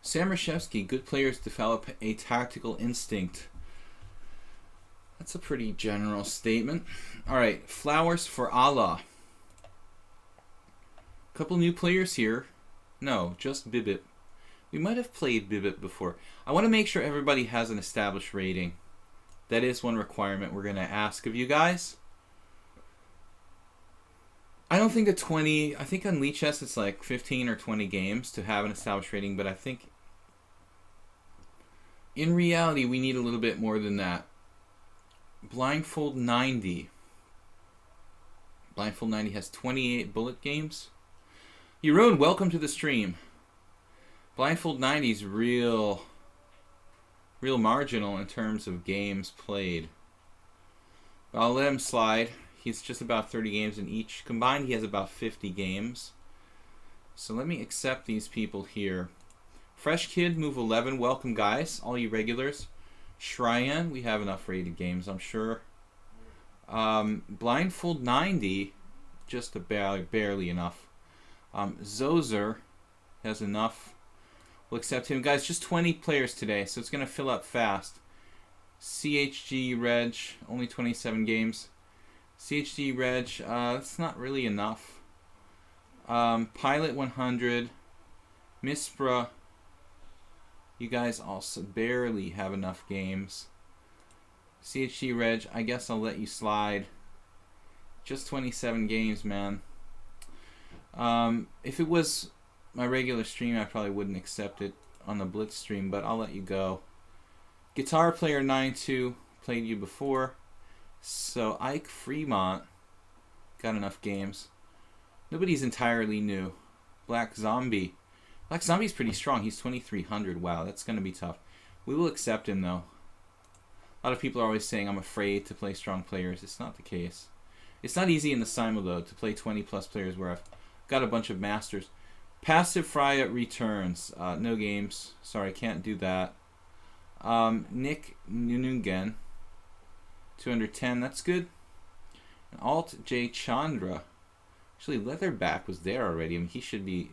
Samrashevsky, good players develop a tactical instinct. That's a pretty general statement. All right, flowers for Allah. Couple new players here. No, just Bibip. We might have played Bibip before. I want to make sure everybody has an established rating. That is one requirement we're going to ask of you guys. I don't think I think on lichess it's like 15 or 20 games to have an established rating, but I think in reality we need a little bit more than that. Blindfold 90. Blindfold 90 has 28 bullet games. Jeroen, welcome to the stream. Blindfold 90 is real marginal in terms of games played. But I'll let him slide. He's just about 30 games in each. Combined, he has about 50 games. So let me accept these people here. Fresh Kid, move 11. Welcome, guys. All you regulars. Shryan, we have enough rated games, I'm sure. Blindfold 90, just barely enough. Zozer has enough. We'll accept him. Guys, just 20 players today, so it's going to fill up fast. CHG Reg, only 27 games. CHG Reg, that's not really enough. Pilot 100. Mispra, you guys also barely have enough games. CHG Reg, I guess I'll let you slide. Just 27 games, man. If it was my regular stream, I probably wouldn't accept it on the Blitz stream, but I'll let you go. Guitar Player 92, played you before. So Ike Fremont, got enough games. Nobody's entirely new. Black Zombie. Black Zombie's pretty strong. He's 2,300. Wow, that's going to be tough. We will accept him, though. A lot of people are always saying I'm afraid to play strong players. It's not the case. It's not easy in the Simul, though, to play 20-plus players where I've got a bunch of masters. Passive Freya returns. No games. Sorry, can't do that. Nick Nunungen. 210. That's good. And Alt J Chandra. Actually, Leatherback was there already. I mean, he should be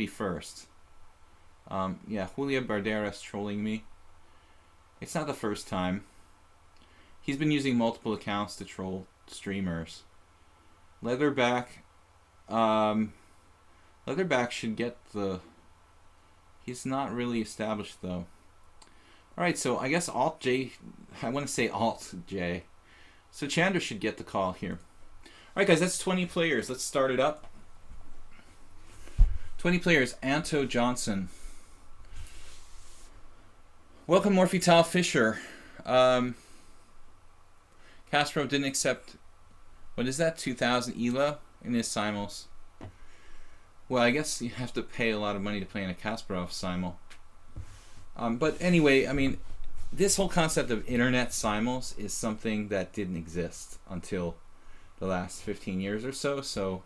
first. Yeah, Julia Barderas trolling me. It's not the first time. He's been using multiple accounts to troll streamers. Leatherback. Leatherback should get the... He's not really established, though. Alright, so I guess Alt J... I want to say Alt J. So Chandra should get the call here. Alright, guys, that's 20 players. Let's start it up. 20 players. Anto Johnson. Welcome, Morphital Fisher. Kasparov didn't accept... What is that? 2,000 ELO in his Simuls. Well, I guess you have to pay a lot of money to play in a Kasparov Simul. But anyway, I mean, this whole concept of internet Simuls is something that didn't exist until the last 15 years or so. So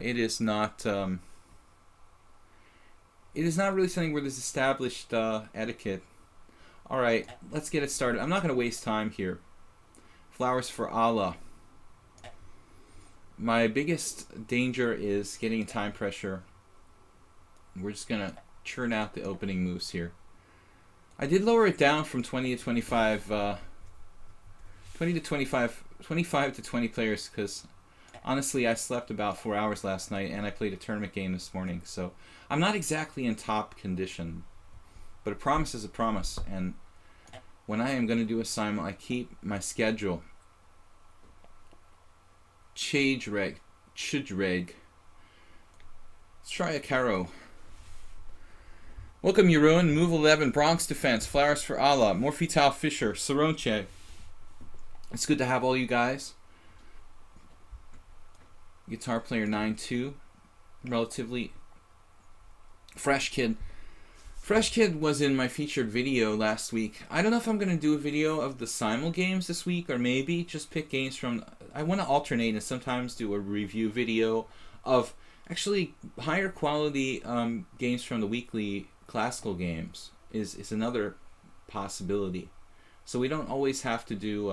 it is not really something where there's established etiquette. All right, let's get it started. I'm not going to waste time here. Flowers for Allah. My biggest danger is getting time pressure. We're just going to churn out the opening moves here. I did lower it down from 20 to 25, 20 to 25, 25 to 20 players because honestly I slept about 4 hours last night and I played a tournament game this morning, so I'm not exactly in top condition, but a promise is a promise, and when I am going to do a Simul, I keep my schedule. Chudreg. Let's try a Caro. Welcome, Jeroen. Move 11. Bronx Defense. Flowers for Allah. Morphital Fisher. Saronche. It's good to have all you guys. Guitar Player 92. Relatively fresh kid. Fresh Kid was in my featured video last week. I don't know if I'm going to do a video of the Simul games this week, or maybe just pick games from... I want to alternate and sometimes do a review video of actually higher quality games from the weekly classical games is another possibility. So we don't always have to do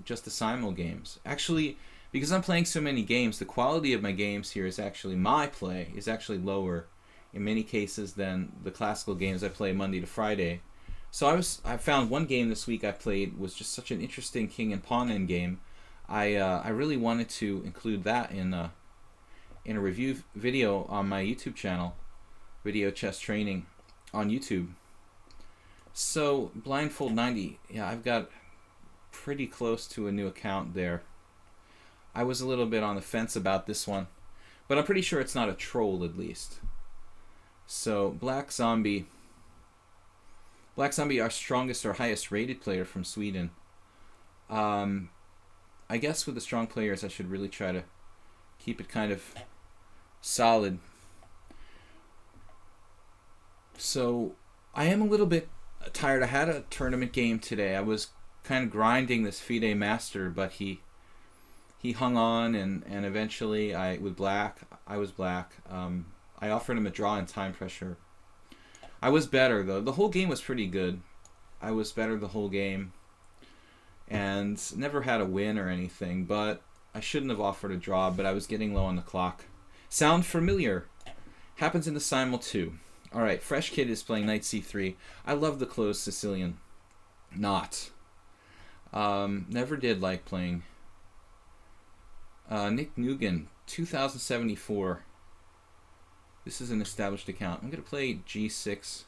just the Simul games. Actually, Because I'm playing so many games, the quality of my games here is actually, my play is actually lower in many cases than the classical games I play Monday to Friday. So I found one game this week I played was just such an interesting king and pawn end game. I really wanted to include that in a review video on my YouTube channel, Video Chess Training on YouTube. So Blindfold 90, yeah, I've got pretty close to a new account there. I was a little bit on the fence about this one, but I'm pretty sure it's not a troll at least. So Black Zombie, our strongest or highest rated player from Sweden. I guess with the strong players I should really try to keep it kind of solid. So I am a little bit tired. I had a tournament game today. I was kind of grinding this FIDE master, but he hung on, and eventually I was black. I offered him a draw in time pressure. I was better though. The whole game was pretty good. I was better the whole game, and never had a win or anything, but I shouldn't have offered a draw, but I was getting low on the clock. Sound familiar? Happens in the Simul too. Alright, Fresh Kid is playing knight c3. I love the closed Sicilian. Not. Never did like playing. Nick Nugan, 2074. This is an established account. I'm going to play g6.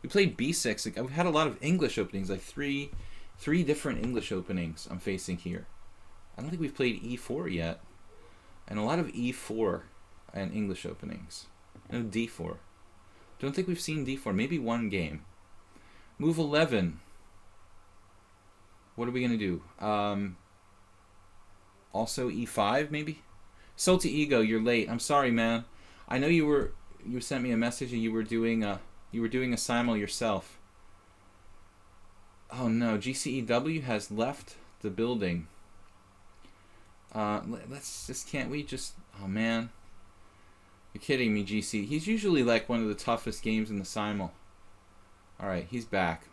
We played b6. We've had a lot of English openings, like three different English openings I'm facing here. I don't think we've played e4 yet. And a lot of e4 and English openings. No, d4. Don't think we've seen d4. Maybe one game. Move 11. What are we going to do? Also e5 maybe? Salty Ego, you're late. I'm sorry, man. I know you sent me a message and you were doing a simul yourself. Oh no, GCEW has left the building. Can't we just, oh man. You're kidding me, GC. He's usually like one of the toughest games in the simul. Alright, he's back.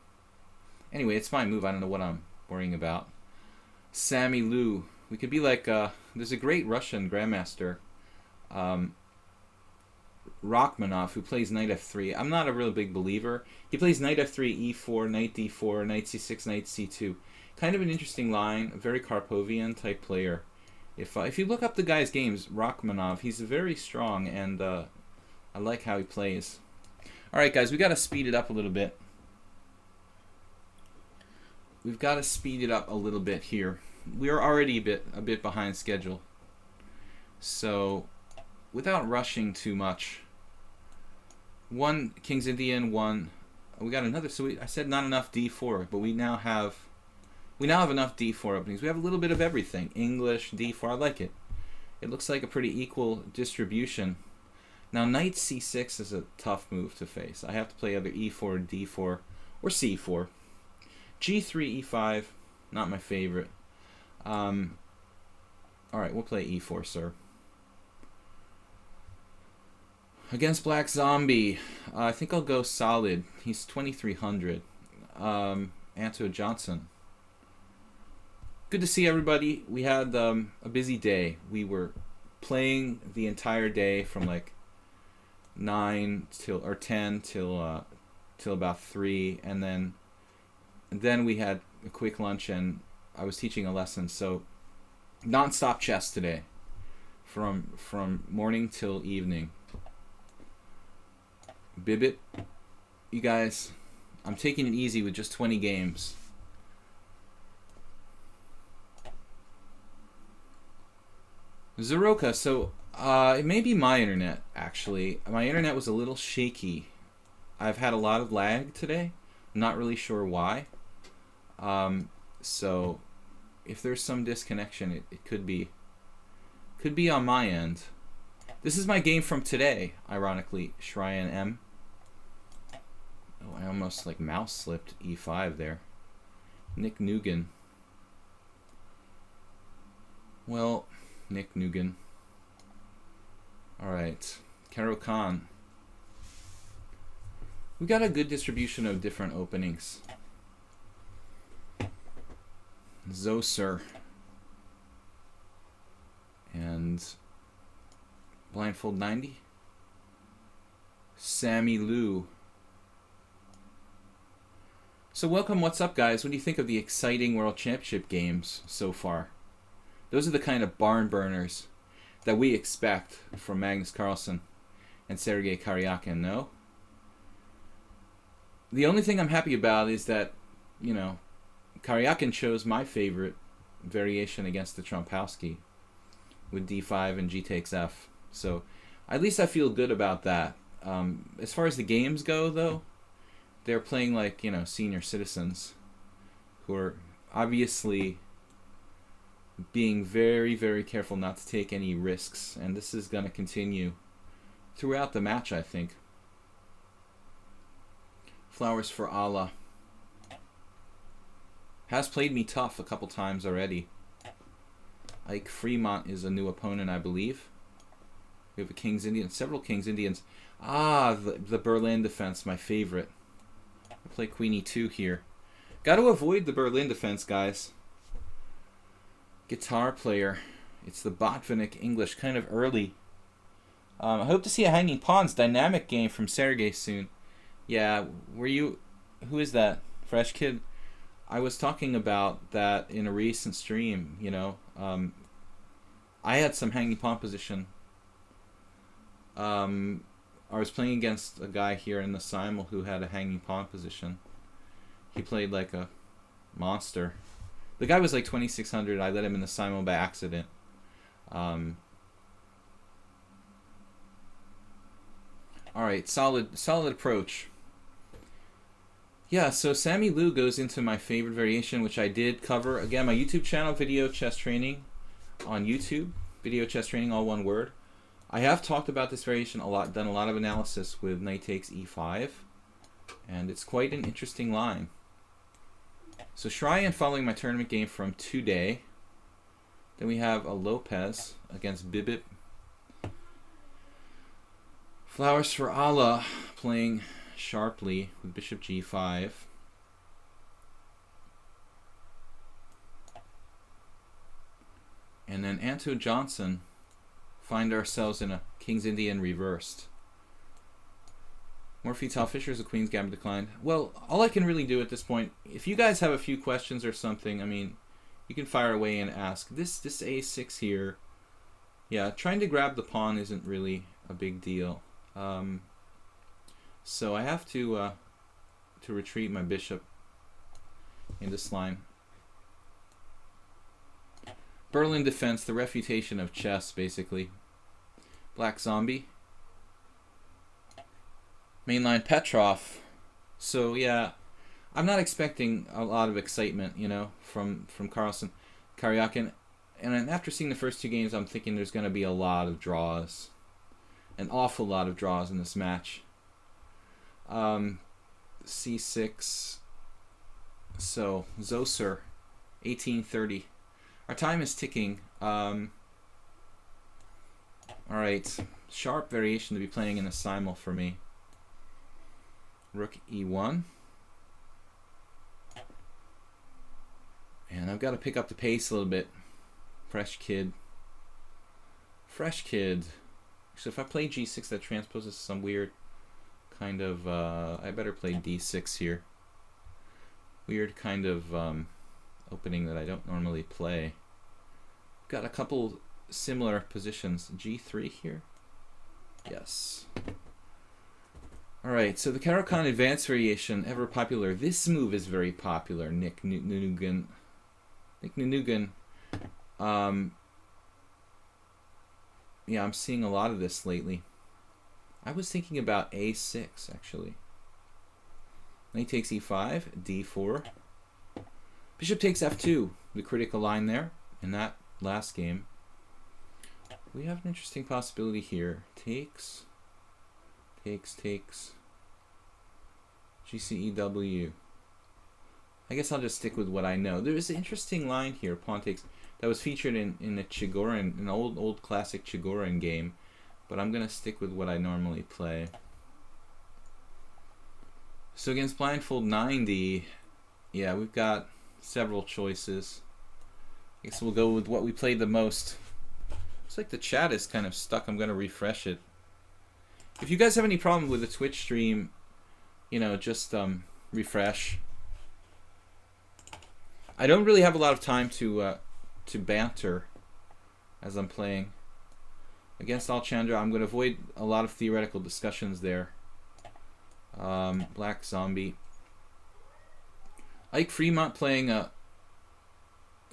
Anyway, it's my move. I don't know what I'm worrying about. Sammy Liu. We could be like, there's a great Russian grandmaster, Rachmanov, who plays knight f3. I'm not a real big believer. He plays knight f3, e4, knight d4, knight c6, knight c2. Kind of an interesting line, a very Karpovian type player. If you look up the guy's games, Rachmanov, he's very strong, and I like how he plays. Alright guys, we got to speed it up a little bit. We've got to speed it up a little bit here. We are already a bit behind schedule. So, without rushing too much, one King's Indian, one. We got another. So I said not enough d4, but we now have enough d4 openings. We have a little bit of everything. English, d4. I like it. It looks like a pretty equal distribution. Now knight c6 is a tough move to face. I have to play either e4, d4, or c4. g3, e5, not my favorite. Alright, we'll play e4, sir. Against Black Zombie, I think I'll go solid. He's 2300. Anto Johnson. Good to see everybody. We had a busy day. We were playing the entire day from like 9 till or 10 till about 3, and then we had a quick lunch and I was teaching a lesson. So non-stop chess today, from morning till evening. Bibbit, you guys, I'm taking it easy with just 20 games. Zeroka, so it may be my internet, actually. My internet was a little shaky. I've had a lot of lag today. I'm not really sure why. So if there's some disconnection, it could be on my end. This is my game from today, ironically. Shryan M. Oh, I almost like mouse slipped e5 there. Nick Nugan. Well, Nick Nugan. Alright. Karo Khan. We got a good distribution of different openings. Zoser. And blindfold 90. Sammy Lou. So welcome, what's up guys? What do you think of the exciting World Championship games so far? Those are the kind of barn burners that we expect from Magnus Carlsen and Sergei Karyakin, no? The only thing I'm happy about is that, you know, Karyakin chose my favorite variation against the Trompowski with d5 and g takes f. So at least I feel good about that. As far as the games go, though, they're playing like, you know, senior citizens who are obviously being very, very careful not to take any risks. And this is going to continue throughout the match, I think. Flowers for Allah. Has played me tough a couple times already. Ike Fremont is a new opponent, I believe. We have a King's Indian, several King's Indians. Ah, the Berlin defense, my favorite. I'll play Queen E2 here. Got to avoid the Berlin defense, guys. Guitar player. It's the Botvinnik English, kind of early. I hope to see a Hanging Pawns dynamic game from Sergey soon. Yeah, were you... Who is that? Fresh Kid? I was talking about that in a recent stream, you know. I had some Hanging Pawn position. I was playing against a guy here in the Simul who had a Hanging Pawn position. He played like a monster. The guy was like 2600. I let him in the Simul by accident. Alright, solid approach. Yeah, so Sammy Lou goes into my favorite variation, which I did cover. Again, my YouTube channel, Video Chess Training on YouTube. Video Chess Training, all one word. I have talked about this variation a lot, done a lot of analysis with knight takes e5. And it's quite an interesting line. So Shrayan following my tournament game from today. Then we have a Lopez against Bibip. Flowers for Allah playing sharply with bishop g5. And then Anto Johnson find ourselves in a King's Indian reversed. Morphy Tal Fisher is a Queen's Gambit declined. Well, all I can really do at this point, if you guys have a few questions or something, I mean, you can fire away and ask. This a6 here, yeah, trying to grab the pawn isn't really a big deal. So I have to retreat my bishop in this line. Berlin defense, the refutation of chess, basically. Black Zombie. Mainline Petrov. So yeah, I'm not expecting a lot of excitement, you know, from Carlsen, Karyakin. And after seeing the first two games, I'm thinking there's going to be a lot of draws. An awful lot of draws in this match. C6. So Zoser, 1830. Our time is ticking. All right, sharp variation to be playing in the Simul for me. Rook e1. And I've got to pick up the pace a little bit. Fresh Kid. Fresh Kid. So if I play g6, that transposes some weird kind of, I better play d6 here. Weird kind of opening that I don't normally play. Got a couple similar positions. G3 here. Yes. Alright, so the Caro-Kann advanced variation, ever popular. This move is very popular, Nick Nunugan. Nick Nunugan. Yeah, I'm seeing a lot of this lately. I was thinking about a6, actually. Knight takes e5, d4. Bishop takes f2, the critical line there in that last game. We have an interesting possibility here. Takes, GCEW. I guess I'll just stick with what I know. There's an interesting line here, pawn takes, that was featured in a Chigorin, an old classic Chigorin game, but I'm going to stick with what I normally play. So against blindfold 90, yeah, we've got several choices. I guess we'll go with what we played the most Looks like the chat is kind of stuck. I'm going to refresh it. If you guys have any problem with the Twitch stream, you know, just refresh. I don't really have a lot of time to banter as I'm playing. Against Alchandra, I'm going to avoid a lot of theoretical discussions there. Black Zombie. Ike Fremont playing a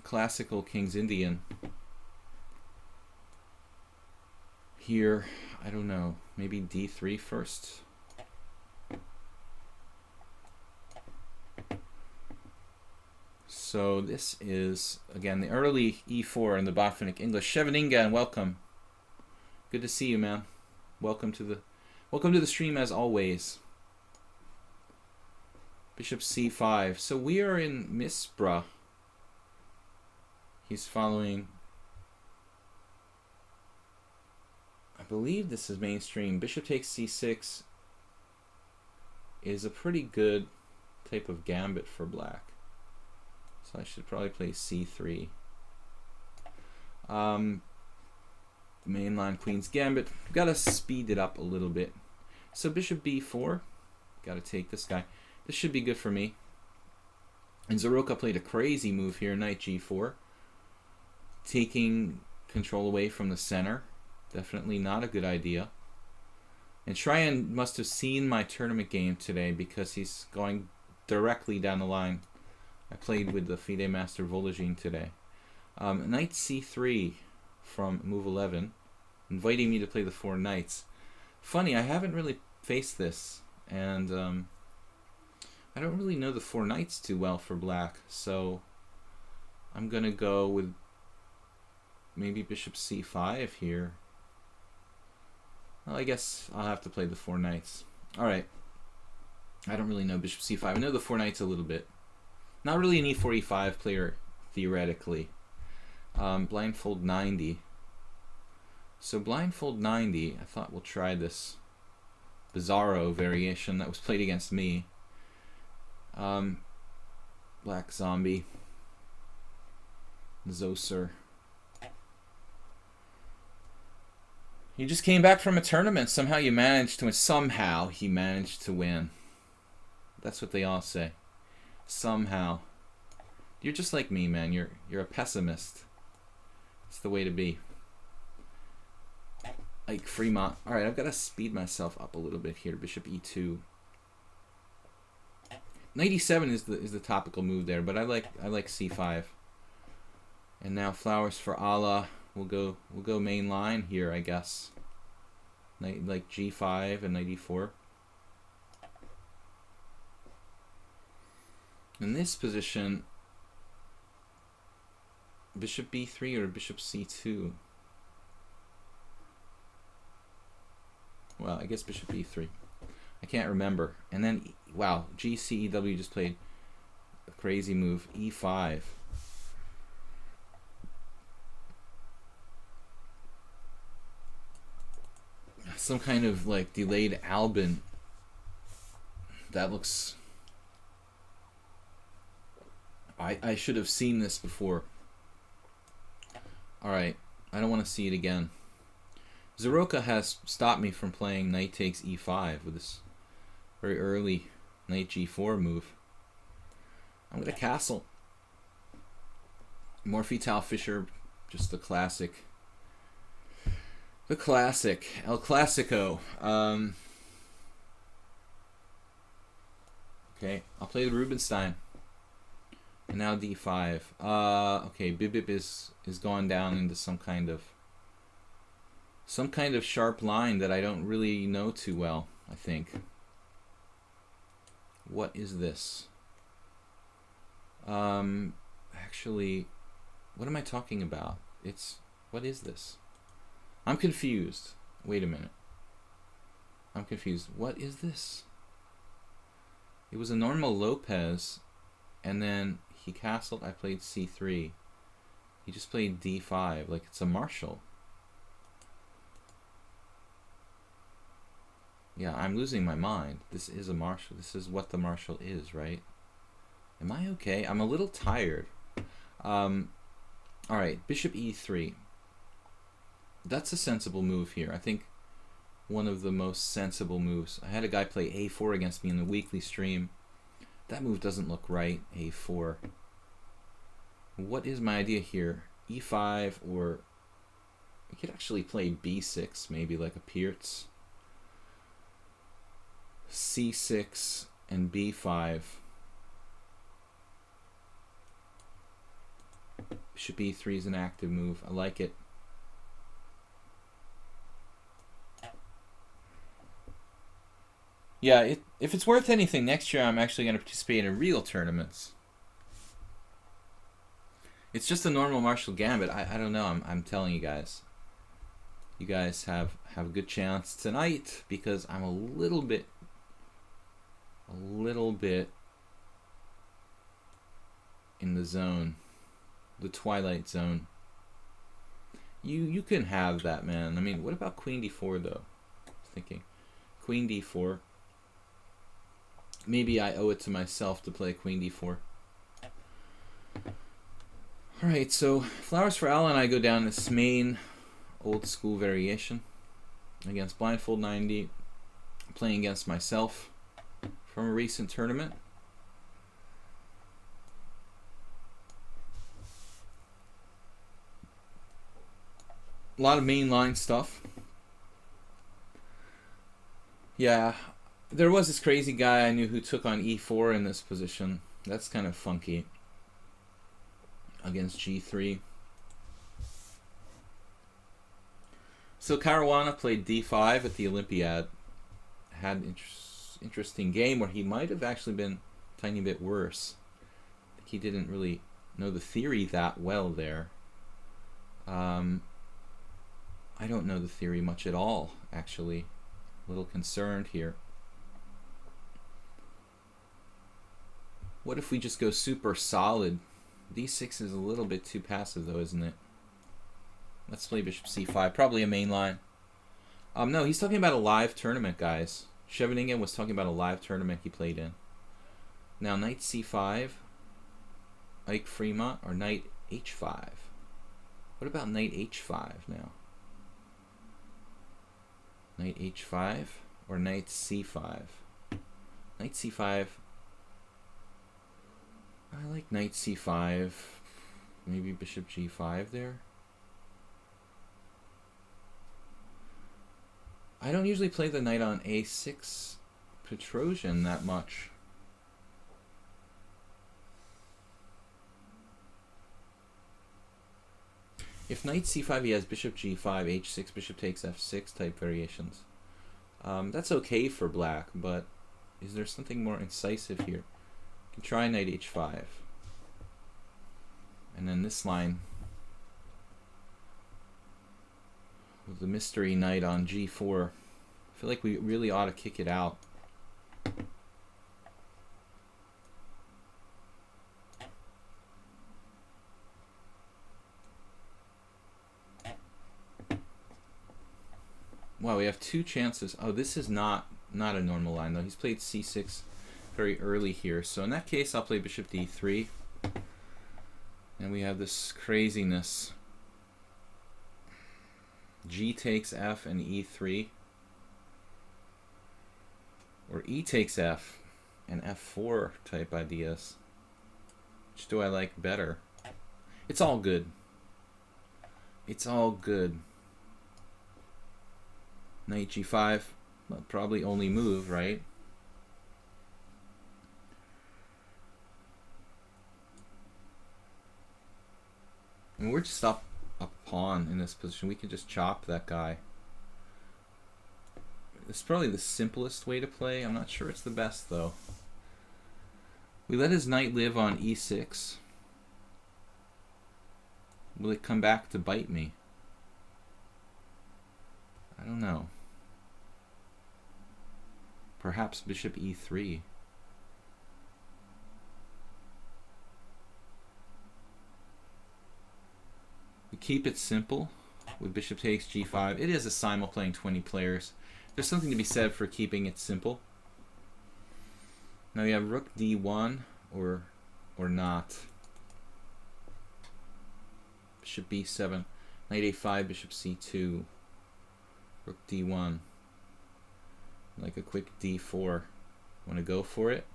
classical King's Indian. Here, I don't know, maybe D3 first. So this is, again, the early E4 in the Botvinnik English. Shevaninga, and welcome. Good to see you, man. Welcome to the stream as always. Bishop C5. So we are in Mispra. He's following, I believe this is mainstream. Bishop takes C6 is a pretty good type of gambit for black. So I should probably play C3. Mainline Queen's Gambit. Got to speed it up a little bit. So Bishop B4. Got to take this guy. This should be good for me. And Zaroka played a crazy move here. Knight G4. Taking control away from the center. Definitely not a good idea. And Shryan must have seen my tournament game today because he's going directly down the line. I played with the FIDE Master Volozhin today. Knight C3 from move 11, inviting me to play the 4 knights. Funny, I haven't really faced this, and I don't really know the 4 knights too well for black, so I'm going to go with maybe Bishop C5 here. Well, I guess I'll have to play the 4 knights. Alright. I don't really know Bishop C5. I know the 4 knights a little bit. Not really an E4, E5 player, theoretically. Blindfold 90. So Blindfold 90, I thought we'll try this Bizarro variation that was played against me. Black Zombie. Zoser. He just came back from a tournament. Somehow he managed to win. That's what they all say. Somehow. You're just like me, man. You're a pessimist. It's the way to be. Like Fremont. Alright, I've got to speed myself up a little bit here. Bishop E2. Knight E7 is the topical move there, but I like C5. And now flowers for Allah. We'll go main line here, I guess. Knight like G5 and Knight E4. In this position, Bishop B3 or Bishop C2? Well, I guess Bishop B3. I can't remember. And then, wow, GCEW just played a crazy move. E5. Some kind of like delayed Albin. That looks... I should have seen this before. Alright, I don't want to see it again. Zaroka has stopped me from playing knight takes e5 with this very early knight g4 move. I'm going to castle. Morphy Fischer, just the classic. The classic. El Clasico. Okay, I'll play the Rubinstein. And now d5. Okay, Bibip is gone down into some kind of sharp line that I don't really know too well, I think. What is this? Actually, what am I talking about? What is this? I'm confused. Wait a minute. I'm confused. What is this? It was a normal Lopez, and then he castled. I played c3. He just played d5, like it's a Marshall. Yeah, I'm losing my mind. This is a Marshall. This is what the Marshall is, right? Am I okay? I'm a little tired. Alright, Bishop e3. That's a sensible move here. I think one of the most sensible moves. I had a guy play a4 against me in the weekly stream. That move doesn't look right, a4. What is my idea here? e5, or I could actually play b6, maybe like a Pierce. c6 and b5. Bishop e3 is an active move. I like it. Yeah, if it's worth anything, next year I'm actually going to participate in real tournaments. It's just a normal Marshall Gambit. I don't know. I'm telling you guys. You guys have a good chance tonight because I'm a little bit in the zone, the twilight zone. You can have that, man. I mean, what about Queen d4 though? I was thinking Queen d4. Maybe I owe it to myself to play Queen d4. Alright, so Flowers for Al and I go down this main old school variation against Blindfold 90, playing against myself from a recent tournament. A lot of mainline stuff. Yeah, there was this crazy guy I knew who took on e4 in this position. That's kind of funky. Against g3. So Caruana played d5 at the Olympiad. Had an interesting game where he might have actually been a tiny bit worse. I think he didn't really know the theory that well there. I don't know the theory much at all, actually. A little concerned here. What if we just go super solid? d6 is a little bit too passive though, isn't it? Let's play bishop c5, probably a main line. No, he's talking about a live tournament, guys. Scheveningen was talking about a live tournament he played in. Now, knight c5, Ike Fremont, or knight h5. What about knight h5 now? Knight h5 or knight c5? Knight c5. I like knight c5. Maybe bishop g5 there. I don't usually play the knight on a6 Petrosian that much. If knight c5, he has bishop g5, h6, bishop takes f6 type variations. That's okay for black, but is there something more incisive here? You can try knight h5. And then this line with the mystery knight on g4. I feel like we really ought to kick it out. Wow, we have two chances. Oh, this is not a normal line though. He's played c6 very early here. So in that case, I'll play bishop d3. And we have this craziness. G takes f and e3. Or e takes f and f4 type ideas. Which do I like better? It's all good. It's all good. Knight g5, well, probably only move, right? And we're just up a pawn in this position. We can just chop that guy. It's probably the simplest way to play. I'm not sure it's the best, though. We let his knight live on e6. Will it come back to bite me? I don't know. Perhaps bishop e3. We keep it simple with bishop takes g5. It is a simul playing 20 players. There's something to be said for keeping it simple. Now we have rook d1 or not. Bishop b7. Knight a5, bishop c2, rook d1. Like a quick d4. Want to go for it?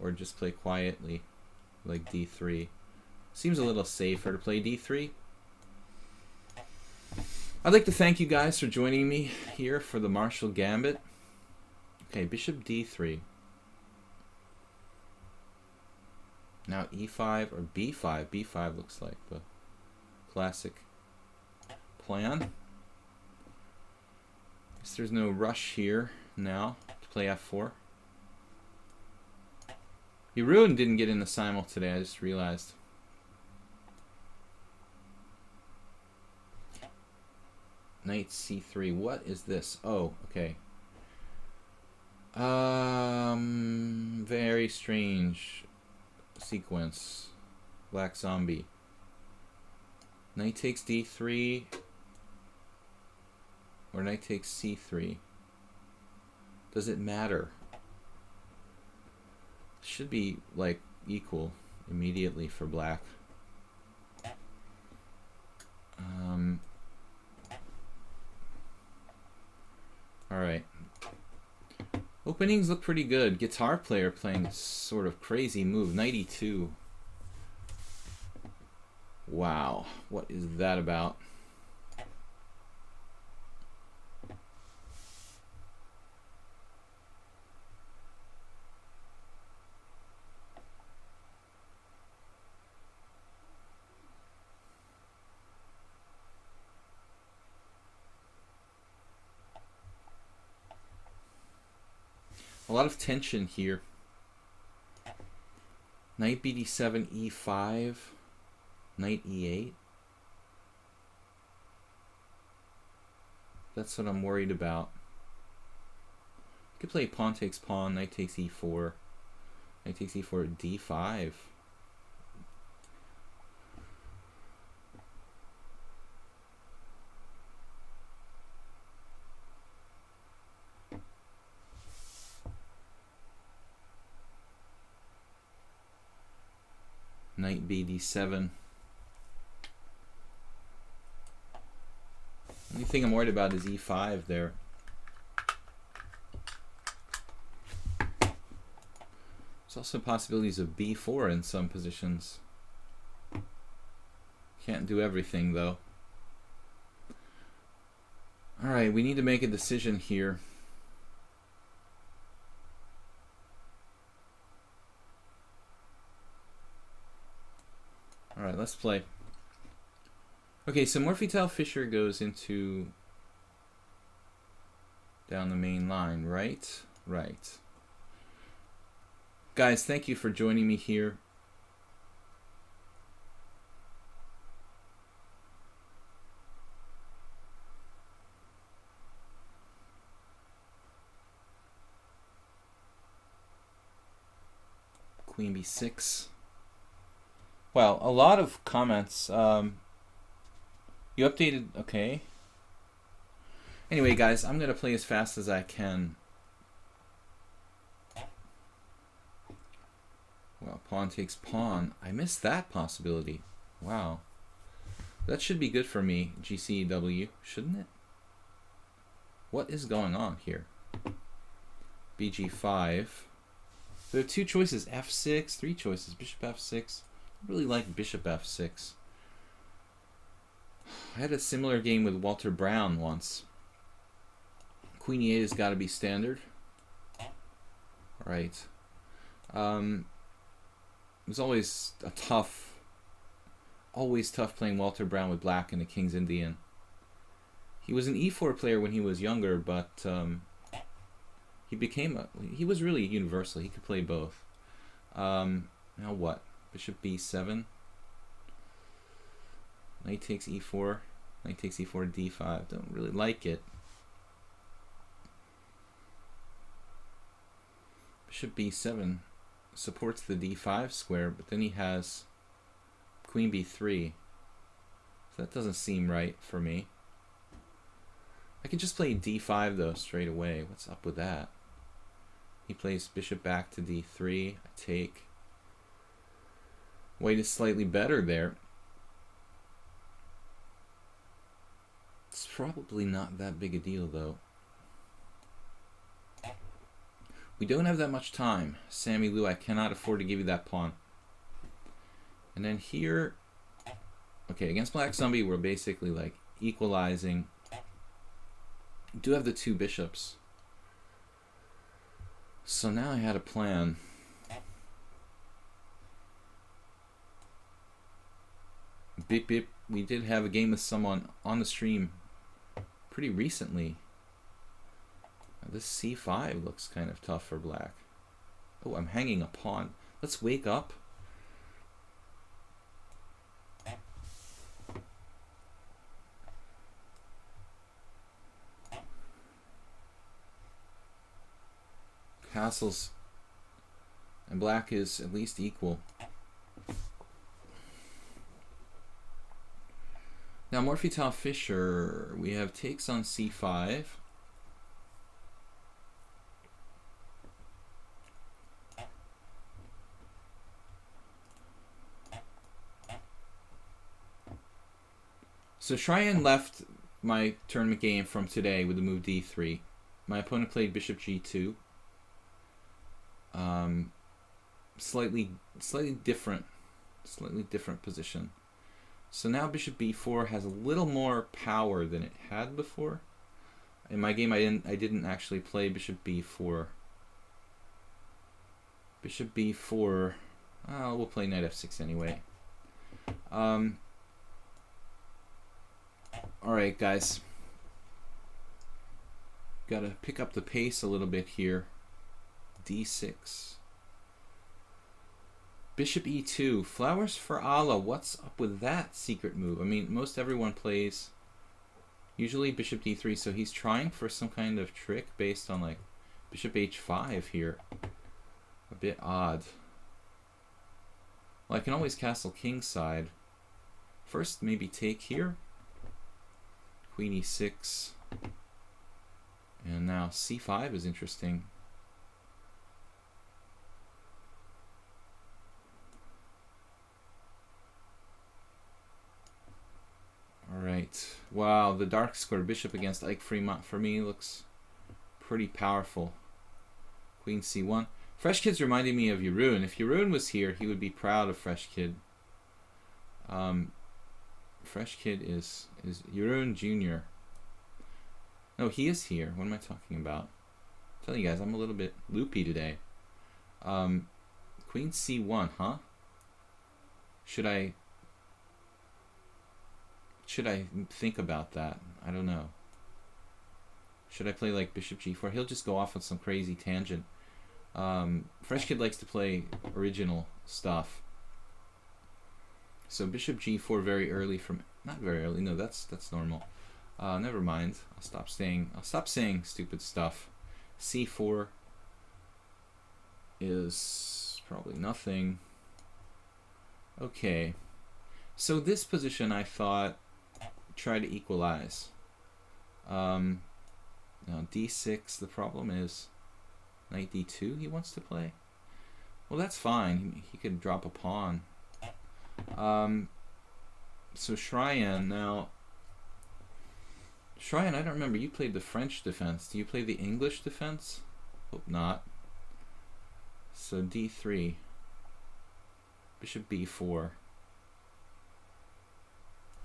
Or just play quietly, like d3? Seems a little safer to play d3. I'd like to thank you guys for joining me here for the Marshall Gambit. Okay, bishop d3. Now e5 or b5. b5 looks like the classic plan. Guess there's no rush here now to play f4. Jeroen didn't get in the simul today, I just realized. Knight c3. What is this? Oh, okay. Very strange sequence. Black zombie. Knight takes d3 or knight takes c3. Does it matter? Should be like equal immediately for black. Alright. Openings look pretty good. Guitar player playing a sort of crazy move. Knight e2. Wow. What is that about? A lot of tension here. Knight bd7, e5, knight e8. That's what I'm worried about. You could play pawn takes pawn, knight takes e4, knight takes e4, d5. Knight bd7. Only thing I'm worried about is e5 there. There's also possibilities of b4 in some positions. Can't do everything though. Alright, we need to make a decision here. Alright, let's play. Okay, so Morphy-Tile Fisher goes into down the main line, right? Right. Guys, thank you for joining me here. Queen b6. Well, a lot of comments. You updated, okay. Anyway, guys, I'm going to play as fast as I can. Well, pawn takes pawn. I missed that possibility. Wow. That should be good for me, GCW, shouldn't it? What is going on here? BG5. There are two choices, f6, three choices, bishop f6. I really like bishop f6. I had a similar game with Walter Brown once. Queen e8 has got to be standard. Right. It was always tough playing Walter Brown with black in the King's Indian. He was an e4 player when he was younger, but he was really universal. He could play both. Now what? Bishop b7. Knight takes e4. Knight takes e4, d5. Don't really like it. Bishop b7 supports the d5 square, but then he has queen b3. So that doesn't seem right for me. I could just play d5 though straight away. What's up with that? He plays bishop back to d3. I take. White is slightly better there. It's probably not that big a deal, though. We don't have that much time. Sammy Lou, I cannot afford to give you that pawn. And then here... Okay, against Black Zombie, we're basically like equalizing. We do have the two bishops. So now I had a plan. Bip bip. We did have a game with someone on the stream pretty recently. This c5 looks kind of tough for black. Oh, I'm hanging a pawn. Let's wake up. Castles. And black is at least equal. Now, Morphy Fisher, we have takes on c5. So Cheyenne left my tournament game from today with the move d3. My opponent played bishop g2. Slightly different position. So now bishop b4 has a little more power than it had before. In my game, I didn't actually play bishop b4. Bishop b4. We'll play knight f6 anyway. Alright, guys. Gotta pick up the pace a little bit here. d6. Bishop e2. Flowers for Allah. What's up with that secret move? I mean, most everyone plays usually bishop d3, so he's trying for some kind of trick based on like bishop h5 here. A bit odd. Well, I can always castle kingside. First, maybe take here. Queen e6. And now c5 is interesting. Alright. Wow, the dark square bishop against Ike Fremont for me looks pretty powerful. Queen c1. Fresh Kid's reminding me of Jeroen. If Jeroen was here, he would be proud of Fresh Kid. Fresh Kid is Jeroen Jr. No, he is here. What am I talking about? I'm telling you guys, I'm a little bit loopy today. Queen c1, huh? Should I think about that? I don't know. Should I play like bishop g4? He'll just go off on some crazy tangent. Fresh Kid likes to play original stuff. So bishop g4 very early from... Not very early. No, that's normal. Never mind. I'll stop saying stupid stuff. c4 is probably nothing. Okay. So this position I thought try to equalize. Now d6, the problem is knight d2 he wants to play. Well, that's fine. He could drop a pawn. So Cheyenne, now Cheyenne, I don't remember, you played the French defense. Do you play the English defense? Hope not. So d3. Bishop b4.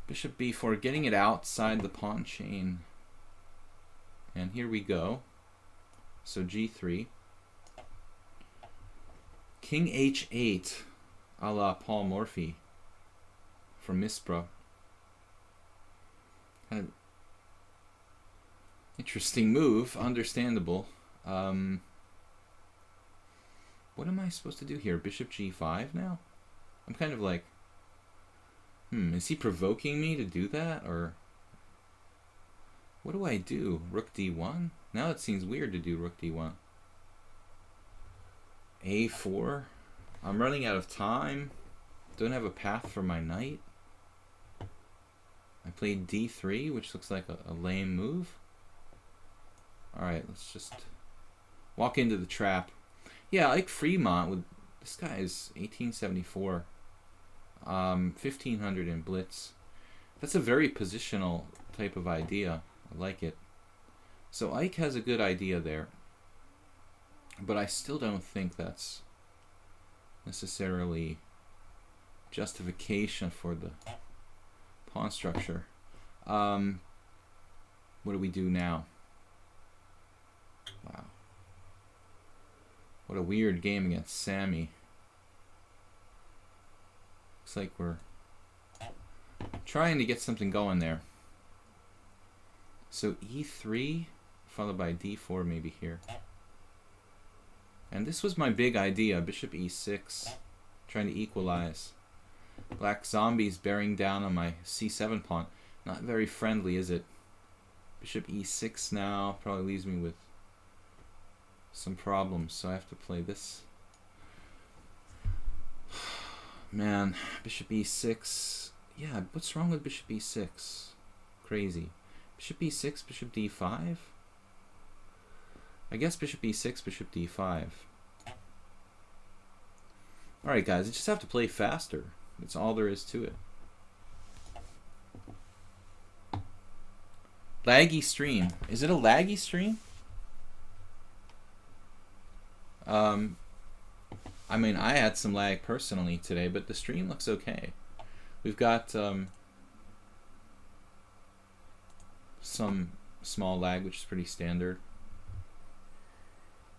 Bishop b4, getting it outside the pawn chain. And here we go. So g3. King h8, a la Paul Morphy from Mispra. Kind of interesting move, understandable. What am I supposed to do here? Bishop g5 now? I'm kind of like, is he provoking me to do that, or what do I do? Rook d1? Now it seems weird to do rook d1. a4. I'm running out of time. Don't have a path for my knight. I played d3, which looks like a lame move. Alright, let's just walk into the trap. Yeah, Ike Fremont, with this guy is 1874. 1500 in blitz. That's a very positional type of idea. I like it. So Ike has a good idea there, but I still don't think that's necessarily justification for the pawn structure. What do we do now? Wow. What a weird game against Sammy. Looks like we're trying to get something going there. So e3 followed by d4 maybe here. And this was my big idea, bishop e6, trying to equalize. Black zombies bearing down on my c7 pawn. Not very friendly, is it? Bishop e6 now probably leaves me with some problems, so I have to play this. Man, bishop e6. Yeah, what's wrong with bishop e6? Crazy. Bishop e6, bishop d5? I guess bishop e6, bishop d5. Alright guys, I just have to play faster. That's all there is to it. Laggy stream. Is it a laggy stream? I mean, I had some lag personally today, but the stream looks okay. We've got some small lag, which is pretty standard.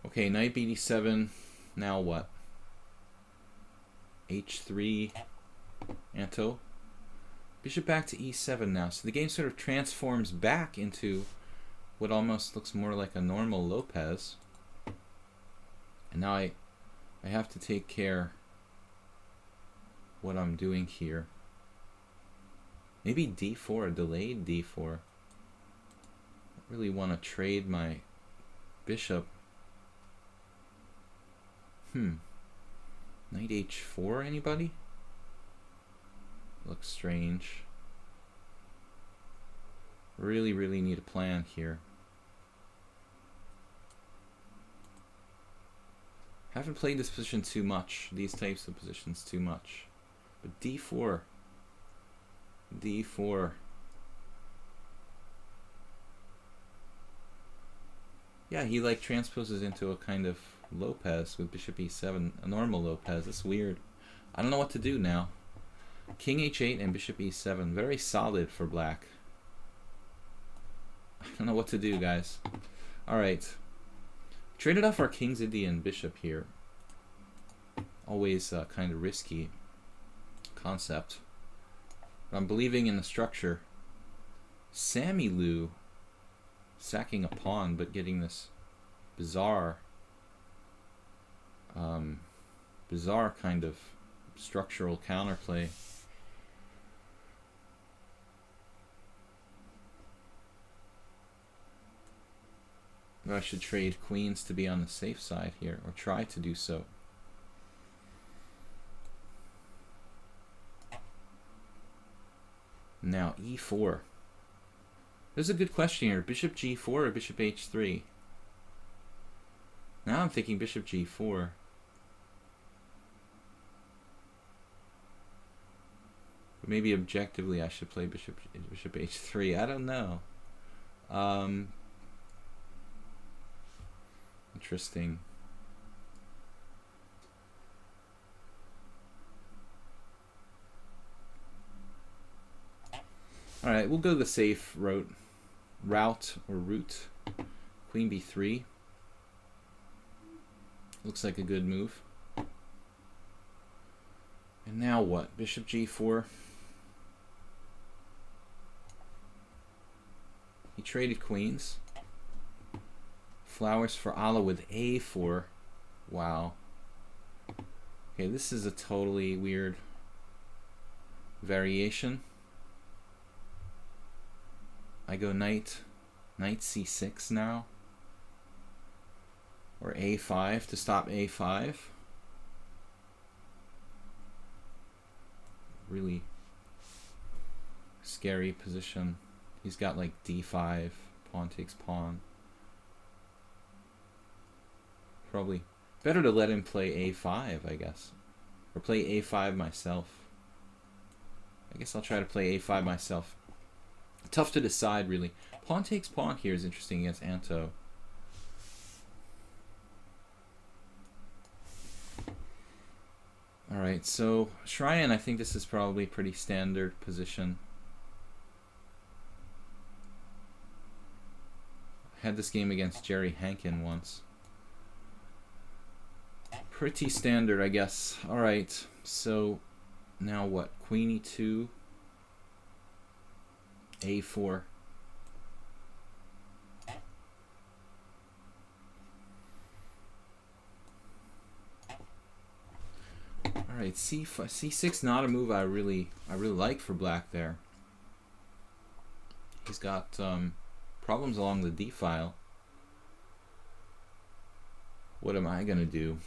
Okay, knight bd7. Now what? h3. Anto. Bishop back to e7 now. So the game sort of transforms back into what almost looks more like a normal Lopez. And now I have to take care what I'm doing here. Maybe d4, a delayed d4. I really want to trade my bishop. Knight h4, anybody? Looks strange. Really need a plan here. Haven't played this position too much, these types of positions too much. But d4. d4. Yeah, he like transposes into a kind of Lopez with bishop e7, a normal Lopez. It's weird. I don't know what to do now. King h8 and bishop e7, very solid for black. I don't know what to do, guys. Alright. Traded off our king's Indian bishop here. Always kind of risky concept. But I'm believing in the structure. Sammy Lou sacking a pawn, but getting this bizarre kind of structural counterplay. I should trade queens to be on the safe side here, or try to do so. Now e4. There's a good question here. Bishop g4 or bishop h3? Now I'm thinking bishop g4. But maybe objectively I should play bishop h3. I don't know. Interesting. Alright, we'll go the safe route or route. Queen b3. Looks like a good move. And now what? Bishop g4. He traded queens. Flowers for Allah with a4. Wow. Okay, this is a totally weird variation. I go knight c6 now. Or a5 to stop a5. Really scary position. He's got like d5, pawn takes pawn. Probably better to let him play a5, I guess. Or play a5 myself. I guess I'll try to play a5 myself. Tough to decide, really. Pawn takes pawn here is interesting against Anto. Alright, so Shryan, I think this is probably pretty standard position. I had this game against Jerry Hankin once. Pretty standard, I guess. Alright, so now what? Queen e2, a4. Alright, c5, c6, not a move I really like for black there. He's got problems along the d file. What am I gonna do?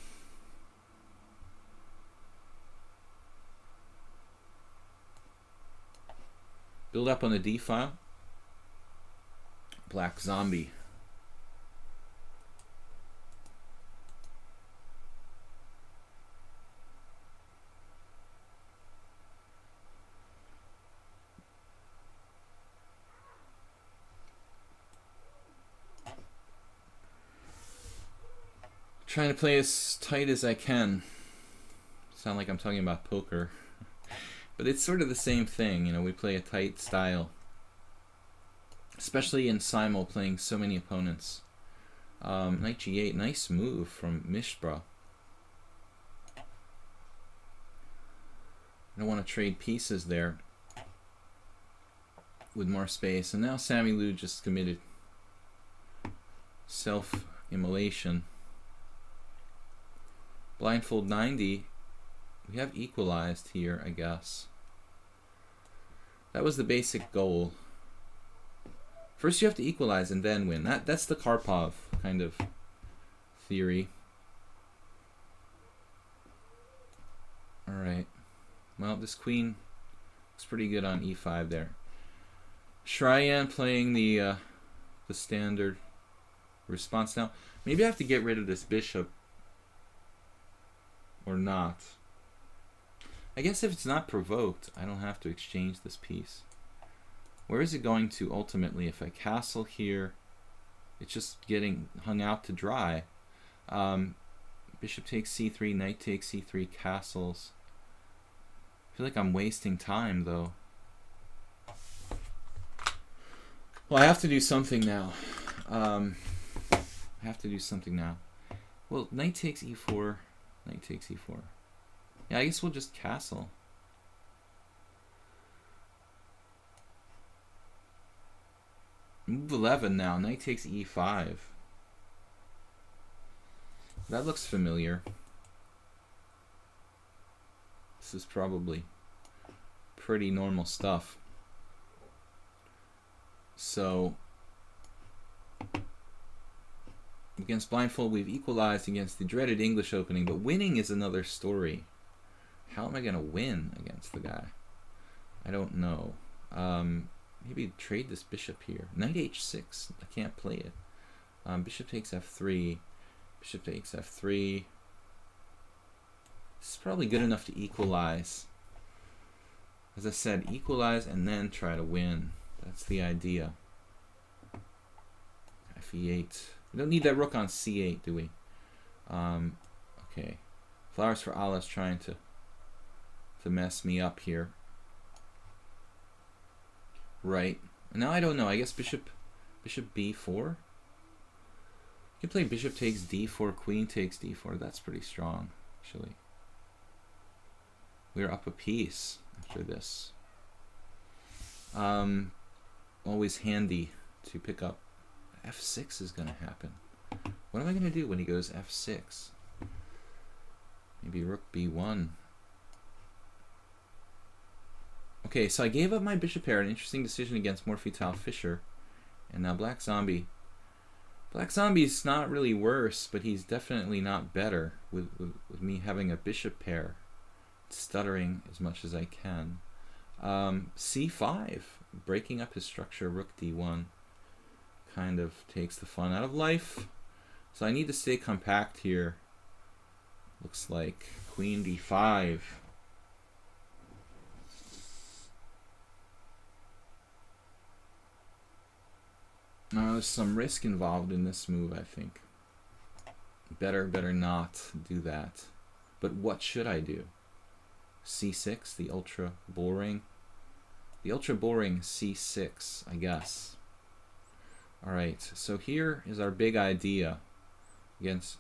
Build up on the d file. Black zombie. Trying to play as tight as I can. Sound like I'm talking about poker. But it's sort of the same thing, you know, we play a tight style. Especially in Simul, playing so many opponents. Knight g8, nice move from Mishra. I don't want to trade pieces there with more space. And now Sammy Liu just committed self-immolation. Blindfold 90. We have equalized here, I guess. That was the basic goal. First you have to equalize and then win. That's the Karpov kind of theory. Alright. Well, this queen looks pretty good on e5 there. Shryan playing the standard response now. Maybe I have to get rid of this bishop. Or not. I guess if it's not provoked, I don't have to exchange this piece. Where is it going to ultimately? If I castle here, it's just getting hung out to dry. Bishop takes c3, knight takes c3, castles. I feel like I'm wasting time, though. Well, I have to do something now. Well, knight takes e4. Knight takes e4. Yeah, I guess we'll just castle. Move 11 now. Knight takes e5. That looks familiar. This is probably pretty normal stuff. So against Blindfold, we've equalized against the dreaded English opening, but winning is another story. How am I going to win against the guy? I don't know. Maybe trade this bishop here. Knight h6. I can't play it. Bishop takes f3. Bishop takes f3. This is probably good enough to equalize. As I said, equalize and then try to win. That's the idea. Fe8. We don't need that rook on c8, do we? Okay. Flowers for Allah's trying to mess me up here. Right. Now I don't know. I guess bishop b4. You can play bishop takes d4, queen takes d4. That's pretty strong, actually. We're up a piece after this. Always handy to pick up. f6 is going to happen. What am I going to do when he goes f6? Maybe rook b1. Okay, so I gave up my bishop pair. An interesting decision against Morphy-Tal Fischer. And now Black Zombie. Black Zombie's not really worse, but he's definitely not better with me having a bishop pair. Stuttering as much as I can. c5. Breaking up his structure. Rook d1. Kind of takes the fun out of life. So I need to stay compact here. Looks like queen d5. I There's some risk involved in this move, I think. Better not do that. But what should I do? C6, the ultra boring. The ultra boring C6, I guess. Alright, so here is our big idea against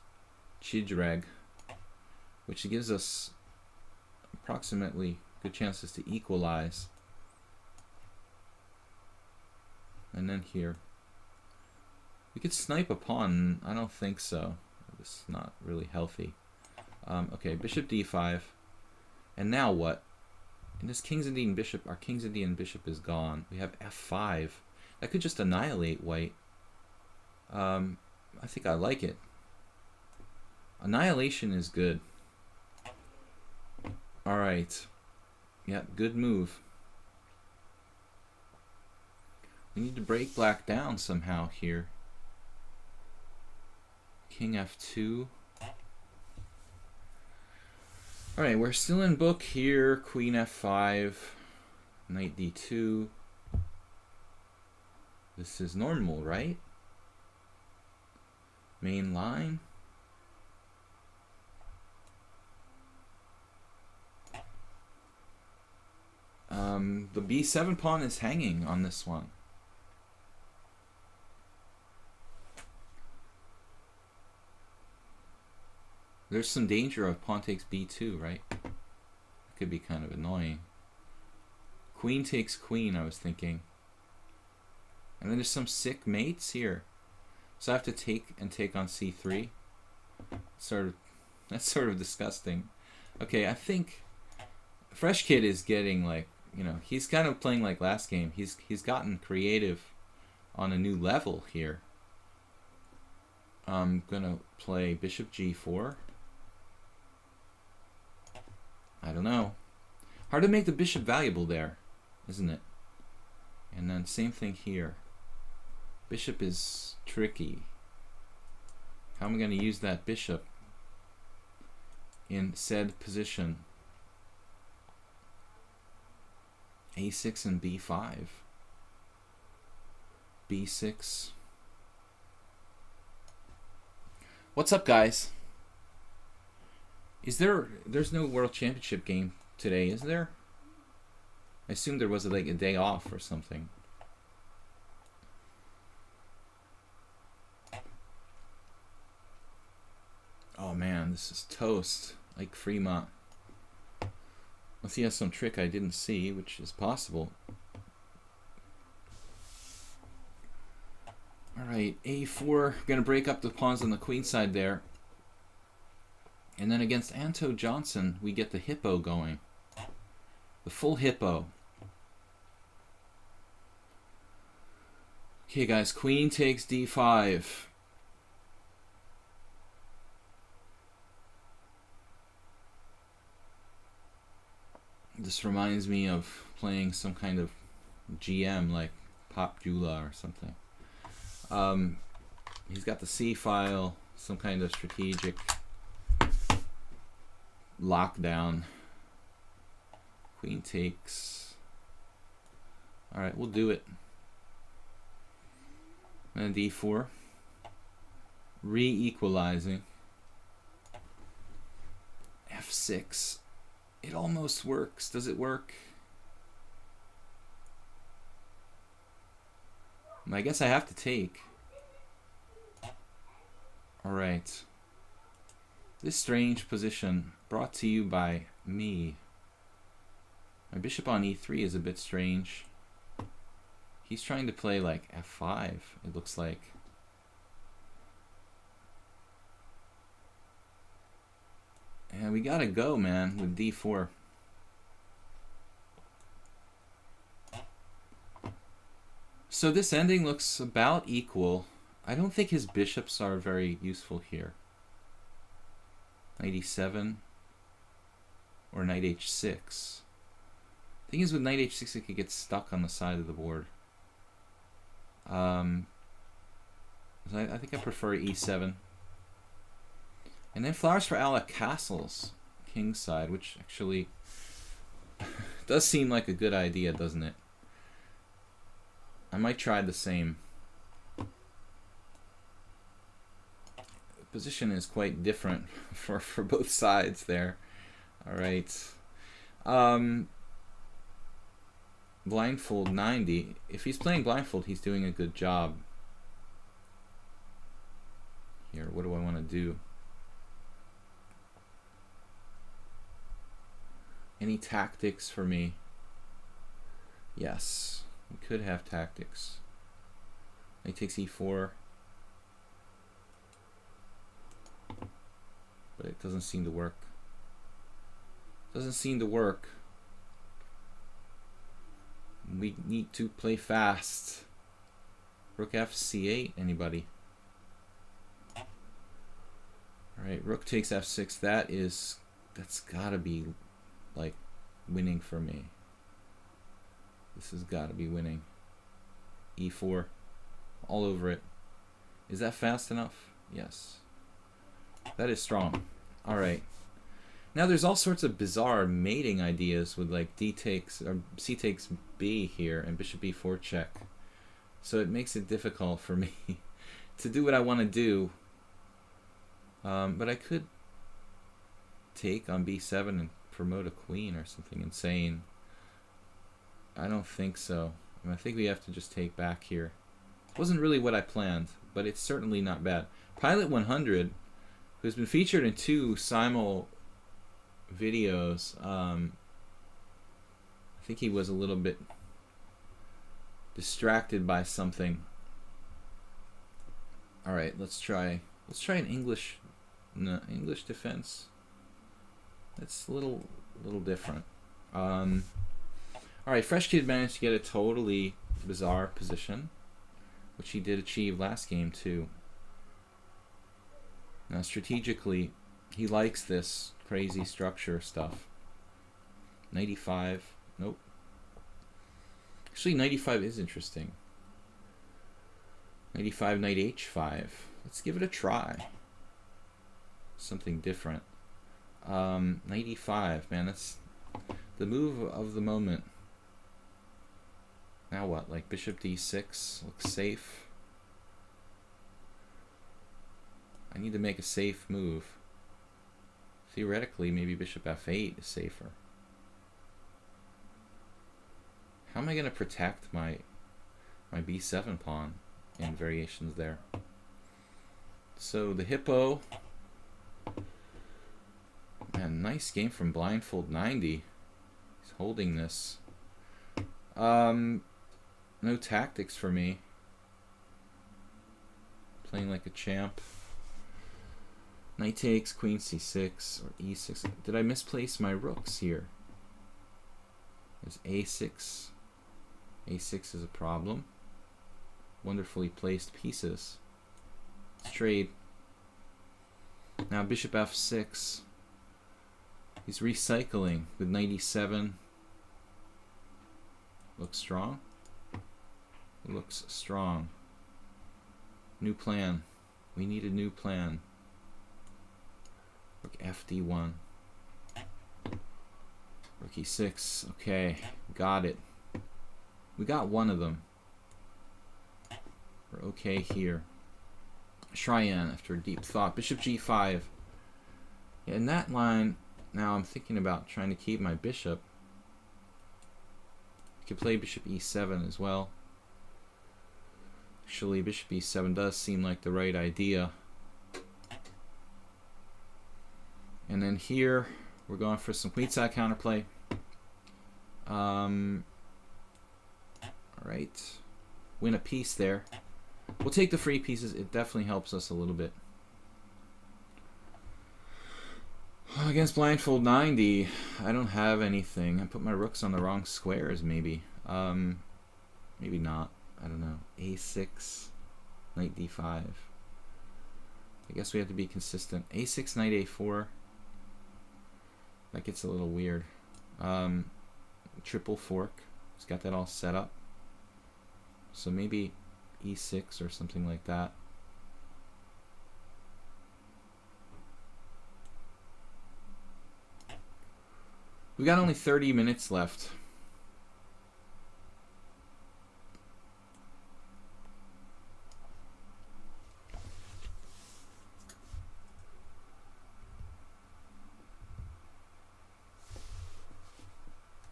Chidreg, which gives us approximately good chances to equalize. And then here. We could snipe a pawn. I don't think so. This is not really healthy. Okay, bishop d5. And now what? In this King's Indian bishop, our King's Indian bishop is gone. We have f5. That could just annihilate white. I think I like it. Annihilation is good. Alright. Yeah, good move. We need to break black down somehow here. King f2. Alright, we're still in book here. Queen f5. Knight d2. This is normal, right? Main line. The b7 pawn is hanging on this one. There's some danger of pawn takes b2, right? It could be kind of annoying. Queen takes queen, I was thinking. And then there's some sick mates here. So I have to take on c3. That's sort of disgusting. Okay, I think Fresh Kid is getting like, you know, he's kind of playing like last game. He's gotten creative on a new level here. I'm gonna play bishop g4. I don't know. Hard to make the bishop valuable there, isn't it? And then same thing here. Bishop is tricky. How am I going to use that bishop in said position? a6 and b5. b6. What's up, guys? There's no World Championship game today, is there? I assume there was like a day off or something. Oh man, this is toast. Like Fremont. Unless he has some trick I didn't see, which is possible. Alright, a4. Gonna break up the pawns on the queen side there. And then against Anto Johnson, we get the hippo going. The full hippo. Okay, guys, queen takes d5. This reminds me of playing some kind of GM, like Pop Jula or something. He's got the C file, some kind of strategic lockdown. Queen takes. Alright, we'll do it. And then d4. Re-equalizing. f6. It almost works. Does it work? I guess I have to take. Alright. This strange position brought to you by me. My bishop on e3 is a bit strange. He's trying to play like f5, it looks like. And we gotta go, man, with d4. So this ending looks about equal. I don't think his bishops are very useful here. Knight e7 or knight h6. The thing is, with knight h6, it could get stuck on the side of the board. So I think I prefer e7. And then flowers for Alec Castles, king side, which actually does seem like a good idea, doesn't it? I might try the same. position is quite different for both sides there. All right. Blindfold 90. If he's playing blindfold, he's doing a good job. Here, what do I want to do? Any tactics for me? Yes, we could have tactics. Knight takes e4. But it doesn't seem to work. Doesn't seem to work. We need to play fast. Rook f c8, anybody? Alright, rook takes f6. That's gotta be like winning for me. This has gotta be winning. e4. All over it. Is that fast enough? Yes. That is strong. Alright. Now there's all sorts of bizarre mating ideas with like d takes or c takes b here and bishop e4 check. So it makes it difficult for me to do what I want to do. But I could take on b7 and promote a queen or something insane. I don't think so. I think we have to just take back here. Wasn't really what I planned, but it's certainly not bad. Pilot 100, who's been featured in 2 Simul videos, I think he was a little bit distracted by something. All right, let's try an English defense. It's a little different. All right, Fresh Kid managed to get a totally bizarre position, which he did achieve last game too. Now strategically, he likes this crazy structure stuff. 95, nope. Actually, 95 is interesting. 95, knight h5. Let's give it a try. Something different. 95, man, that's the move of the moment. Now what? Like bishop d6 looks safe. I need to make a safe move. Theoretically, maybe bishop f8 is safer. How am I going to protect my b7 pawn and variations there? So the hippo. Man, nice game from Blindfold 90. He's holding this. No tactics for me. Playing like a champ. Knight takes, queen c6, or e6. Did I misplace my rooks here? There's a6. a6 is a problem. Wonderfully placed pieces. Let's trade. Now bishop f6. He's recycling with knight e7. Looks strong. Looks strong. New plan. We need a new plan. Rook fd1. Rook e6. Okay, got it. We got one of them. We're okay here. Cheyenne, after deep thought. Bishop g5. Yeah, in that line, now I'm thinking about trying to keep my bishop. I could play bishop e7 as well. Actually, bishop e7 does seem like the right idea. And then here, we're going for some queenside counterplay. Alright. Win a piece there. We'll take the free pieces. It definitely helps us a little bit. Against Blindfold 90, I don't have anything. I put my rooks on the wrong squares, maybe. Maybe not. I don't know. a6, knight d5. I guess we have to be consistent. a6, knight a4. That gets a little weird. Triple fork. It's got that all set up. So maybe e6 or something like that. We got only 30 minutes left.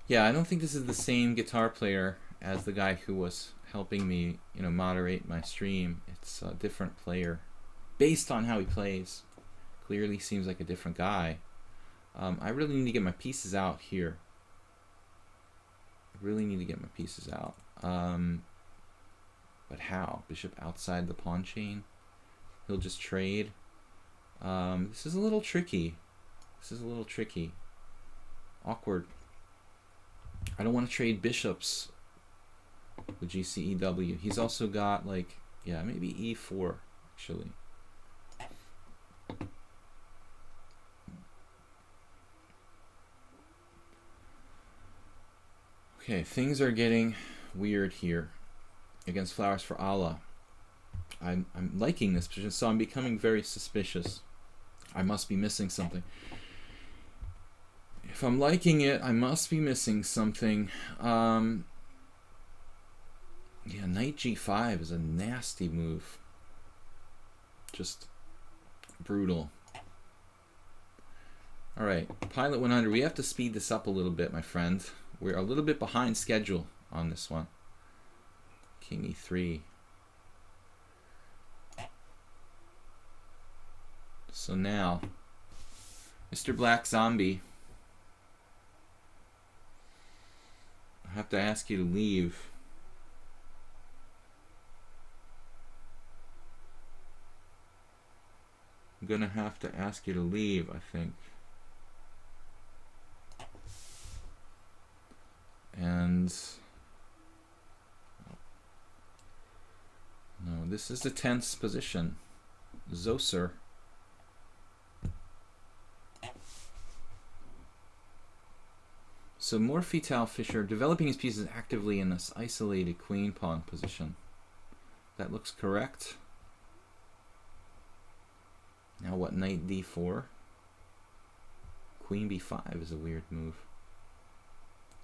Yeah, I don't think this is the same guitar player as the guy who was helping me, moderate my stream. It's a different player. Based on how he plays, clearly seems like a different guy. I really need to get my pieces out here. I really need to get my pieces out. But how? Bishop outside the pawn chain? He'll just trade. This is a little tricky. Awkward. I don't want to trade bishops with GCEW. He's also got maybe E4 actually. Okay, things are getting weird here against Flowers for Allah. I'm liking this position, so I'm becoming very suspicious. I must be missing something. If I'm liking it, I must be missing something. Yeah, knight G5 is a nasty move. Just brutal. Alright, Pilot 100. We have to speed this up a little bit, my friend. We're a little bit behind schedule on this one. King E3. So now, Mr. Black Zombie, I have to ask you to leave. I'm gonna have to ask you to leave, I think. And no, this is a tense position. Zoser. So Morphital Fischer developing his pieces actively in this isolated queen pawn position. That looks correct. Now what? Knight D4. Queen B5 is a weird move.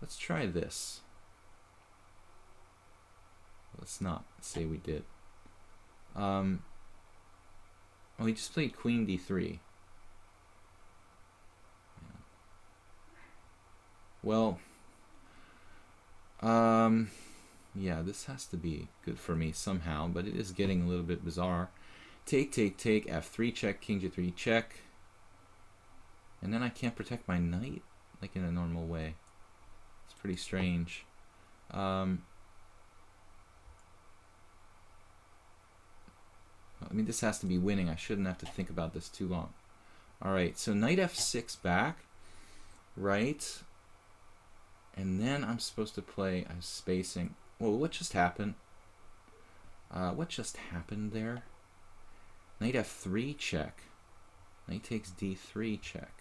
Let's try this. Let's not say we did. Oh, he just played Queen D3. Well, yeah, this has to be good for me somehow, but it is getting a little bit bizarre. Take, F3 check, King G3 check. And then I can't protect my knight like in a normal way. It's pretty strange. I mean, this has to be winning. I shouldn't have to think about this too long. Alright, so knight F6 back. Right. And then I'm supposed to play, I'm spacing. Whoa, what just happened? What just happened there? Knight F3 check. Knight takes D3 check.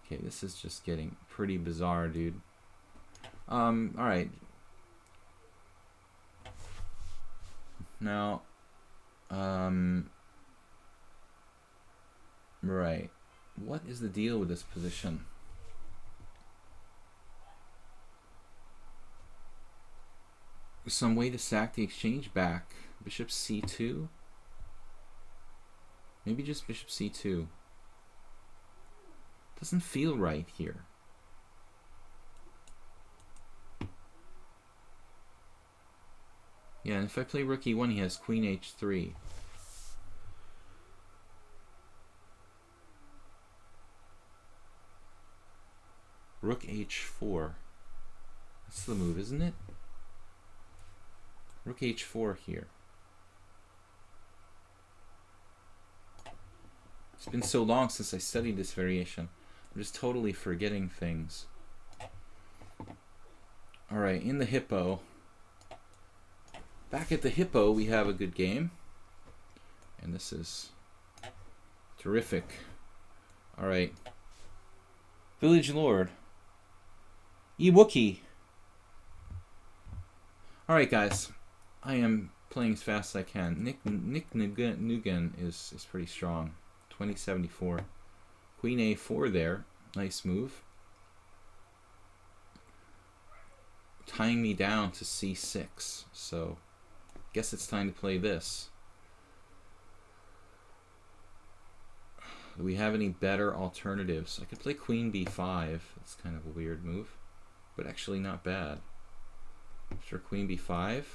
Okay, this is just getting pretty bizarre, dude. Alright. Now, right. What is the deal with this position? Some way to sack the exchange back. Bishop C2? Maybe just Bishop C2. Doesn't feel right here. Yeah, and if I play Rook E1, he has Queen H3. Rook H4. That's the move, isn't it? Rook H4 here. It's been so long since I studied this variation. I'm just totally forgetting things. Alright, in the Hippo. Back at the Hippo, we have a good game. And this is terrific. Alright. Village Lord. E-Wookie. Alright, guys. I am playing as fast as I can. Nick Nugan is pretty strong. 2074. Queen A4 there. Nice move. Tying me down to C6. So, guess it's time to play this. Do we have any better alternatives? I could play Queen B5. That's kind of a weird move. but actually not bad. After queen b5.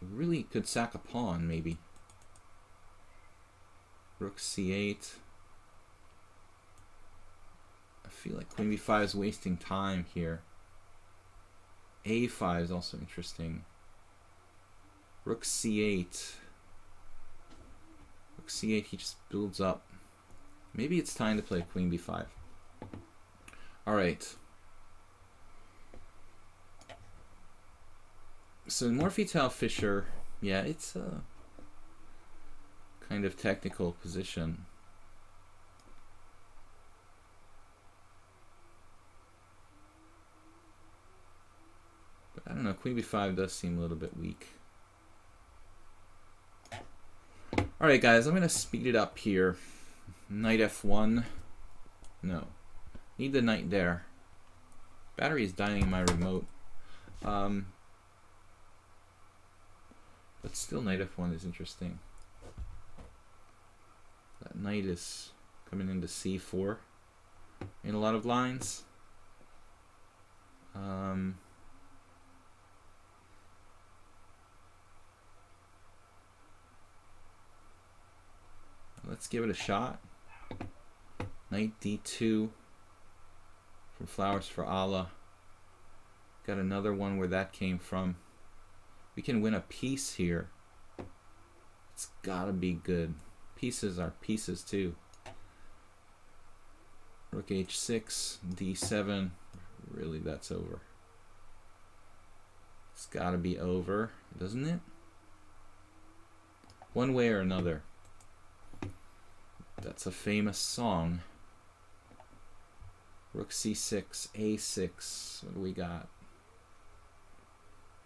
Really could sack a pawn, maybe. Rook c8. I feel like queen b5 is wasting time here. a5 is also interesting. Rook c8. Rook c8, he just builds up. Maybe it's time to play queen b5. Alright. So Morphy-Tau Fischer, yeah, it's a kind of technical position. But I don't know, queen b5 does seem a little bit weak. Alright guys, I'm going to speed it up here. Knight f1. No. Need the knight there. Battery is dying in my remote. But still knight f1 is interesting. That knight is coming into c4 in a lot of lines. Let's give it a shot. Knight d2 from Flowers for Allah. Got another one where that came from. We can win a piece here. It's gotta be good. Pieces are pieces too. Rook h6, d7. Really, that's over. It's gotta be over, doesn't it? One way or another. That's a famous song. Rook c6, a6. What do we got?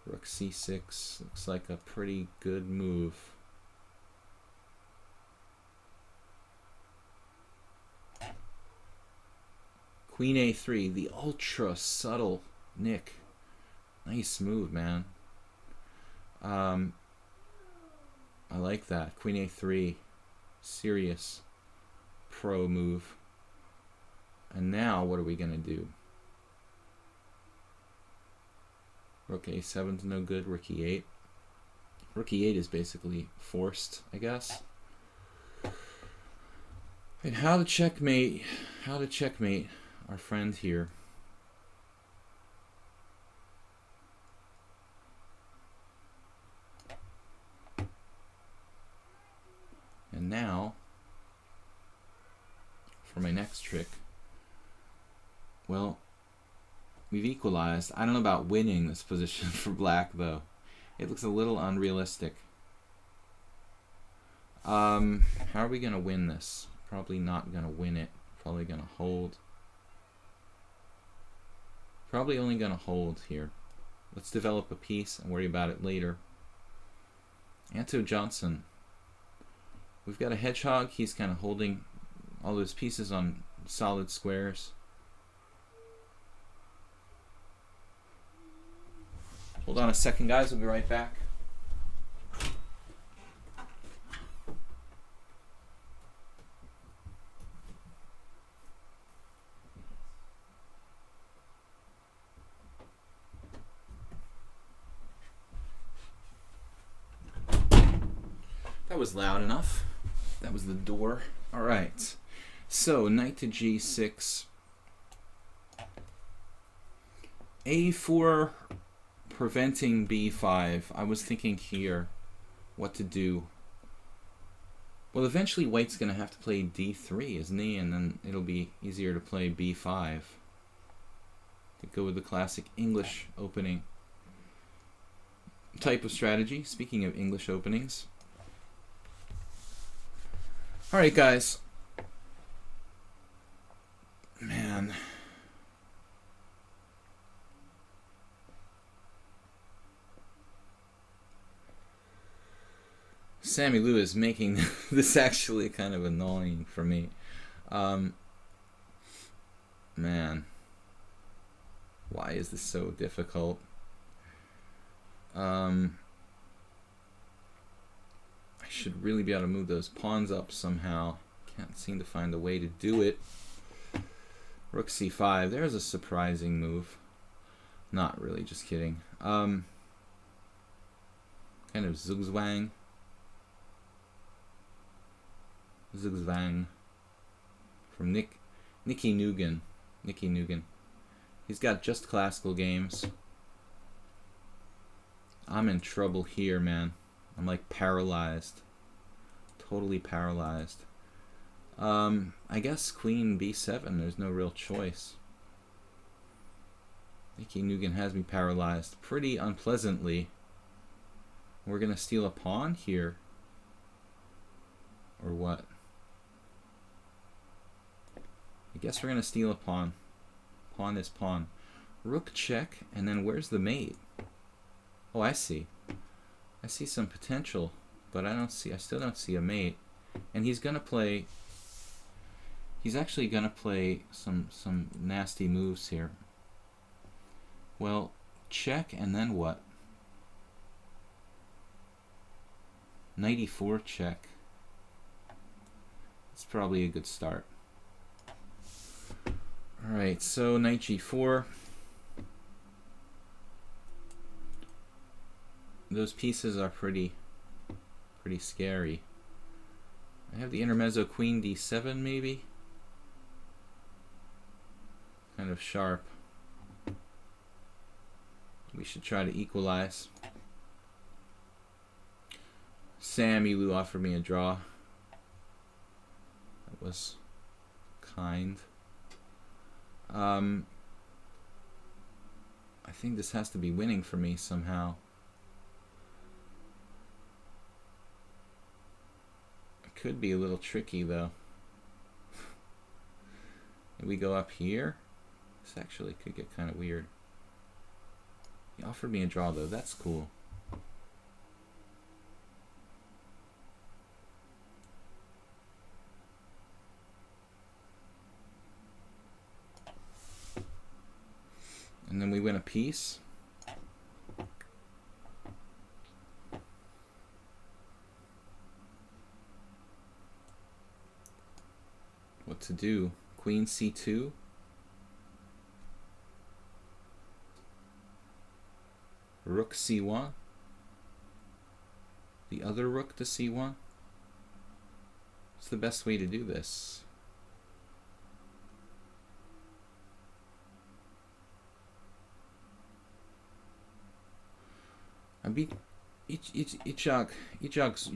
Rook c6 looks like a pretty good move. Queen a3, the ultra subtle nick. Nice move, man. I like that. Queen a3, serious pro move. And now what are we gonna do? Rook a7's no good. Rook e8. Rook e8 is basically forced, I guess. And how to checkmate our friend here. And now, for my next trick, well, we've equalized. I don't know about winning this position for black, though. It looks a little unrealistic. How are we going to win this? Probably not going to win it. Probably going to hold. Probably only going to hold here. Let's develop a piece and worry about it later. Anto Johnson. We've got a hedgehog. He's kind of holding all those pieces on solid squares. Hold on a second, guys. We'll be right back. That was loud enough. That was the door. All right. So, knight to g6. a4 preventing b5. I was thinking here what to do. Well, eventually white's going to have to play d3, isn't he? And then it'll be easier to play b5. To go with the classic English opening type of strategy. Speaking of English openings. Alright, guys. Man. Sammy Lou is making this actually kind of annoying for me. Man. Why is this so difficult? I should really be able to move those pawns up somehow. Can't seem to find a way to do it. Rook c5. There's a surprising move. Not really, just kidding. Kind of zugzwang. Zugzwang. From Nicky Nugan. Nicky Nugan. He's got just classical games. I'm in trouble here, man. I'm like paralyzed. Totally paralyzed. I guess queen b7. There's no real choice. Nicky Nugan has me paralyzed pretty unpleasantly. We're gonna steal a pawn here. Or what? I guess we're gonna steal a pawn. Pawn is pawn. Rook check, and then where's the mate? Oh, I see. I see some potential, but I still don't see a mate. And he's gonna play. He's actually gonna play some nasty moves here. Well, check, and then what? Knight e4 check. It's probably a good start. Alright, so knight g4. Those pieces are pretty scary. I have the intermezzo queen d7 maybe. Kind of sharp. We should try to equalize. Sam Elu offered me a draw. That was kind. I think this has to be winning for me somehow. It could be a little tricky though. If we go up here, this actually could get kind of weird. He offered me a draw though, that's cool. And then we win a piece. What to do? Queen c2. Rook c1. The other rook to c1. What's the best way to do this? I beat Ichak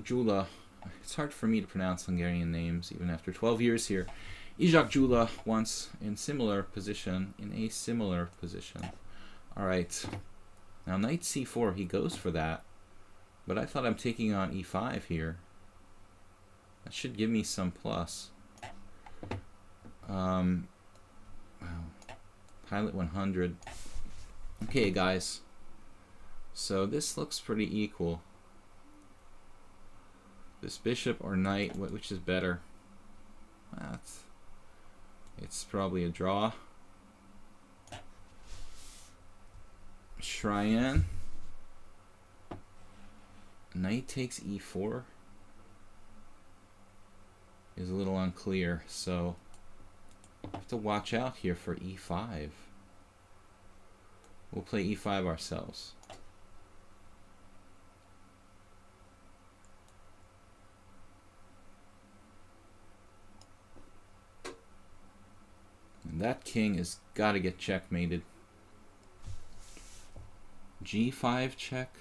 Jula. It's hard for me to pronounce Hungarian names even after 12 years here. Ichak Jula once in similar position, in a similar position. Alright. Now knight c4, he goes for that. But I thought I'm taking on e5 here. That should give me some plus. Wow. Pilot 100. Okay, guys. So this looks pretty equal. This bishop or knight, which is better? It's probably a draw. Cheyenne. Knight takes e4 is a little unclear, so I have to watch out here for e5. We'll play e5 ourselves. And that king has got to get checkmated. g5 check.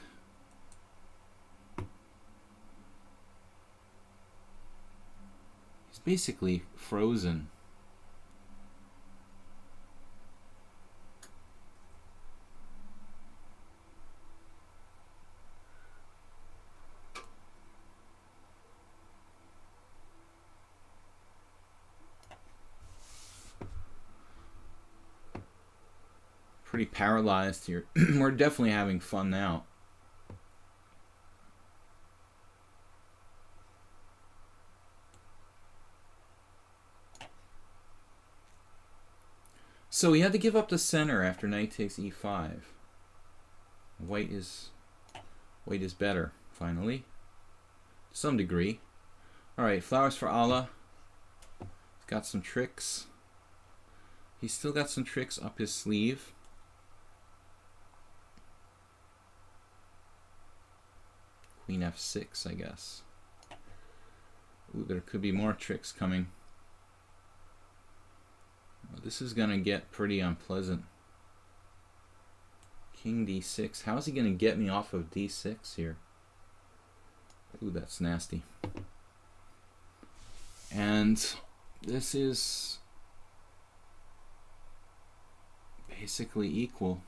He's basically frozen. Pretty paralyzed here. We're definitely having fun now. So he had to give up the center after knight takes e5. White is better, finally. To some degree. Alright, flowers for Allah. got some tricks. He's still got some tricks up his sleeve. Queen f6, I guess. Ooh, there could be more tricks coming. Well, this is going to get pretty unpleasant. King d6. How is he going to get me off of d6 here? Ooh, that's nasty. And this is basically equal.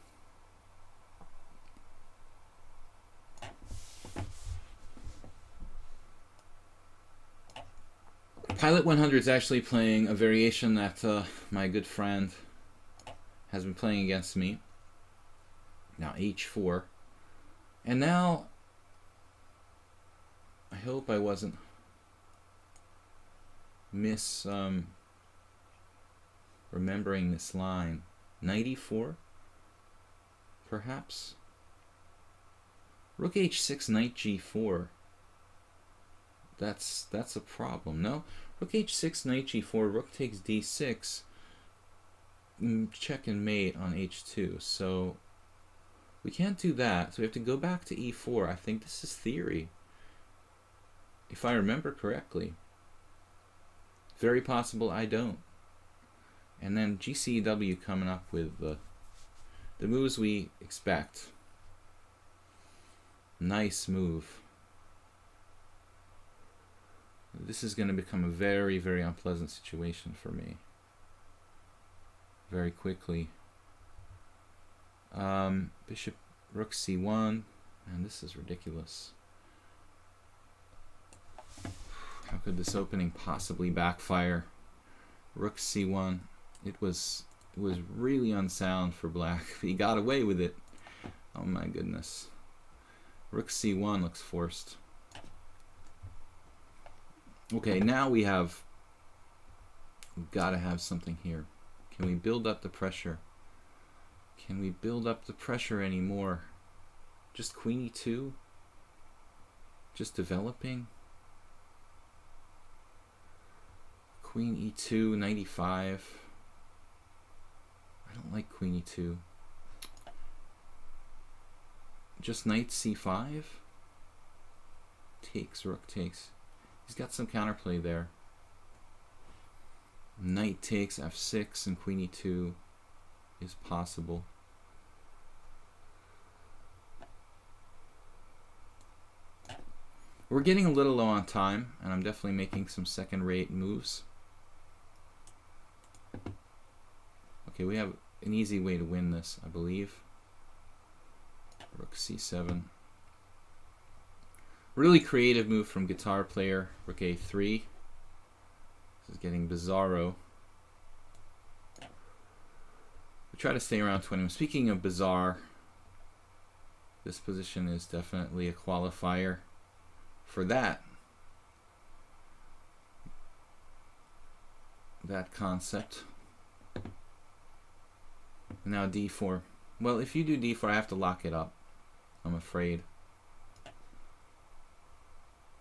Pilot 100 is actually playing a variation that my good friend has been playing against me. Now h4. And now, I hope I wasn't remembering this line. Knight e4, perhaps? Rook h6, knight g4. That's a problem. No? Rook h6, knight g4, rook takes d6, check and mate on h2. So we can't do that. So we have to go back to e4. I think this is theory, if I remember correctly. Very possible I don't. And then GCW coming up with the moves we expect. Nice move. This is going to become a very, very unpleasant situation for me. Very quickly. Bishop, rook c1. And this is ridiculous. How could this opening possibly backfire? Rook c1. It was really unsound for black. He got away with it. Oh my goodness. Rook c1 looks forced. Okay, now we've got to have something here. Can we build up the pressure? Can we build up the pressure anymore? Just queen e2? Just developing? Queen e2, knight e5. I don't like queen e2. Just knight c5? Takes, rook takes. He's got some counterplay there. Knight takes f6 and queen e2 is possible. We're getting a little low on time, and I'm definitely making some second-rate moves. Okay, we have an easy way to win this, I believe. Rook c7. Really creative move from guitar player. Rook a3. This is getting bizarro. We try to stay around 20. Speaking of bizarre, this position is definitely a qualifier for that concept. Now d4. Well, if you do d4, I have to lock it up, I'm afraid.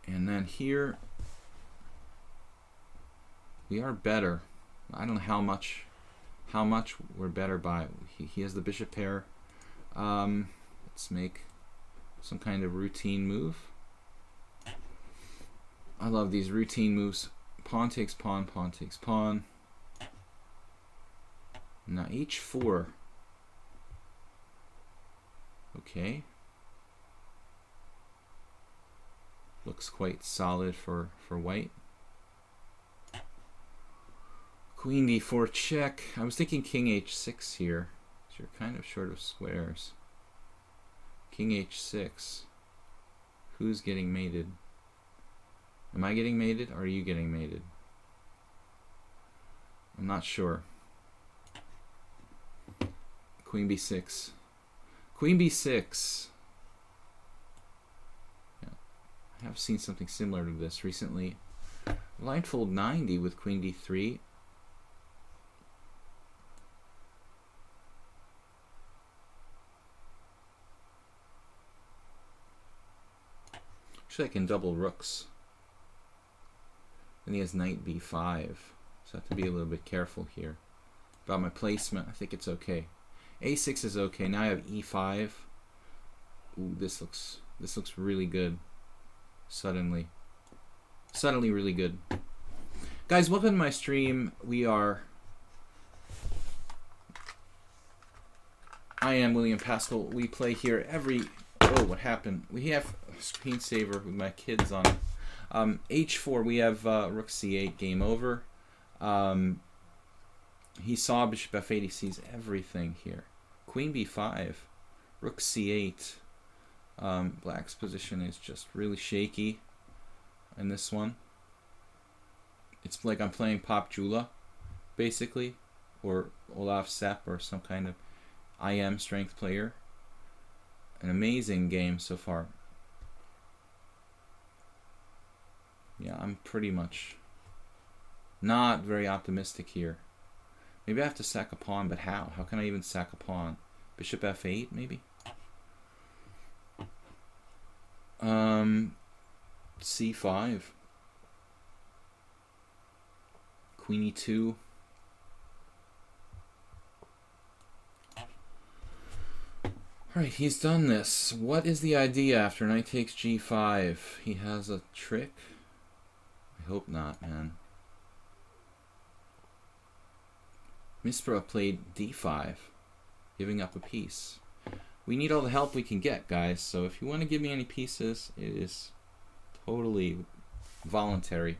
And then here we are better. I don't know how much we're better by. He has the bishop pair. Let's make some kind of routine move. I love these routine moves. Pawn takes pawn, pawn takes pawn. Now h4. Okay. Looks quite solid for white. Queen d4 check. I was thinking king h6 here. So you're kind of short of squares. King h6. Who's getting mated? Am I getting mated or are you getting mated? I'm not sure. Queen b6. Queen b6. Yeah, I have seen something similar to this recently. Blindfold 90 with queen d3. Actually, I can double rooks. Then he has knight b5. So I have to be a little bit careful here about my placement. I think it's okay. A6 is okay. Now I have E5. Ooh, this looks really good. Suddenly really good. Guys, welcome to my stream. I am William Paschall. We play here every... Oh, what happened? We have a screensaver with my kids on it. H4, we have rook c8, game over. He saw bishop f8, he sees everything here. Queen b5, rook c8. Black's position is just really shaky in this one. It's like I'm playing Pop Jula, basically, or Olaf Sepp, or some kind of IM strength player. An amazing game so far. Yeah, I'm pretty much not very optimistic here. Maybe I have to sack a pawn, but how? How can I even sack a pawn? Bishop f8, maybe? C5. Queen e2. Alright, he's done this. What is the idea after knight takes g5? He has a trick? I hope not, man. Mispra played d5, giving up a piece. We need all the help we can get, guys, so if you want to give me any pieces, it is totally voluntary.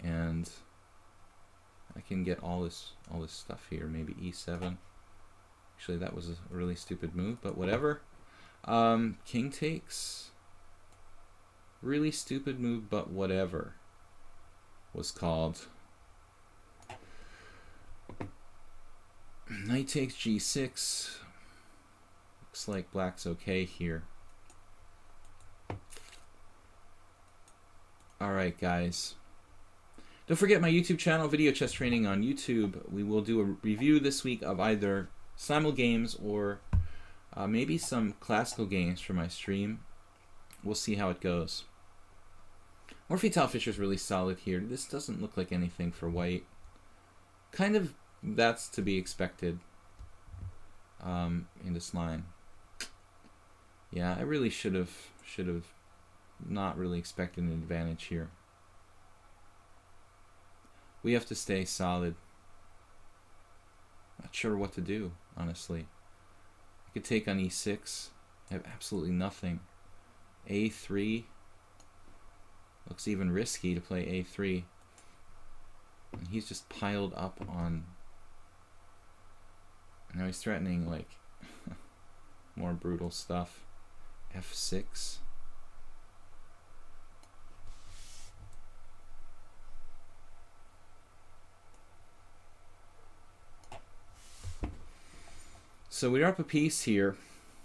And I can get all this stuff here. Maybe e7. Actually, that was a really stupid move, but whatever. King takes. Really stupid move, but whatever. Was called. Knight takes g6. Looks like black's okay here. Alright, guys. Don't forget my YouTube channel, Video Chess Training on YouTube. We will do a review this week of either Simul games or maybe some classical games for my stream. We'll see how it goes. Morphy Tau Fisher's really solid here. This doesn't look like anything for white. Kind of, that's to be expected in this line. Yeah, I really should have not really expected an advantage here. We have to stay solid. Not sure what to do, honestly. I could take on e6. I have absolutely nothing. a3. Looks even risky to play a3. And he's just piled up on... Now he's threatening, like, more brutal stuff. f6. So we're up a piece here.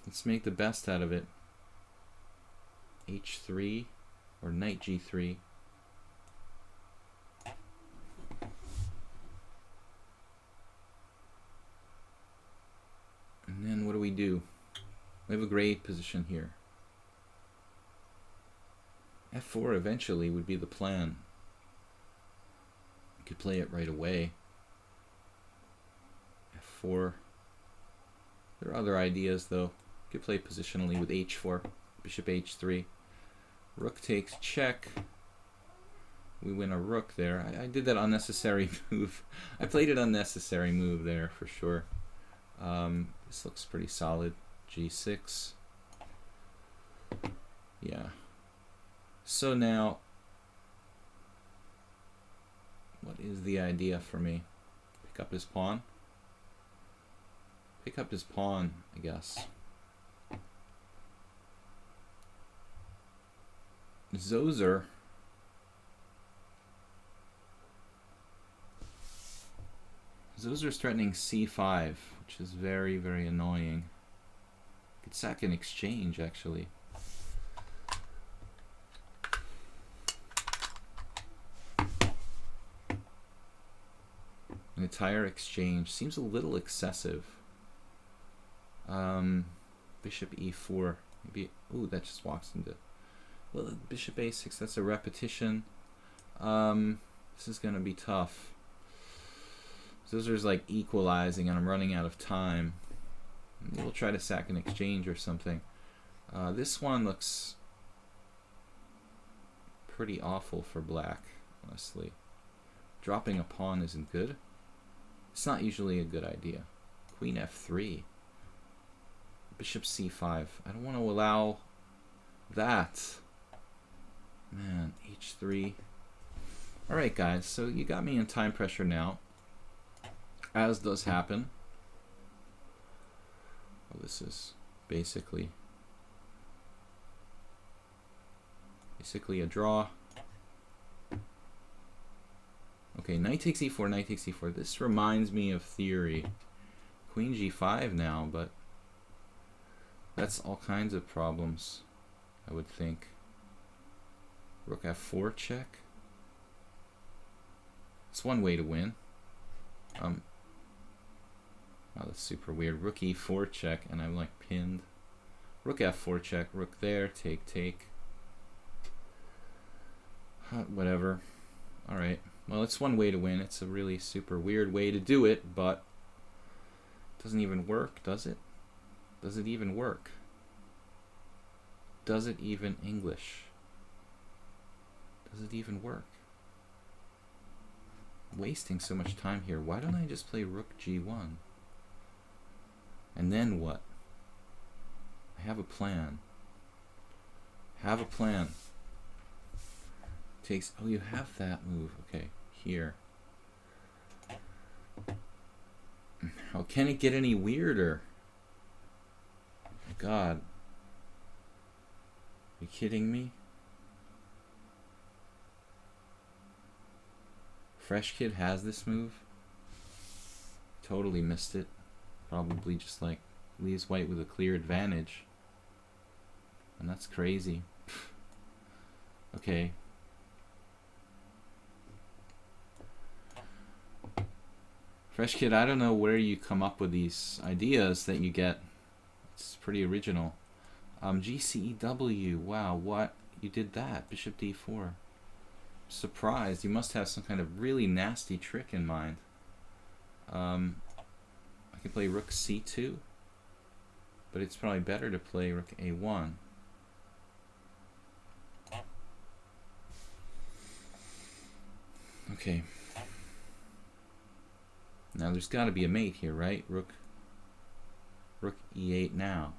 Let's make the best out of it. h3 or knight g3. And then what do? We have a great position here. f4 eventually would be the plan. You could play it right away. f4. There are other ideas, though. You could play positionally with h4, bishop h3. Rook takes check. We win a rook there. I did that unnecessary move. I played an unnecessary move there, for sure. This looks pretty solid. g6. Yeah. So now, what is the idea for me? Pick up his pawn? Pick up his pawn, I guess. Zozer's threatening c5, which is very, very annoying. Could sack an exchange, actually. An entire exchange seems a little excessive. Bishop e4. Maybe. Ooh, that just walks into. Well, bishop a6. That's a repetition. This is going to be tough. Those are like equalizing, and I'm running out of time. We'll try to sack an exchange or something. This one looks pretty awful for black, honestly. Dropping a pawn isn't good. It's not usually a good idea. Queen f3. Bishop c5. I don't want to allow that. Man, h3. Alright guys, so you got me in time pressure now. As does happen. Well, this is basically a draw. Okay, knight takes e4, knight takes e4. This reminds me of theory. Queen g5 now, but that's all kinds of problems, I would think. Rook f4 check. It's one way to win. Oh, that's super weird. Rook e4 check, and I'm like pinned. Rook f4 check, rook there, take. Whatever. Alright. Well, it's one way to win. It's a really super weird way to do it, but it doesn't even work, does it? Does it even work? Does it even English? Does it even work? I'm wasting so much time here. Why don't I just play rook g1? And then what? I have a plan. Have a plan. Takes. Oh, you have that move. Okay, here. How can it get any weirder? Oh my God. Are you kidding me? Fresh Kid has this move. Totally missed it. Probably just like leaves white with a clear advantage. And that's crazy. Okay. Fresh Kid, I don't know where you come up with these ideas that you get. It's pretty original. GCEW, wow, what? You did that. Bishop d4. Surprised. You must have some kind of really nasty trick in mind. I could play rook c2, but it's probably better to play rook a1. Okay. Now there's got to be a mate here, right? Rook e8 now.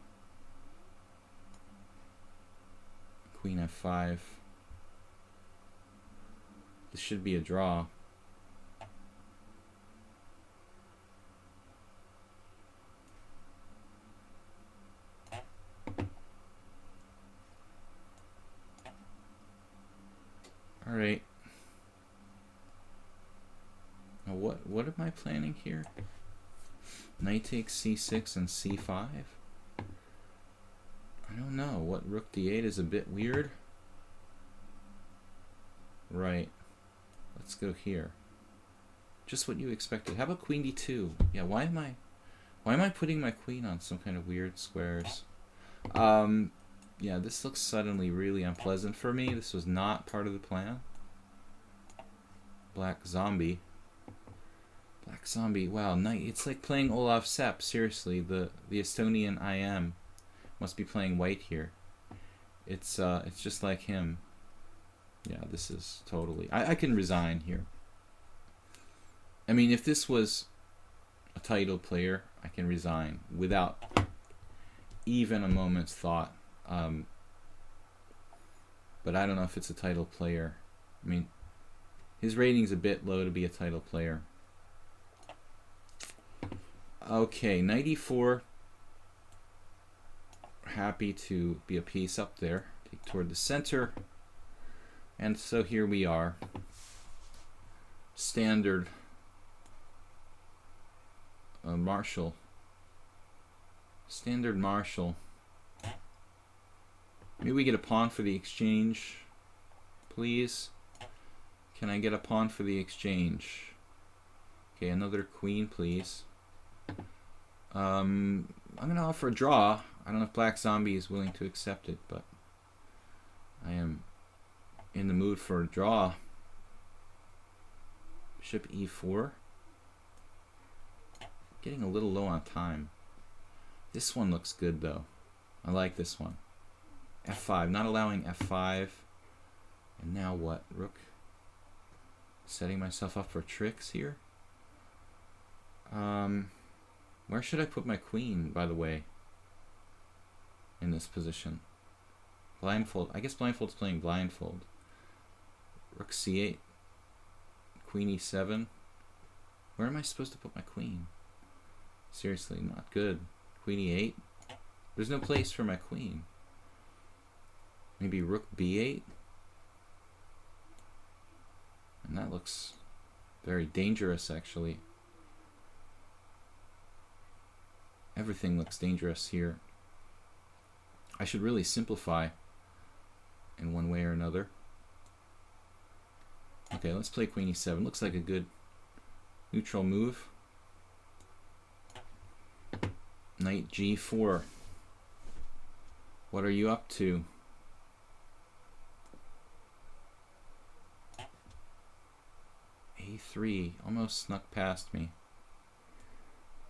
Queen f5. This should be a draw. All right. Now what am I planning here? Knight takes c6 and c5. I don't know. What, rook d8 is a bit weird. Right. Let's go here. Just what you expected. How about queen d2? Yeah, why am I putting my queen on some kind of weird squares? Yeah, this looks suddenly really unpleasant for me. This was not part of the plan. Black zombie. Black zombie. Wow, knight. It's like playing Olaf Sepp. Seriously, the Estonian IM must be playing white here. It's just like him. Yeah, this is totally... I can resign here. I mean, if this was a title player, I can resign without even a moment's thought. But I don't know if it's a title player. I mean, his rating's a bit low to be a title player. Okay, knight e4. Happy to be a piece up there. Take toward the center. And so here we are. Standard Marshall. Standard Marshall. Maybe we get a pawn for the exchange, please. Can I get a pawn for the exchange? Okay, another queen, please. I'm going to offer a draw. I don't know if Black Zombie is willing to accept it, but I am in the mood for a draw. Bishop e4. Getting a little low on time. This one looks good though. I like this one. f5, not allowing f5. And now what? Rook. Setting myself up for tricks here. Where should I put my queen, by the way? In this position. Blindfold. I guess blindfold's playing blindfold. Rook c8. Queen e7. Where am I supposed to put my queen? Seriously, not good. Queen e8. There's no place for my queen. Maybe rook b8. And that looks very dangerous, actually. Everything looks dangerous here. I should really simplify in one way or another. Okay, let's play queen e7. Looks like a good neutral move. Knight g4. What are you up to? a3 almost snuck past me.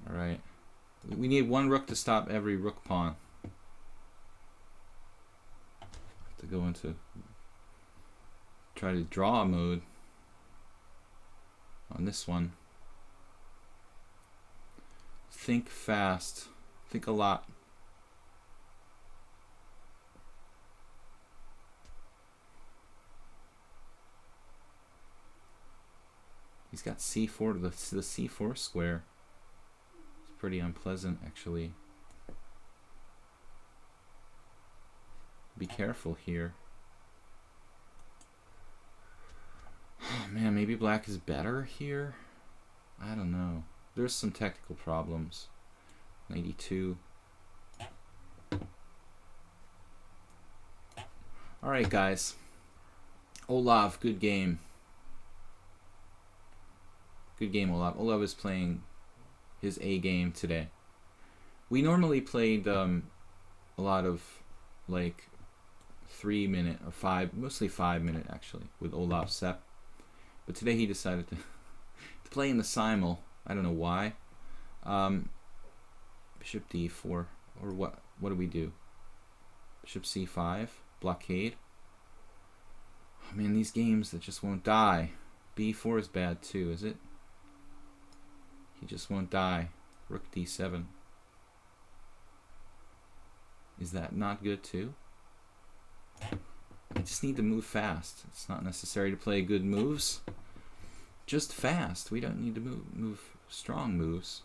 Alright. We need one rook to stop every rook pawn. Have to go into try to draw mode on this one. Think fast. Think a lot. He's got c4 to the c4 square. It's pretty unpleasant, actually. Be careful here. Oh man, maybe black is better here? I don't know. There's some technical problems. 92. Alright guys. Olav, good game. Good game, Olav. Olav is playing his A game today. We normally played a lot of like 3-minute or 5, mostly 5-minute actually, with Olav Sepp. But today he decided to play in the Simul. I don't know why. Bishop d4, or what? What do we do? Bishop c5, blockade. Oh man, these games that just won't die. b4 is bad too, is it? He just won't die. Rook d7. Is that not good too? I just need to move fast. It's not necessary to play good moves. Just fast. We don't need to move strong moves.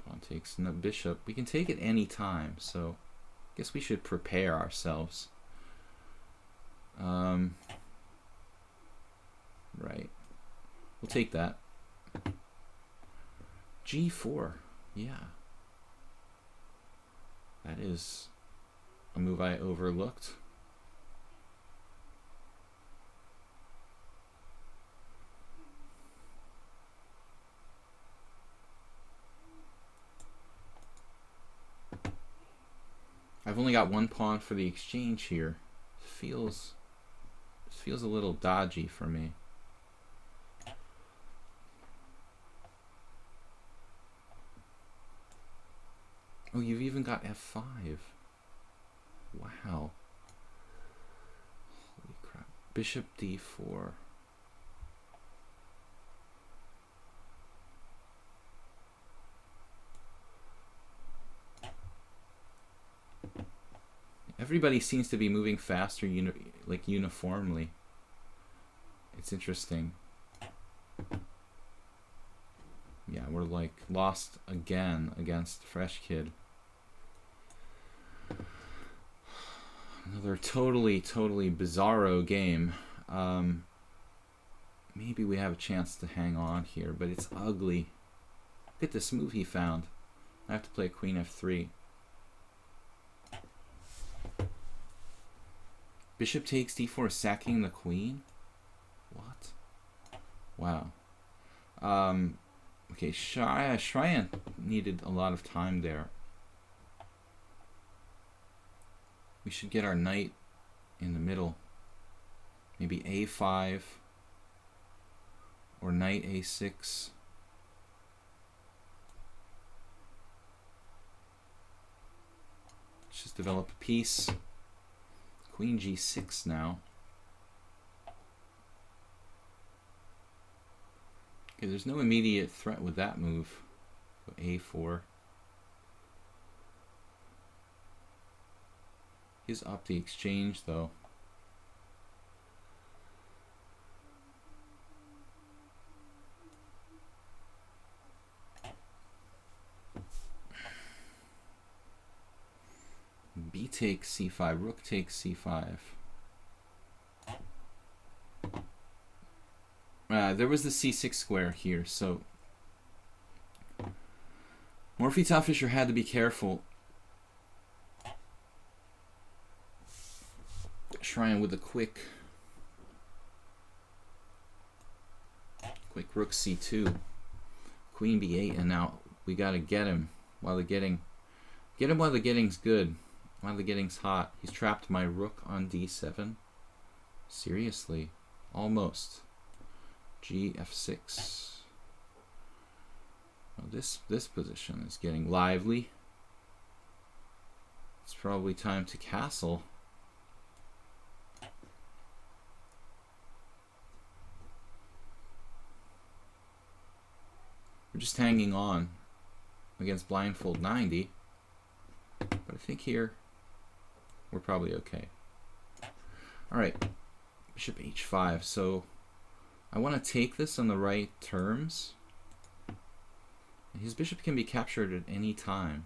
Pawn takes the bishop. We can take it any time, so I guess we should prepare ourselves. Right. We'll take that. g4. Yeah. That is a move I overlooked. I've only got one pawn for the exchange here. This feels a little dodgy for me. Oh, you've even got f5. Wow. Holy crap. Bishop d4. Everybody seems to be moving faster, like uniformly. It's interesting. Yeah, we're like lost again against Fresh Kid. Another totally bizarro game. Maybe we have a chance to hang on here, but it's ugly. Look at this move he found. I have to play queen f3. Bishop takes d4, sacking the queen? What? Wow. Okay, Shryan needed a lot of time there. We should get our knight in the middle. Maybe a5 or knight a6. Let's just develop a piece. Queen g6 now. Okay, there's no immediate threat with that move. So a4. He's up the exchange though. B takes c5, rook takes c5. There was the c6 square here, so Morphy Topfisher had to be careful. Shrine with a quick rook c2, queen b8, and now we gotta get him while the getting's good, while the getting's hot. He's trapped my rook on d7. Seriously, almost. G f6. Well, this position is getting lively. It's probably time to castle. We're just hanging on against blindfold 90, but I think here we're probably okay. All right, bishop h5. So I want to take this on the right terms. His bishop can be captured at any time.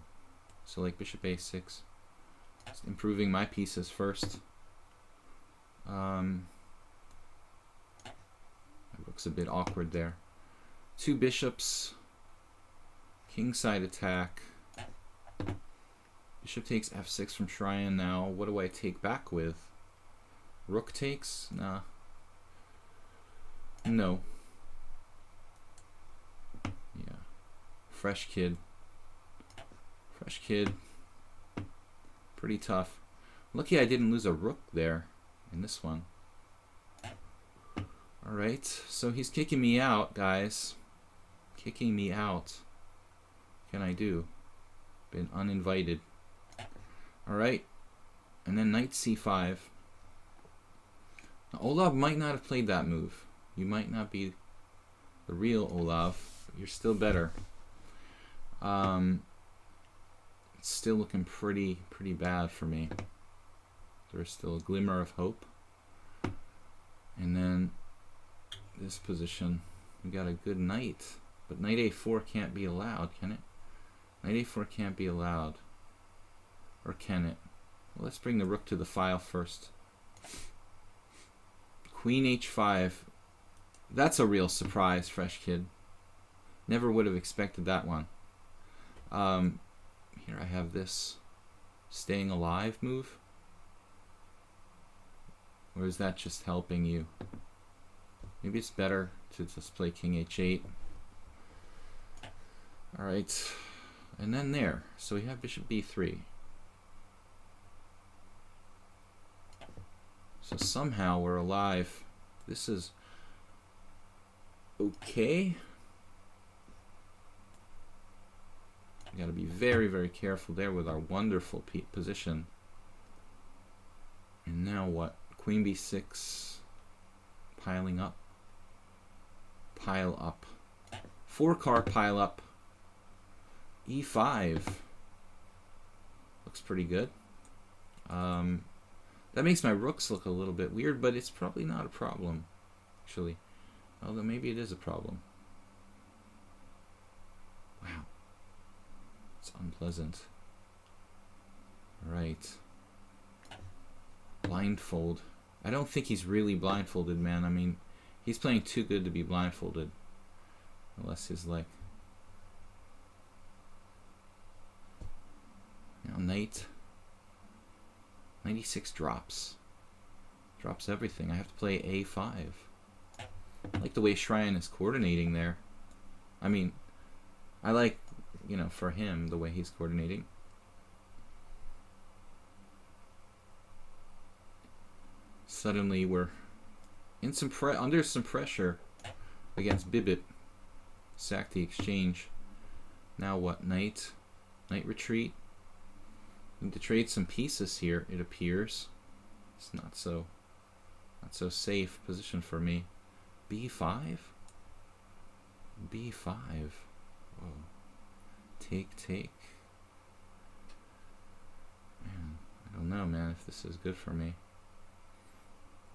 So like bishop a6, just improving my pieces first. My rook's a bit awkward there. Two bishops, kingside attack. Bishop takes f6 from Shrine now. What do I take back with? Rook takes? Nah. No. Yeah. Fresh kid. Fresh kid. Pretty tough. Lucky I didn't lose a rook there in this one. Alright, so he's kicking me out, guys. Kicking me out. What can I do? Been uninvited. Alright. And then knight c5. Now, Olav might not have played that move. You might not be the real Olav. But you're still better. It's still looking pretty bad for me. There's still a glimmer of hope. And then this position, we got a good knight. But knight a4 can't be allowed, can it? Knight a4 can't be allowed. Or can it? Well, let's bring the rook to the file first. Queen h5. That's a real surprise, fresh kid. Never would have expected that one. Here I have this staying alive move. Or is that just helping you? Maybe it's better to just play king h8. Alright. And then there. So we have bishop b3. So somehow we're alive. This is okay. We gotta be very careful there with our wonderful position. And now what? Queen b6. Piling up. Pile up. 4-car pile up. e5. Looks pretty good. That makes my rooks look a little bit weird, but it's probably not a problem, actually. Although maybe it is a problem. Wow. It's unpleasant. Alright. Blindfold. I don't think he's really blindfolded, man. I mean, he's playing too good to be blindfolded. Unless he's like... Now, knight. 96 drops. Drops everything. I have to play a5. I like the way Shrine is coordinating there. I mean, I like, you know, for him, the way he's coordinating. Suddenly we're in some under some pressure against Bibbit. Sack the exchange. Now what? Knight retreat. Need to trade some pieces here. It appears it's not so safe position for me. B5. B5. Whoa. Take. Man, I don't know, man, if this is good for me.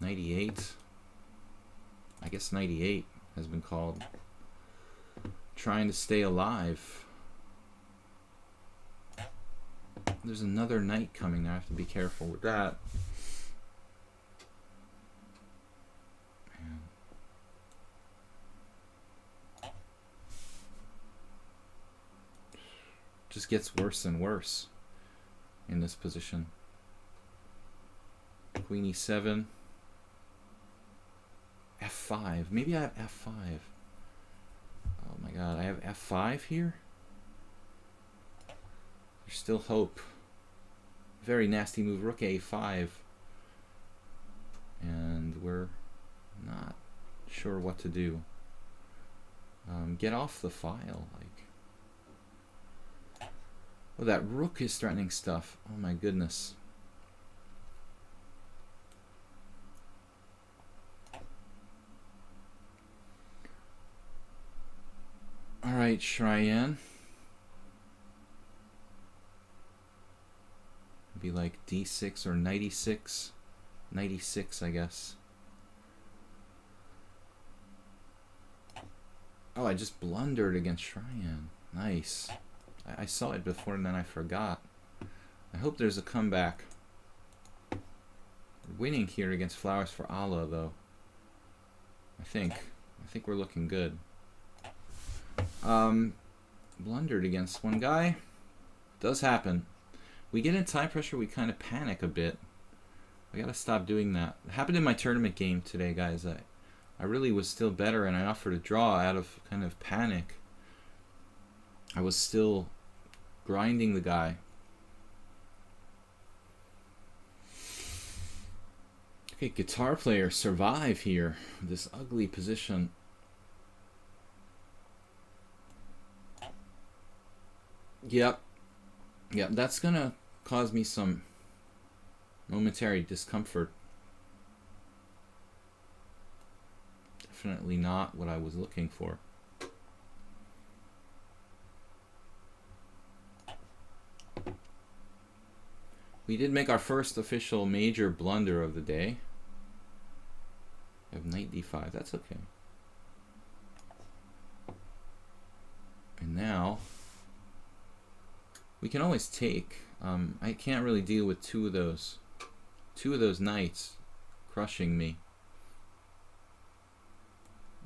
98. I guess 98 has been called. Trying to stay alive. There's another knight coming. I have to be careful with that. Man. Just gets worse and worse in this position. Queen e7. F5. Maybe I have F5. Oh my god, I have F5 here? There's still hope. Very nasty move. Rook A5. And we're not sure what to do. Get off the file. Like, oh, that rook is threatening stuff. Oh my goodness. Alright, Cheyenne. Be like D6 or 96. 96, I guess. Oh, I just blundered against Cheyenne. Nice. I saw it before and then I forgot. I hope there's a comeback. We're winning here against Flowers for Allah, though. I think we're looking good. Blundered against one guy. Does happen. We get in time pressure, we kind of panic a bit. I gotta stop doing that. It happened in my tournament game today, guys. I really was still better and I offered a draw out of kind of panic. I was still grinding the guy. Okay, guitar player, survive here. This ugly position. Yep, that's gonna cause me some momentary discomfort. Definitely not what I was looking for. We did make our first official major blunder of the day. I have knight d5, that's okay. And now we can always take. I can't really deal with two of those knights crushing me.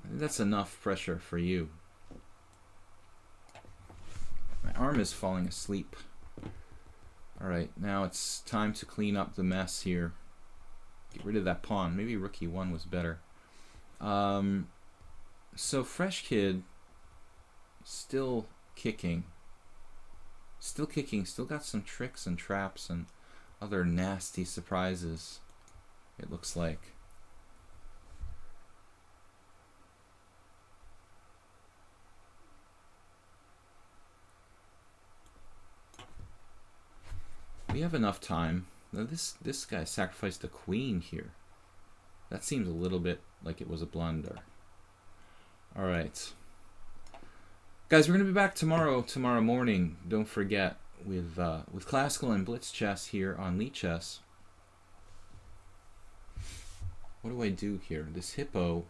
I think that's enough pressure for you. My arm is falling asleep. Alright, now it's time to clean up the mess here. Get rid of that pawn. Maybe rook e1 was better. So Fresh Kid still kicking. Still got some tricks and traps and other nasty surprises, it looks like. We have enough time. Now this guy sacrificed a queen here. That seems a little bit like it was a blunder. Alright. Guys, we're going to be back tomorrow morning, don't forget, with Classical and Blitz Chess here on lichess. What do I do here? This hippo...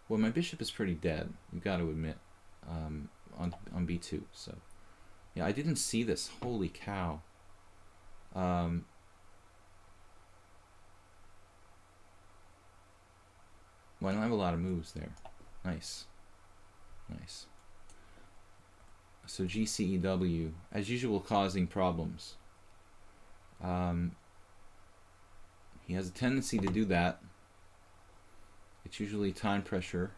Well, my bishop is pretty dead, you got to admit, on b2, so... Yeah, I didn't see this. Holy cow. Well, I don't have a lot of moves there. Nice. Nice. So GCEW, as usual, causing problems. He has a tendency to do that. It's usually time pressure.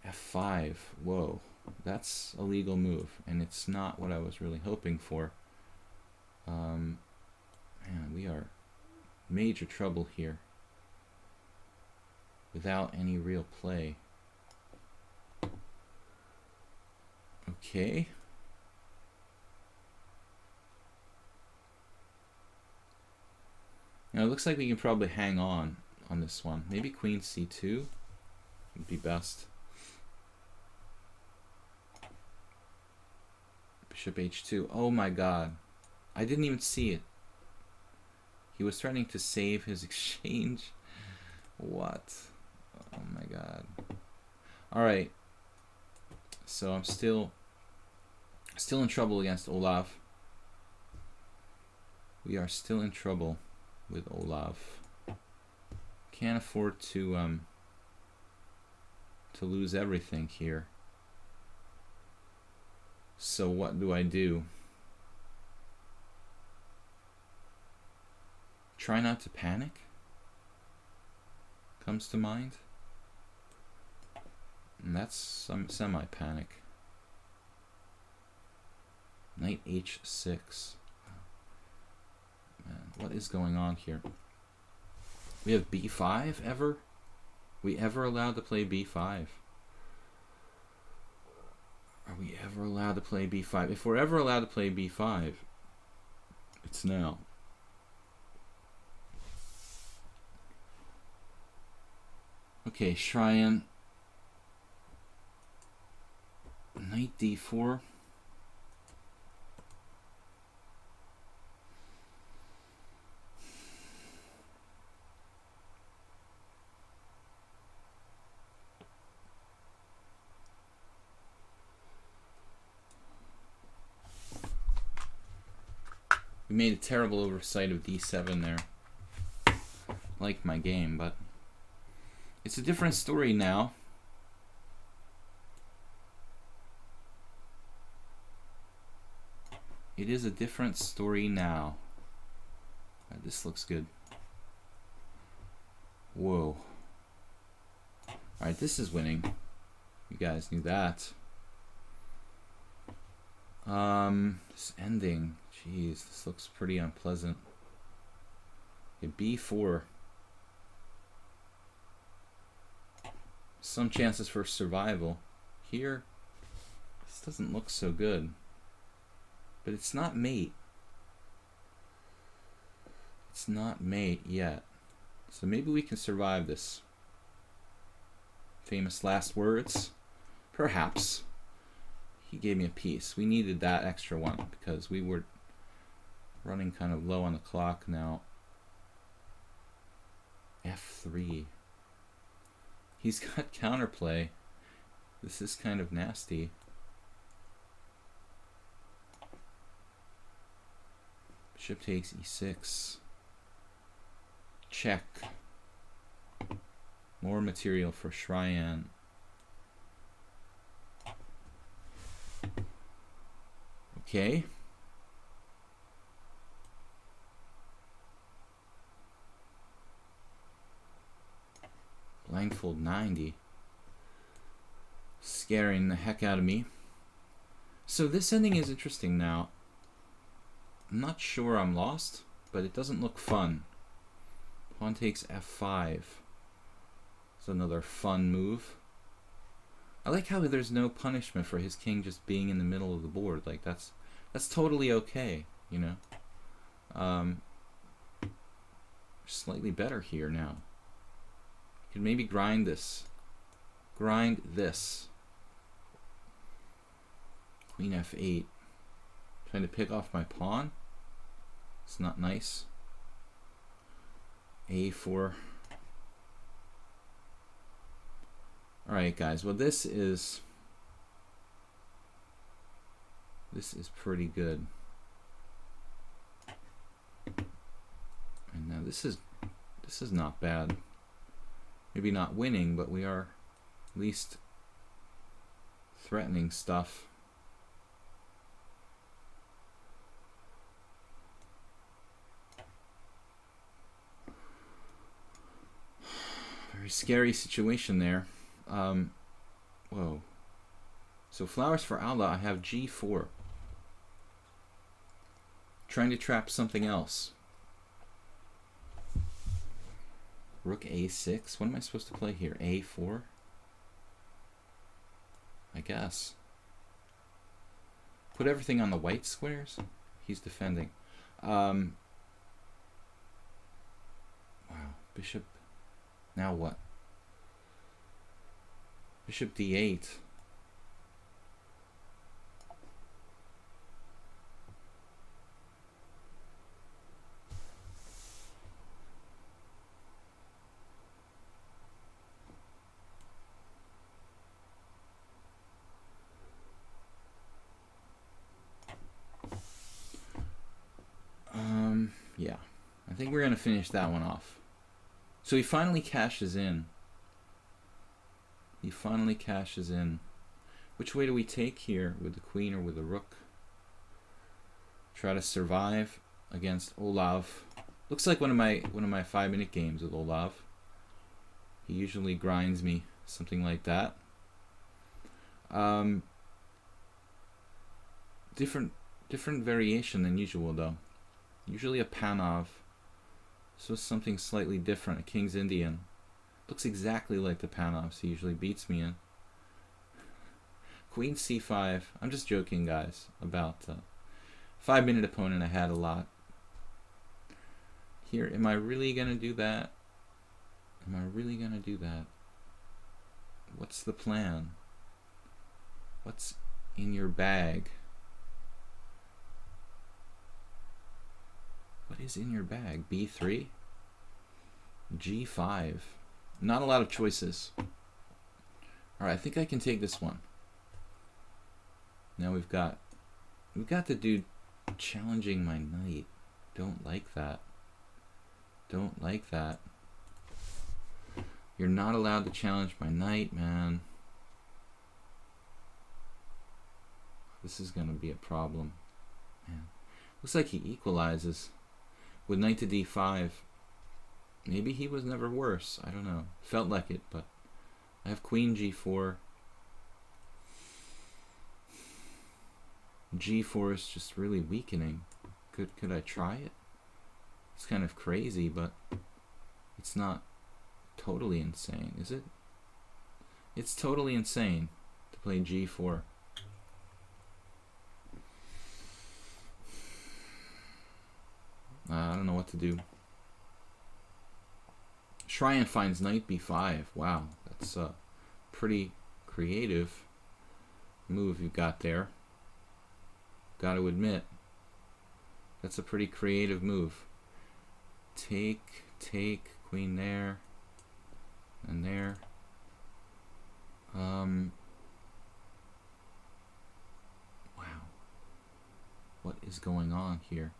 F5. Whoa. That's a legal move, and it's not what I was really hoping for. Man, we are major trouble here. without any real play. Okay. Now it looks like we can probably hang on this one. Maybe queen c2 would be best. Bishop h2. Oh my god. I didn't even see it. He was threatening to save his exchange. What? Oh my god. Alright. So I'm still in trouble against Olaf. We are still in trouble with Olaf. Can't afford to lose everything here. So what do I do? Try not to panic comes to mind. And that's some semi-panic. Knight h6. Man, what is going on here? We have b5 ever? We ever allowed to play b5? Are we ever allowed to play b5? If we're ever allowed to play b5, it's now. Okay, Shryan. Knight d4. We made a terrible oversight of d7 there. Like my game, but it's a different story now. It is a different story now. This looks good. Whoa. Alright, this is winning. You guys knew that. This ending. Jeez, this looks pretty unpleasant. Okay, b4. Some chances for survival. Here, this doesn't look so good. But it's not mate. It's not mate yet. So maybe we can survive this. Famous last words? Perhaps. He gave me a piece. We needed that extra one because we were running kind of low on the clock now. f3. He's got counterplay. This is kind of nasty. Bishop takes e6. Check. More material for Shryan. Okay. Blindfold 90. Scaring the heck out of me. So this ending is interesting now. I'm not sure I'm lost, but it doesn't look fun. Pawn takes f5. It's another fun move. I like how there's no punishment for his king just being in the middle of the board. Like that's totally okay, you know. Slightly better here now. Could maybe grind this. Grind this. Queen f8. Trying to pick off my pawn. It's not nice. a4. Alright guys, well this is pretty good. And now this is not bad. Maybe not winning, but we are at least threatening stuff. Very scary situation there. Whoa. So flowers for Allah, I have g4. Trying to trap something else. Rook a6. What am I supposed to play here? a4? I guess. Put everything on the white squares? He's defending. Wow. Bishop. Now what? Bishop d8. Yeah. I think we're going to finish that one off. So he finally cashes in. He finally cashes in. Which way do we take here? With the queen or with the rook? Try to survive against Olav. Looks like one of my 5-minute games with Olav. He usually grinds me, something like that. Different variation than usual though. Usually a Panov. So something slightly different. A King's Indian. Looks exactly like the Panovs he usually beats me in. Queen c5. I'm just joking, guys, about 5-minute opponent I had a lot. Here, am I really going to do that? Am I really going to do that? What's the plan? What's in your bag? What is in your bag? b3? g5. Not a lot of choices. Alright, I think I can take this one. Now we've got the dude challenging my knight. Don't like that. Don't like that. You're not allowed to challenge my knight, man. This is going to be a problem. Man. Looks like he equalizes with knight to d5. Maybe he was never worse. I don't know. Felt like it, but I have queen g4. g4 is just really weakening. Could I try it? It's kind of crazy, but it's not totally insane, is it? It's totally insane to play g4. I don't know what to do. Shryan finds knight b5. Wow, that's a pretty creative move you got there. Got to admit, that's a pretty creative move. Take, queen there, and there. Wow. What is going on here?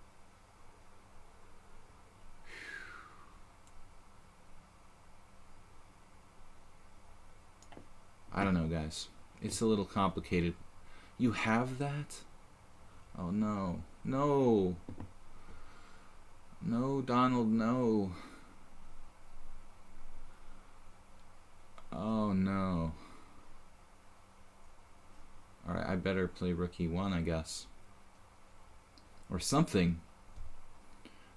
I don't know, guys. It's a little complicated. You have that? Oh, no. No. No, Donald, no. Oh, no. Alright, I better play rook e1, I guess. Or something.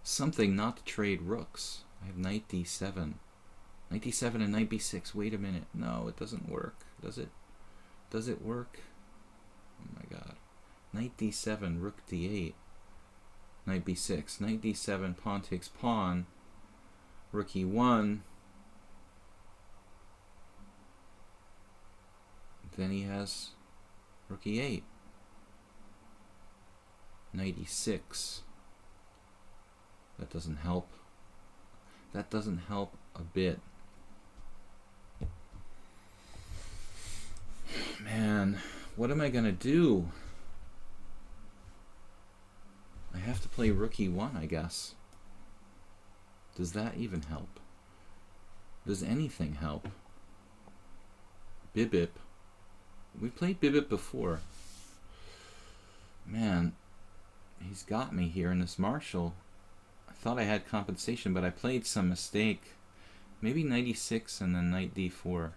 Something not to trade rooks. I have knight d7. Knight d7 and knight b6. Wait a minute. No, it doesn't work. Does it? Does it work? Oh my god. Knight d7, rook d8. Knight b6. Knight d7, pawn takes pawn. Rook e1. Then he has rook e8. Knight e6. That doesn't help. That doesn't help a bit. Man, what am I gonna do? I have to play rook e1, I guess. Does that even help? Does anything help? Bibip. We played Bibip before. Man, he's got me here in this Marshall. I thought I had compensation, but I played some mistake. Maybe knight e6 and then knight d4.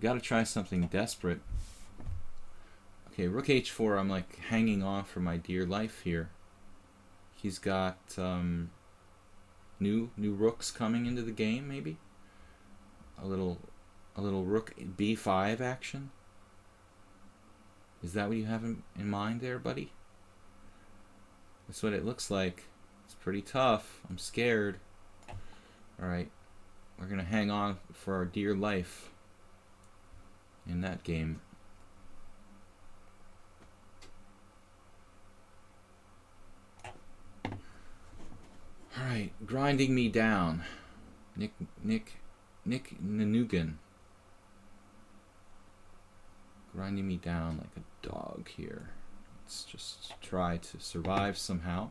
Gotta try something desperate. Okay, rook h4, I'm like hanging on for my dear life here. He's got New rooks coming into the game, maybe? A little rook b5 action? Is that what you have in mind there, buddy? That's what it looks like. It's pretty tough. I'm scared. Alright. We're going to hang on for our dear life in that game. Alright. Grinding me down. Nick Nanugan. Grinding me down like a dog here. Let's just try to survive somehow.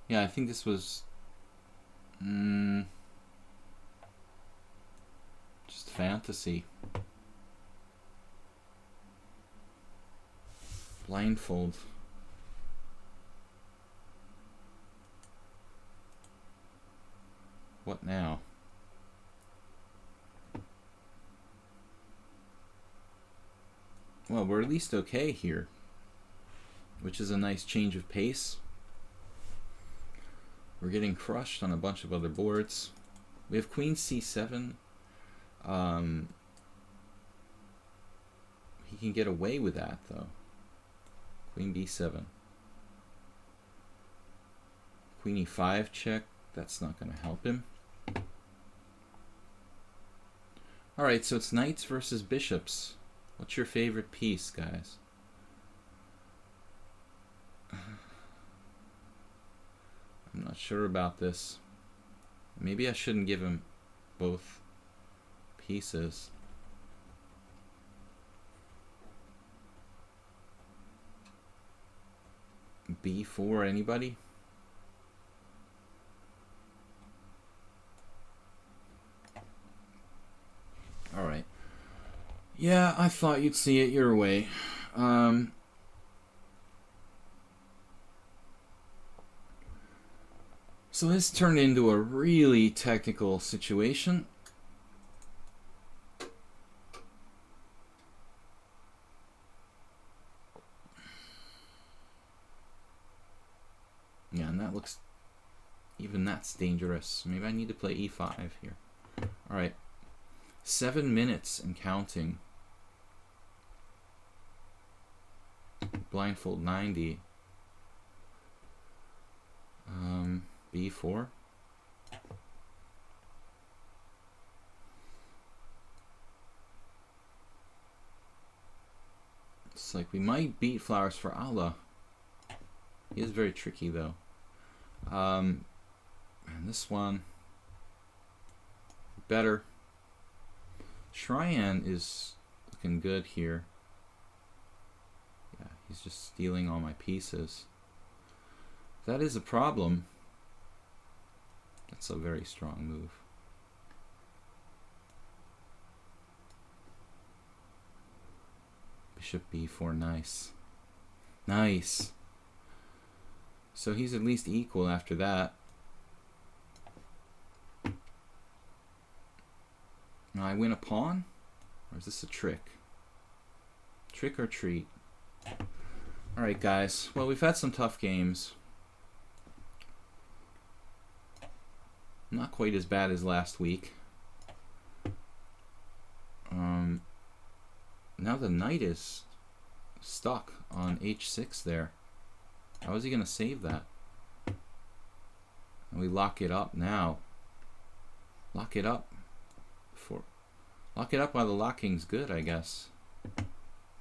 Yeah, I think this was just fantasy. Blindfold. What now? Well, we're at least okay here, which is a nice change of pace. We're getting crushed on a bunch of other boards. We have queen c7. He can get away with that, though. Queen b7. Queen e5 check. That's not going to help him. Alright, so it's knights versus bishops. What's your favorite piece, guys? I'm not sure about this. Maybe I shouldn't give him both pieces. B4, anybody? Alright. Yeah, I thought you'd see it your way. So this turned into a really technical situation. Yeah, and that looks... even that's dangerous. Maybe I need to play e5 here. Alright. 7 minutes and counting. Blindfold 90. B4. It's like we might beat Flowers for Allah. He is very tricky though. And this one better. Shryan is looking good here. Yeah, he's just stealing all my pieces. That is a problem. That's a very strong move. Bishop b4, nice. Nice. So he's at least equal after that. Now I win a pawn? Or is this a trick? Trick or treat? Alright guys, well we've had some tough games. Not quite as bad as last week. Now the knight is stuck on h6 there. How is he going to save that? And we lock it up now. Lock it up. Lock it up while the locking's good, I guess.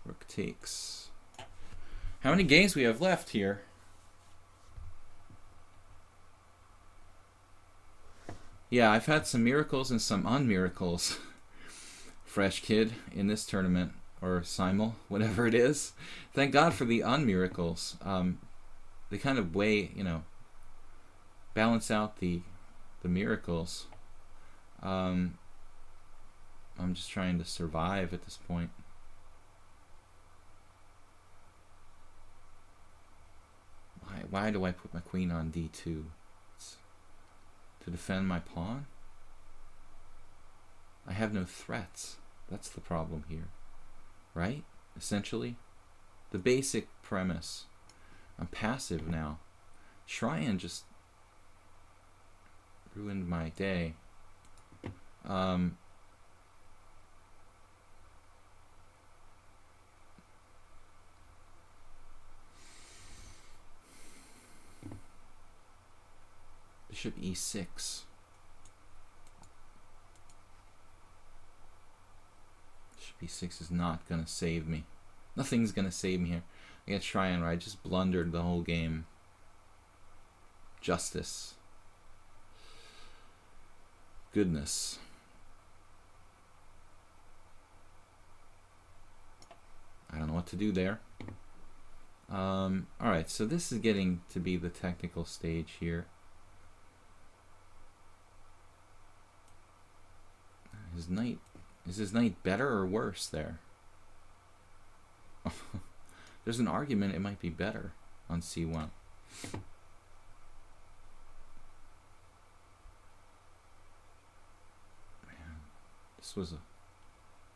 Rook takes. How many games we have left here? Yeah, I've had some miracles and some unmiracles. Fresh kid in this tournament, or Simul, whatever it is. Thank God for the unmiracles. They kind of weigh, you know, balance out the miracles. I'm just trying to survive at this point. Why do I put my queen on d2? It's to defend my pawn? I have no threats. That's the problem here. Right? Essentially. The basic premise. I'm passive now. Shrine just ruined my day. Bishop e6. Bishop e6 is not going to save me. Nothing's going to save me here. Against Shrine, I just blundered the whole game. Justice. Goodness. I don't know what to do there. Alright, so this is getting to be the technical stage here. His knight, is his knight better or worse there? There's an argument it might be better on c1. Man, this was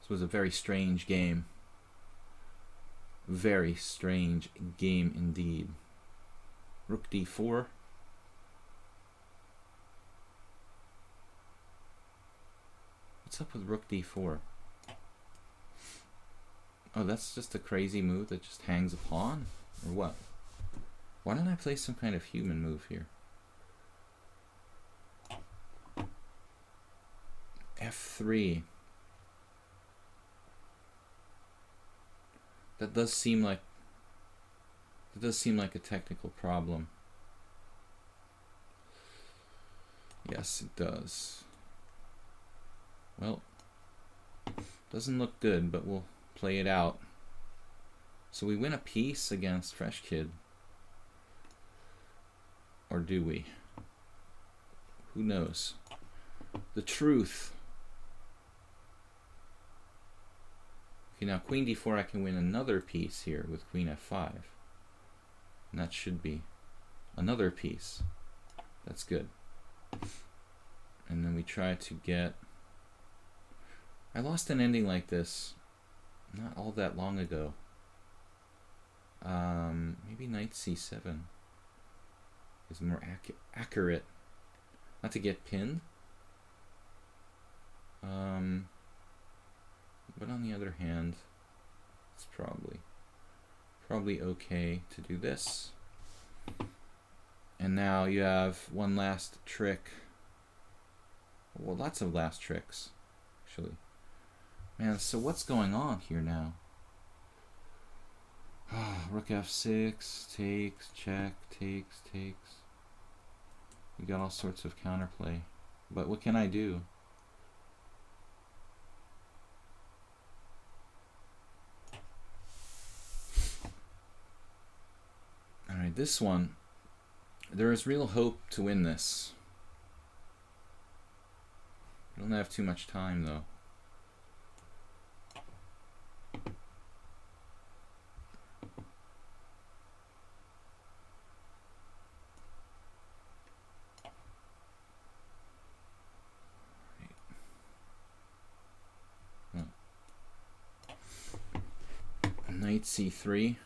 a very strange game. Very strange game indeed. Rook d4. What's up with rook d4? Oh, that's just a crazy move that just hangs a pawn? Or what? Why don't I play some kind of human move here? f3. That does seem like a technical problem. Yes, it does. Well, doesn't look good, but we'll play it out. So we win a piece against Fresh Kid. Or do we? Who knows? The truth. Okay, now queen d4, I can win another piece here with queen f5. And that should be another piece. That's good. And then we try to get... I lost an ending like this not all that long ago. Maybe knight c7 is more accurate. Not to get pinned. But on the other hand, it's probably okay to do this. And now you have one last trick. Well, lots of last tricks, actually. Man, so what's going on here now? Rook f6, takes, check, takes. We got all sorts of counterplay. But what can I do? Alright, this one, there is real hope to win this. We don't have too much time, though. Knight c3.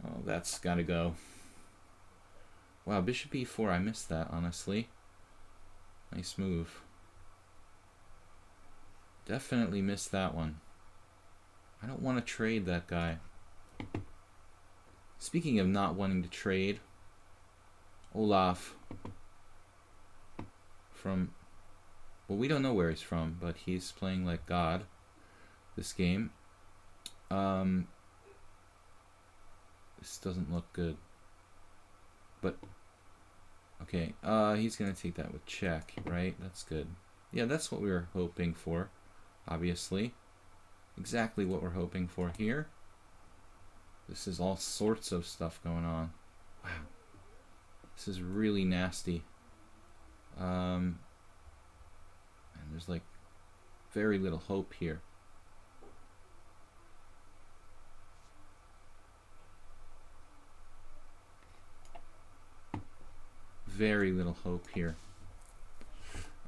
Oh, that's gotta go. Wow, bishop e4, I missed that, honestly. Nice move. Definitely missed that one. I don't want to trade that guy. Speaking of not wanting to trade, Olaf from... Well, we don't know where he's from, but he's playing like God this game. This doesn't look good. But, okay, he's going to take that with check, right? That's good. Yeah, that's what we were hoping for, obviously. Exactly what we're hoping for here. This is all sorts of stuff going on. Wow. This is really nasty. And there's like very little hope here. very little hope here.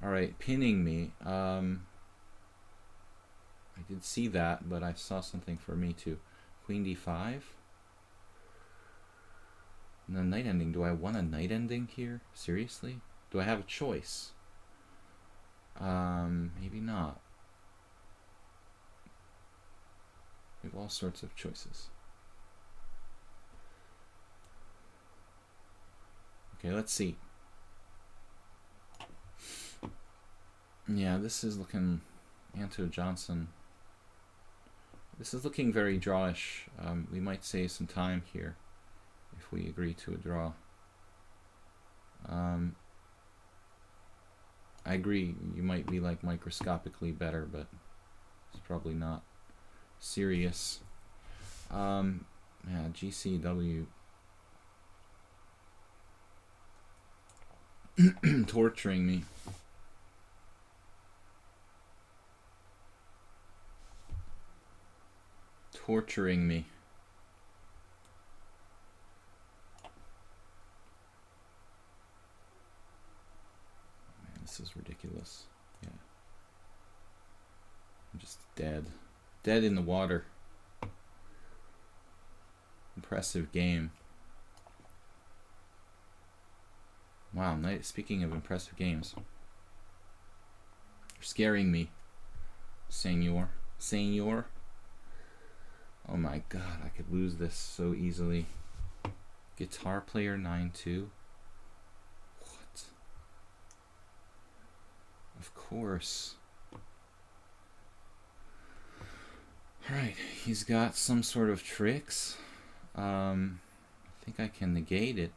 Alright, pinning me. I did see that, but I saw something for me too. Queen d5. And then knight ending. Do I want a knight ending here? Seriously? Do I have a choice? Maybe not. We have all sorts of choices. Okay, let's see. Yeah, this is looking... Anto Johnson. This is looking very drawish. We might save some time here if we agree to a draw. I agree, you might be like microscopically better, but it's probably not serious. Yeah, GCW. Torturing me. Torturing me. Man, this is ridiculous. Yeah. I'm just dead. Dead in the water. Impressive game. Wow, speaking of impressive games. You're scaring me, senor. Senor. Oh my god, I could lose this so easily. Guitar player 9-2. What? Of course. Alright, he's got some sort of tricks. I think I can negate it.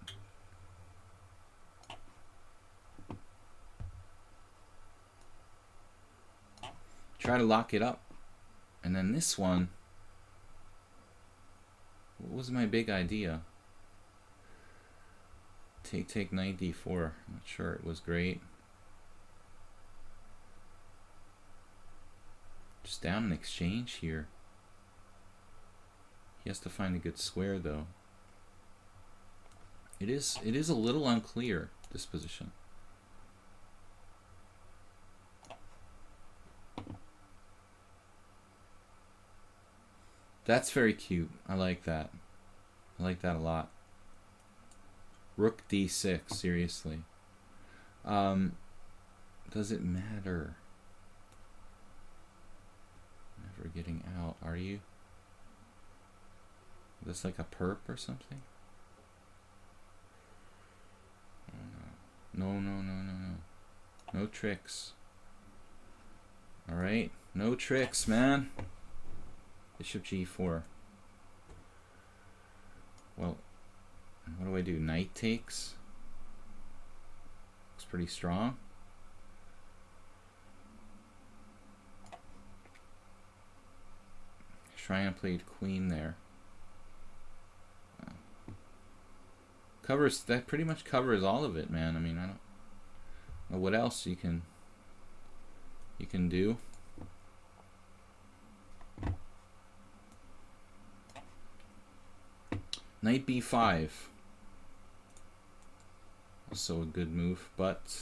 Try to lock it up. And then this one, what was my big idea? Take knight d4. I'm not sure it was great. Just down an exchange here. He has to find a good square though. It is a little unclear, this position. That's very cute. I like that. I like that a lot. Rook d6, seriously. Does it matter? Never getting out, are you? Is this like a perp or something? No, no, no, no, no. No tricks. Alright, no tricks, man. Bishop g4. Well, what do I do? Knight takes. Looks pretty strong. Shrine played queen there. Covers, that pretty much covers all of it, man. I mean, I don't know what else you can do. Knight b5. Also a good move, but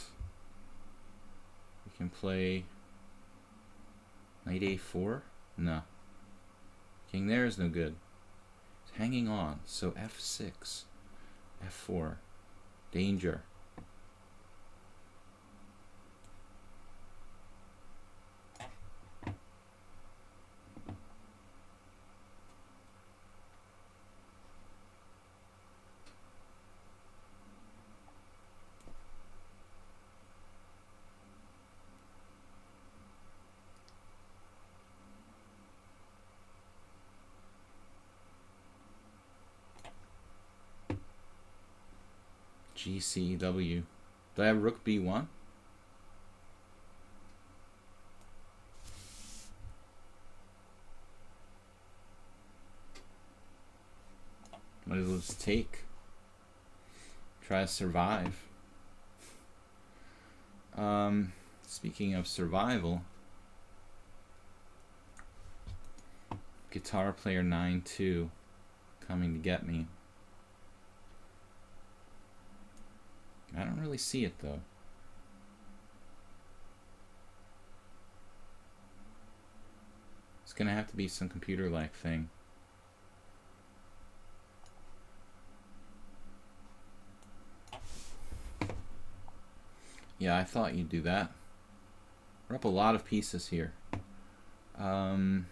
we can play knight a4. No. King there is no good. It's hanging on. So f6, f4. Danger. GCW. Do I have rook b1? Might as well just take. Try to survive. Speaking of survival, guitar player 9-2 coming to get me. I don't really see it though. It's gonna have to be some computer-like thing. Yeah, I thought you'd do that. We're up a lot of pieces here. E5,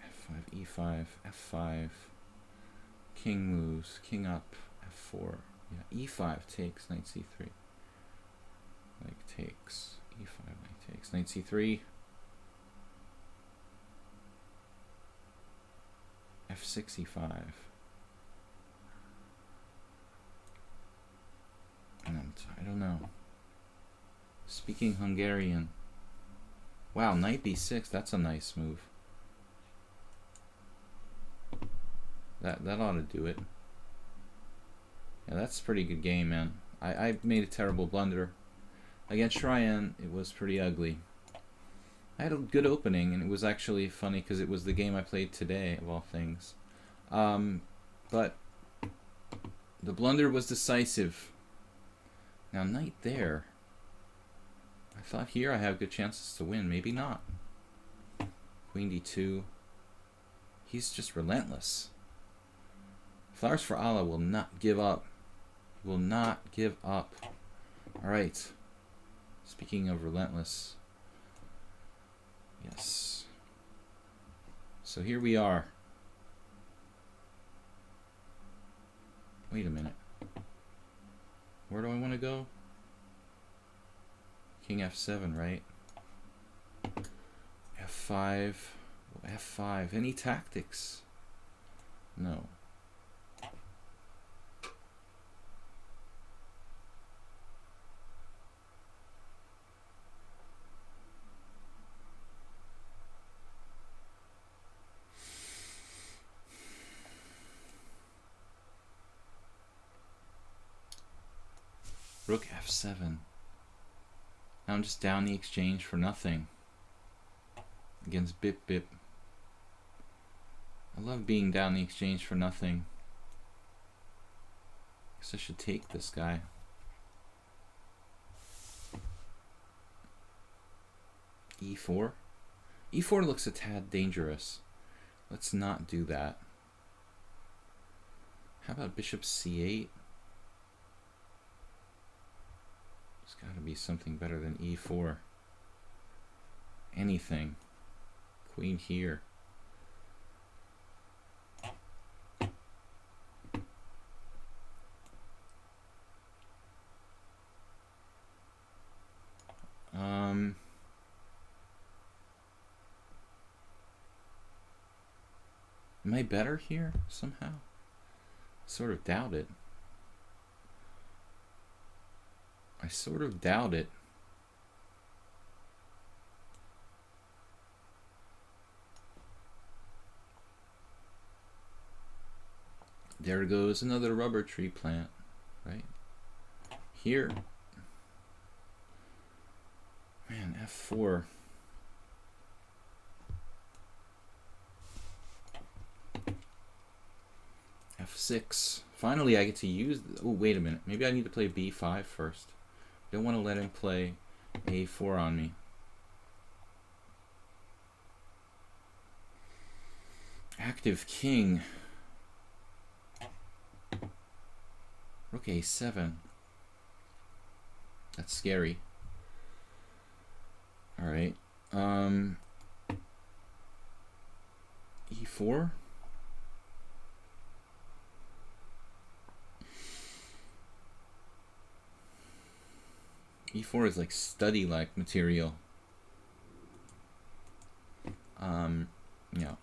F5, E5, F5. King moves, king up, F4. Yeah, E5 takes, knight C3. Like takes, E5, knight takes, knight C3. F6, E5. And I don't know. Speaking Hungarian. Wow, knight B6, that's a nice move. That ought to do it. Yeah, that's a pretty good game, man. I made a terrible blunder. Against Ryan, it was pretty ugly. I had a good opening, and it was actually funny because it was the game I played today, of all things. But the blunder was decisive. Now, knight there. I thought here I have good chances to win. Maybe not. Queen D2. He's just relentless. Flowers for Allah will not give up. He will not give up. Alright. Speaking of relentless. Yes. So here we are. Wait a minute. Where do I want to go? King F7, right? F5. F5. Any tactics? No. Rook F7. Now I'm just down the exchange for nothing against Bip Bip. I love being down the exchange for nothing. Guess I should take this guy. E4. E4 looks a tad dangerous. Let's not do that. How about Bishop C8? There's got to be something better than E4. Anything. Queen here. Am I better here somehow? Sort of doubt it. I sort of doubt it. There goes another rubber tree plant, right? Here. Man, F4. F6. Finally, I get to use... Oh, wait a minute. Maybe I need to play B5 first. Don't want to let him play A4 on me. Active king. Rook A7. That's scary. Alright. E4. E4 is like study-like material. Yeah.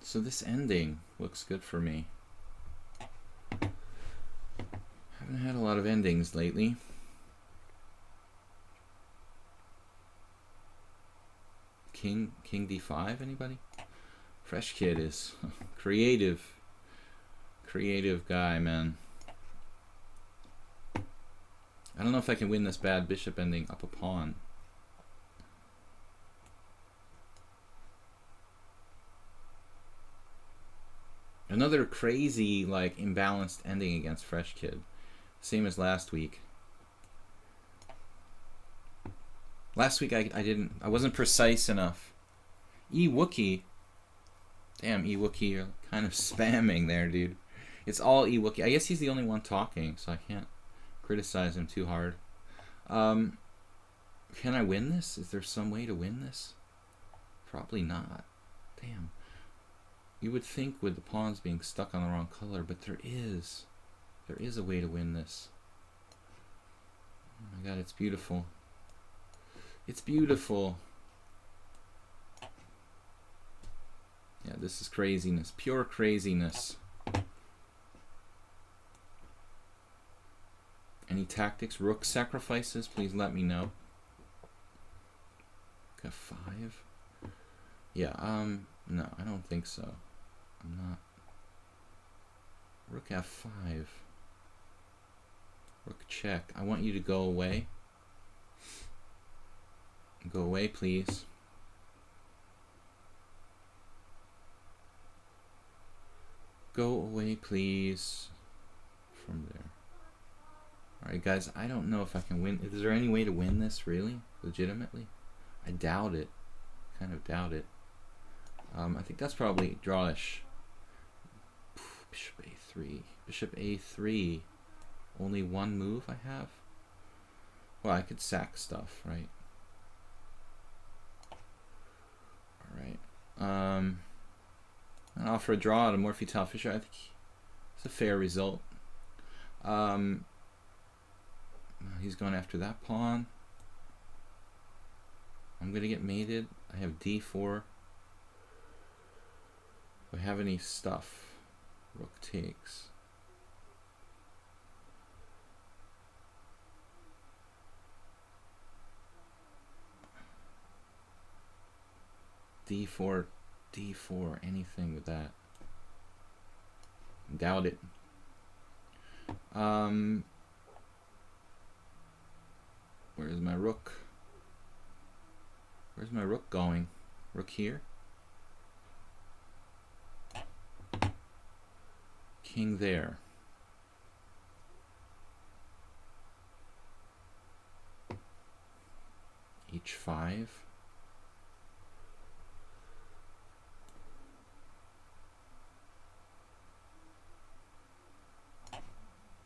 So this ending looks good for me. Haven't had a lot of endings lately. king d5, anybody? Fresh Kid is creative guy, man. I don't know if I can win this bad bishop ending up a pawn. Another crazy, like, imbalanced ending against Fresh Kid. Same as last week. Last week I wasn't precise enough. E-Wookie. Damn, E-Wookie, you're kind of spamming there, dude. It's all E-Wookie. I guess he's the only one talking, so I can't criticize him too hard. Can I win this? Is there some way to win this? Probably not. Damn. You would think with the pawns being stuck on the wrong color, but there is. There is a way to win this. Oh my god, it's beautiful. It's beautiful. Yeah, this is craziness. Pure craziness. Any tactics? Rook sacrifices? Please let me know. F5? Yeah, no, I don't think so. I'm not. Rook F5. Rook check. I want you to go away. Go away, please. Go away, please. From there. Alright, guys, I don't know if I can win. Is there any way to win this, really? Legitimately? I doubt it. Kind of doubt it. I think that's probably drawish. Bishop A3. Bishop A3. Only one move I have? Well, I could sack stuff, right? Alright. And offer a draw to Morphy Tal Fisher. I think it's a fair result. He's going after that pawn. I'm going to get mated. I have D4. Do I have any stuff? Rook takes. D4, D4, anything with that. Doubt it. Where's my rook? Where's my rook going? Rook here? King there. H5.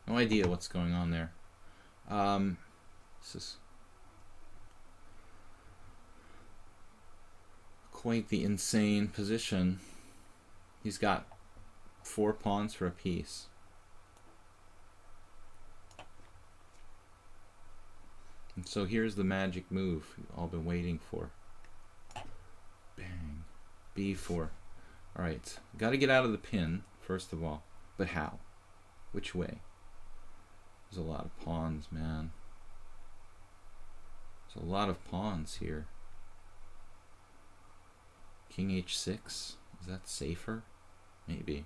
No idea what's going on there. This is quite the insane position. He's got 4 pawns for a piece. And so here's the magic move you've all been waiting for. Bang. B4. Alright, got to get out of the pin, first of all. But how? Which way? There's a lot of pawns, man. There's a lot of pawns here. King H6. Is that safer? Maybe.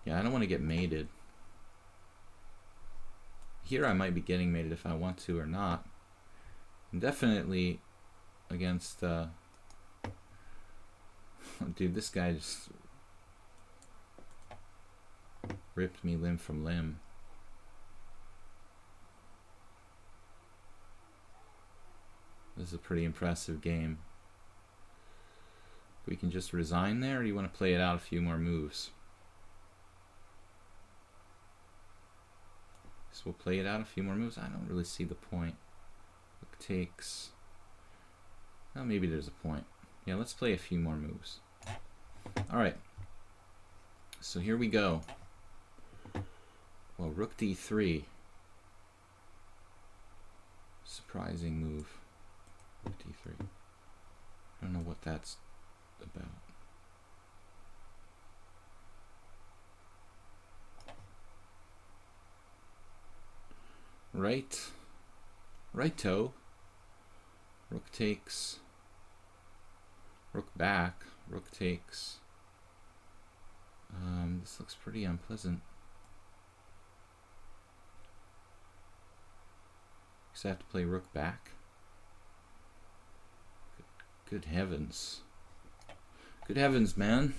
Yeah, I don't want to get mated. Here I might be getting mated if I want to or not. And definitely against dude, this guy just ripped me limb from limb. This is a pretty impressive game. We can just resign there, or do you want to play it out a few more moves? So we'll play it out a few more moves. I don't really see the point. Rook takes. Well, maybe there's a point. Yeah, let's play a few more moves. Alright. So here we go. Well, Rook D3. Surprising move. Rook D3. I don't know what that's about. Righto. Rook takes. Rook back. Rook takes. This looks pretty unpleasant. Because I have to play rook back. Good heavens. Good heavens, man.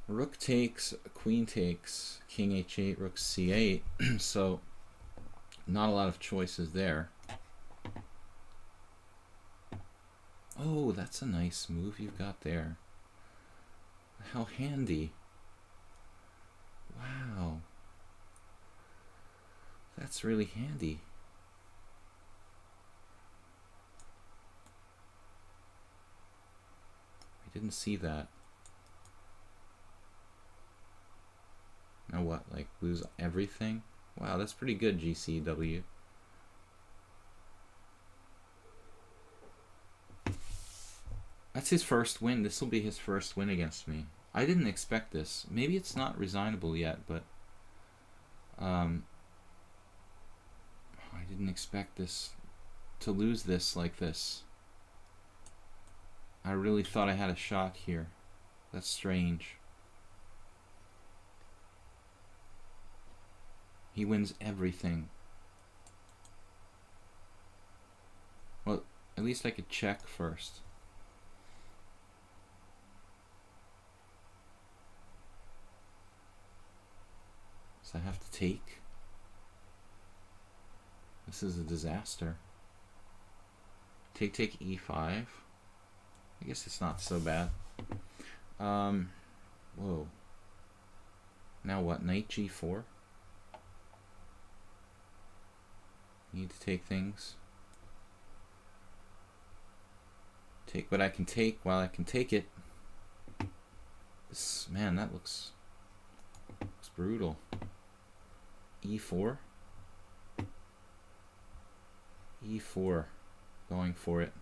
Rook takes, queen takes, king h8, rook c8. So, not a lot of choices there. Oh, that's a nice move you've got there. How handy. Wow. That's really handy. I didn't see that. Now what, like lose everything? Wow, that's pretty good, GCW. That's his first win. This will be his first win against me. I didn't expect this. Maybe it's not resignable yet, but I didn't expect this to lose this like this. I really thought I had a shot here. That's strange. He wins everything. Well, at least I could check first. So I have to take. This is a disaster. Take e5. I guess it's not so bad. Whoa. Now what? Knight g4? Need to take things. Take what I can take while I can take it. This, man, that looks brutal. E4. E4. Going for it.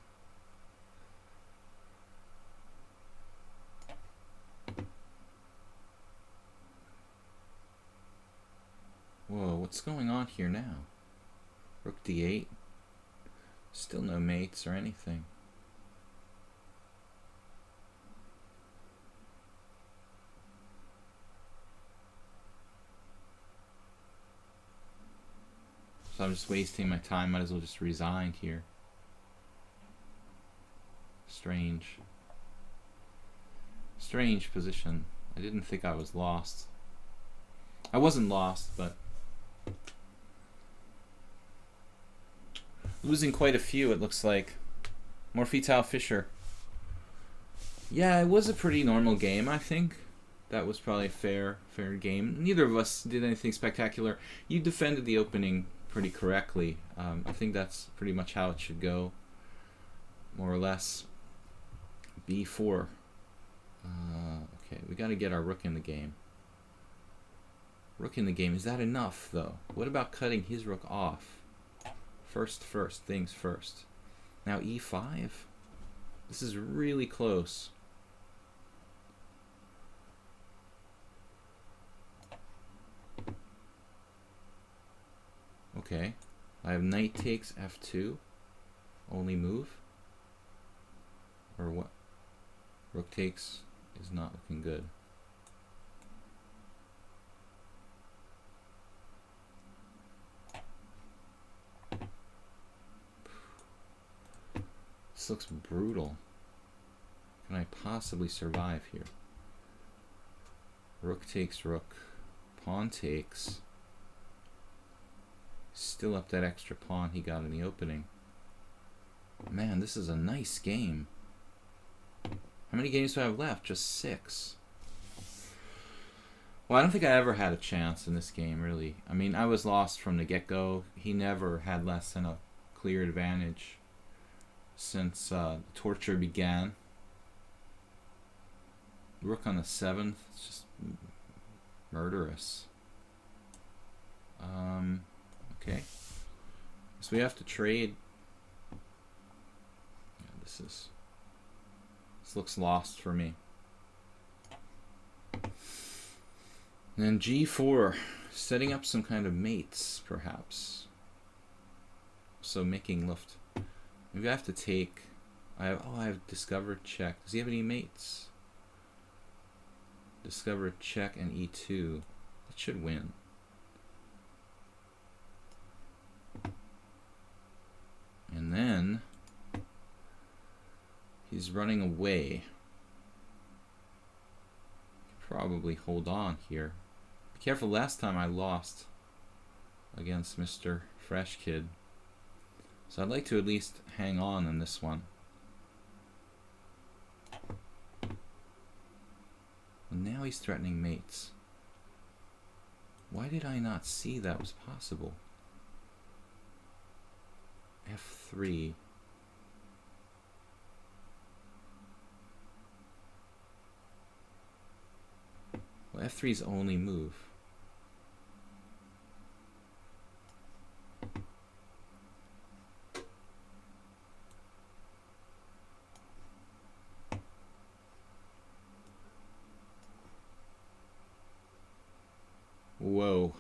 Whoa, what's going on here now? Rook d8. Still no mates or anything. So I'm just wasting my time. Might as well just resign here. Strange. Strange position. I didn't think I was lost. I wasn't lost, but losing quite a few, it looks like. Morphetal Fischer. Yeah, it was a pretty normal game, I think. That was probably a fair game. Neither of us did anything spectacular. You defended the opening pretty correctly. I think that's pretty much how it should go, more or less. B4. Okay, we got to get our rook in the game. Rook in the game. Is that enough, though? What about cutting his rook off? First, things first. Now e5. This is really close. Okay. I have knight takes f2. Only move. Or what? Rook takes is not looking good. This looks brutal. Can I possibly survive here? Rook takes rook. Pawn takes. Still up that extra pawn he got in the opening. Man, this is a nice game. How many games do I have left? Just 6. Well, I don't think I ever had a chance in this game, really. I mean, I was lost from the get-go. He never had less than a clear advantage since the torture began. Rook on the 7th. It's just murderous. Okay. So we have to trade. Yeah, this looks lost for me. And then g4. Setting up some kind of mates, perhaps. So making Luft. Maybe I have to take... I have discovered check. Does he have any mates? Discovered check and E2. That should win. And then he's running away. Probably hold on here. Be careful, last time I lost against Mr. Fresh Kid. So I'd like to at least hang on in this one. And now he's threatening mates. Why did I not see that was possible? F3. Well, F3's only move. Whoa.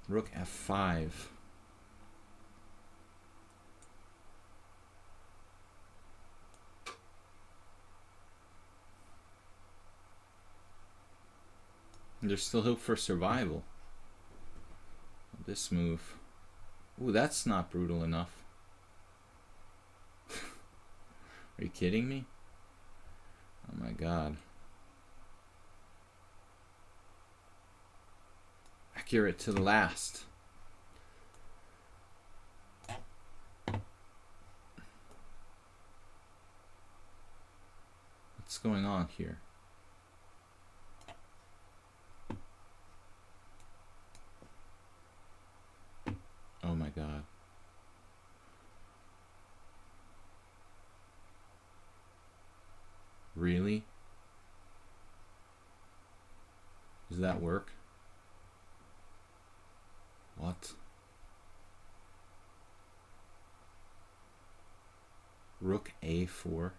Rook F5. There's still hope for survival. This move. Ooh, that's not brutal enough. Are you kidding me? Oh my god. Accurate to the last. What's going on here? Oh my god. Really? Does that work? What? Rook A4.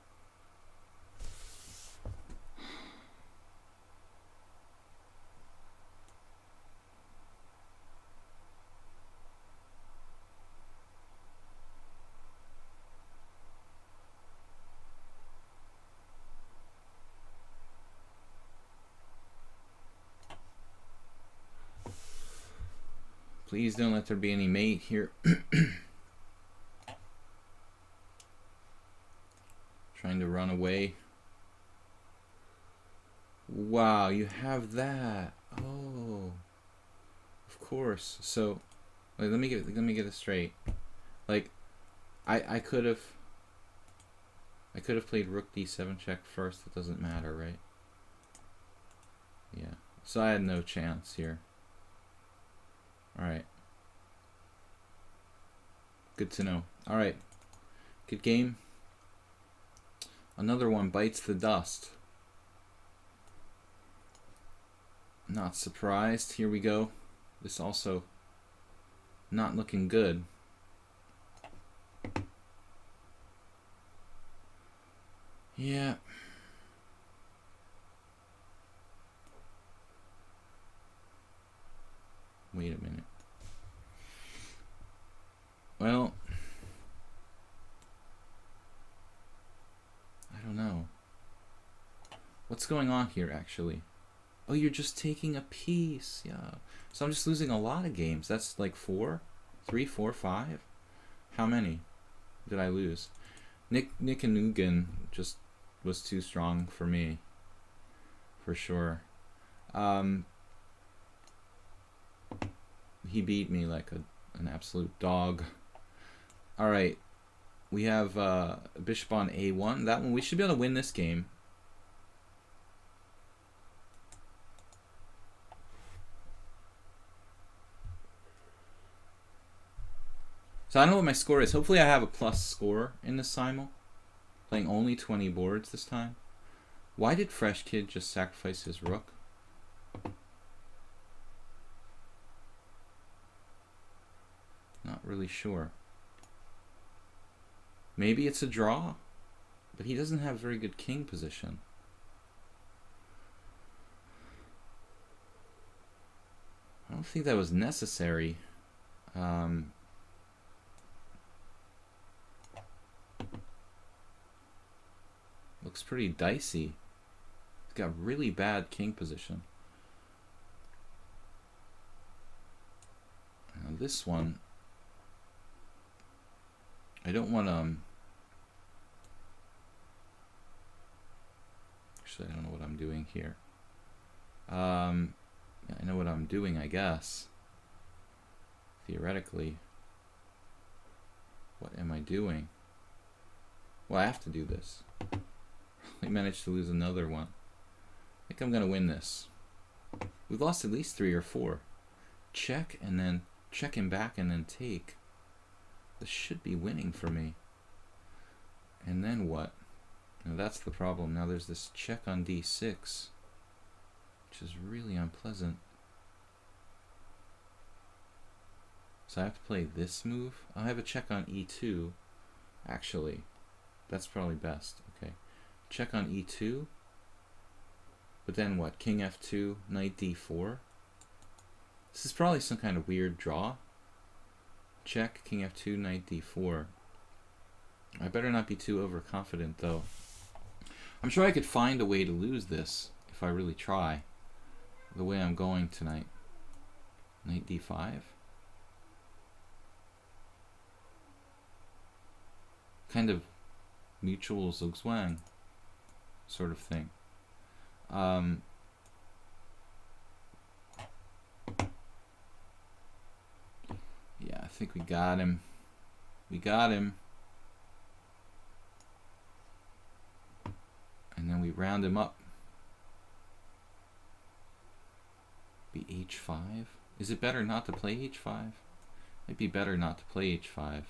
Please don't let there be any mate here. Trying to run away. Wow, you have that. Oh, of course. So, wait, let me get it straight. Like, I could have played Rook D7 check first. It doesn't matter, right? Yeah. So I had no chance here. Alright. Good to know. Alright. Good game. Another one bites the dust. Not surprised. Here we go. This also not looking good. Yeah. Wait a minute. Well, I don't know. What's going on here, actually? Oh, you're just taking a piece. Yeah. So I'm just losing a lot of games. That's like 4? 3, 4, 5? How many did I lose? Nick and Nugan just was too strong for me. For sure. He beat me like an absolute dog. Alright. We have Bishop on A1. That one, we should be able to win this game. So I don't know what my score is. Hopefully I have a plus score in the Simul. Playing only 20 boards this time. Why did Fresh Kid just sacrifice his rook? Not really sure. Maybe it's a draw, but he doesn't have very good king position. I don't think that was necessary. Looks pretty dicey. He's got really bad king position. Now this one, I don't want to... Actually, I don't know what I'm doing here. I know what I'm doing, I guess. Theoretically. What am I doing? Well, I have to do this. I managed to lose another one. I think I'm going to win this. We've lost at least 3 or 4. Check and then check him back and then take. This should be winning for me. And then what? Now that's the problem. Now there's this check on d6, which is really unpleasant. So I have to play this move. I'll have a check on e2. Actually, that's probably best. Okay. Check on e2. But then what? King f2, knight d4. This is probably some kind of weird draw. Check, king f2, knight d4. I better not be too overconfident though. I'm sure I could find a way to lose this if I really try. The way I'm going tonight. Knight d5. Kind of mutual zugzwang sort of thing. Yeah, I think we got him. We got him. And then we round him up. Be h5. Is it better not to play h5? Might be better not to play h5.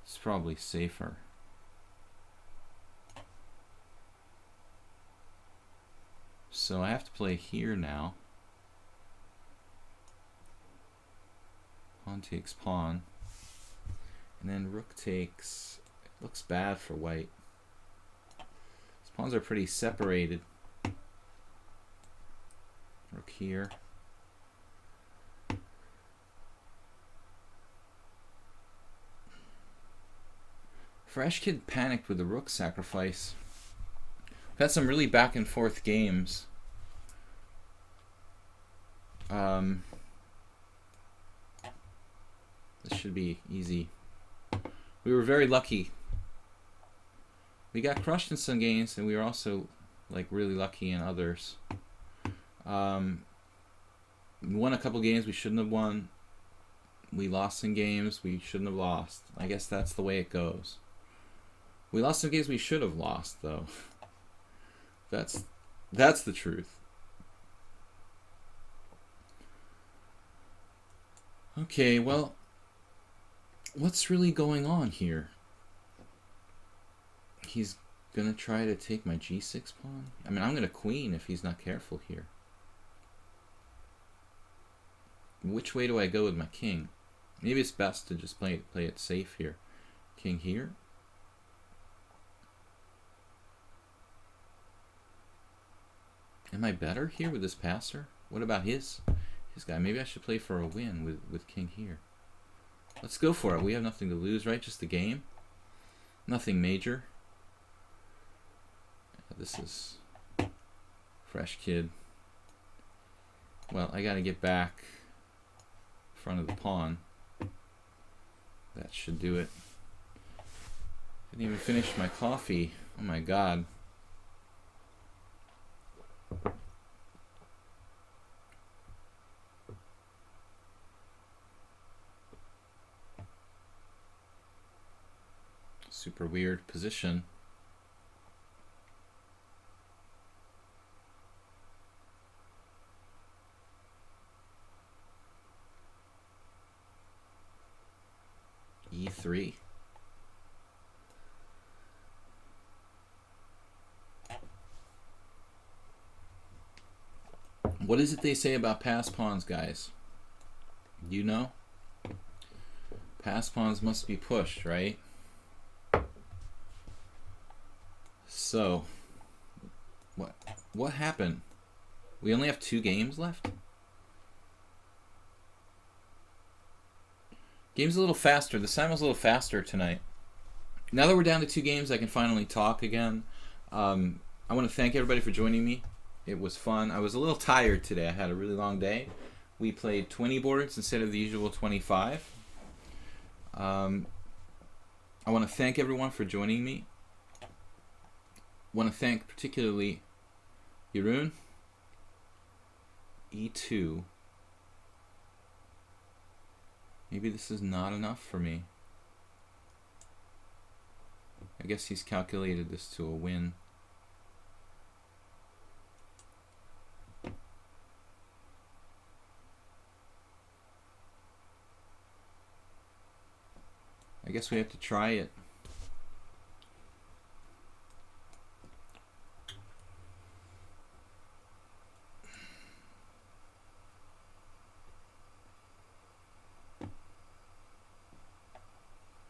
It's probably safer. So I have to play here now. Pawn takes pawn. And then rook takes. It looks bad for white. These pawns are pretty separated. Rook here. Fresh Kid panicked with the rook sacrifice. We've had some really back and forth games. This should be easy. We were very lucky. We got crushed in some games, and we were also like really lucky in others. We won a couple games we shouldn't have won. We lost some games we shouldn't have lost. I guess that's the way it goes. We lost some games we should have lost, though. That's the truth. Okay, well, what's really going on here? He's gonna try to take my g6 pawn? I mean, I'm gonna queen if he's not careful here. Which way do I go with my king? Maybe it's best to just play it safe here. King here. Am I better here with this passer? What about his guy? Maybe I should play for a win with king here. Let's go for it. We have nothing to lose, right? Just the game. Nothing major. This is Fresh Kid. Well, I gotta get back in front of the pawn. That should do it. Didn't even finish my coffee. Oh my god. Super weird position. E3. What is it they say about pass pawns, guys? Do you know? Pass pawns must be pushed, right? So, what happened? We only have 2 games left? Game's a little faster. The Simul's a little faster tonight. Now that we're down to 2 games, I can finally talk again. I want to thank everybody for joining me. It was fun. I was a little tired today. I had a really long day. We played 20 boards instead of the usual 25. I want to thank everyone for joining me. I want to thank particularly Jeroen, E2. Maybe this is not enough for me. I guess he's calculated this to a win. I guess we have to try it.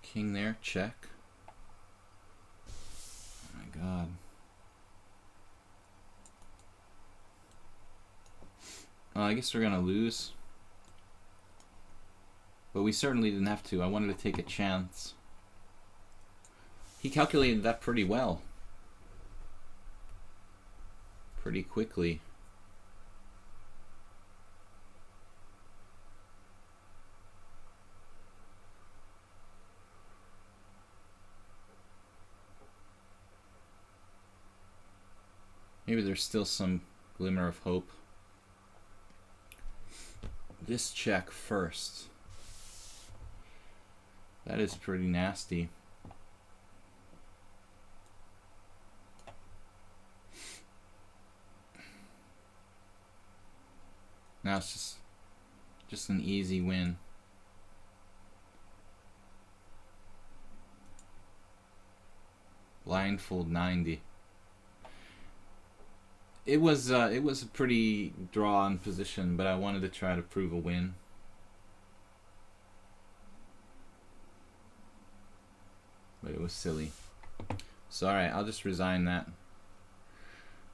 King there, check. Oh my god. Well, I guess we're gonna lose. But we certainly didn't have to. I wanted to take a chance. He calculated that pretty well. Pretty quickly. Maybe there's still some glimmer of hope. This check first. That is pretty nasty. Now it's just an easy win. Blindfold 90. It was a pretty drawn position, but I wanted to try to prove a win. But it was silly. So alright, I'll just resign that.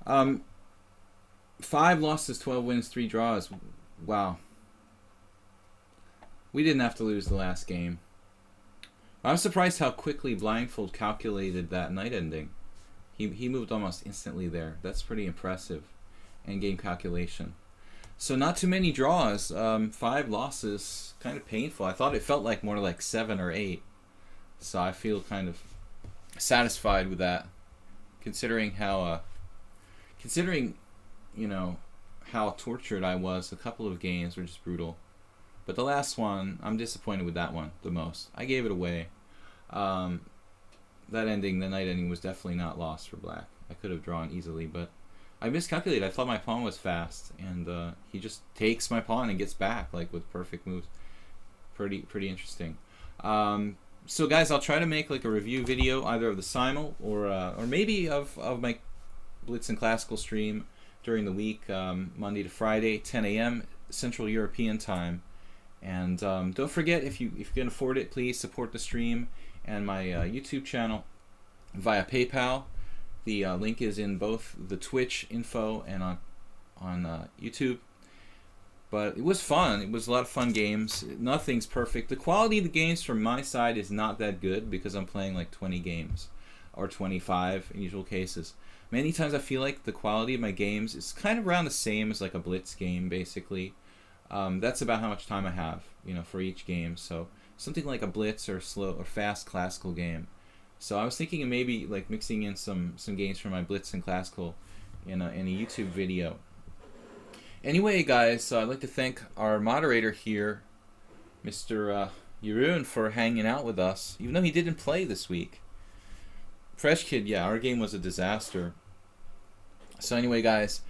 5 losses, 12 wins, 3 draws. Wow. We didn't have to lose the last game. I'm surprised how quickly Blindfold calculated that night ending. He moved almost instantly there. That's pretty impressive. Endgame calculation. So not too many draws. 5 losses, kind of painful. I thought it felt like more like 7 or 8. So I feel kind of satisfied with that, considering how, you know, how tortured I was. A couple of games were just brutal, but the last one, I'm disappointed with that one the most. I gave it away. That ending, the night ending, was definitely not lost for black. I could have drawn easily, but I miscalculated. I thought my pawn was fast, and he just takes my pawn and gets back like with perfect moves. Pretty interesting. So guys, I'll try to make like a review video either of the Simul or maybe of my Blitz and Classical stream during the week, Monday to Friday, 10 a.m. Central European time. And don't forget, if you can afford it, please support the stream and my YouTube channel via PayPal. The link is in both the Twitch info and on YouTube. But it was fun. It was a lot of fun games. Nothing's perfect. The quality of the games from my side is not that good because I'm playing like 20 games or 25 in usual cases. Many times I feel like the quality of my games is kind of around the same as like a Blitz game, basically. That's about how much time I have, you know, for each game. So something like a Blitz or slow or fast classical game. So I was thinking of maybe like mixing in some games from my Blitz and Classical in a YouTube video. Anyway, guys, I'd like to thank our moderator here, Mr. Jeroen, for hanging out with us, even though he didn't play this week. Fresh Kid, yeah, our game was a disaster. So anyway, guys,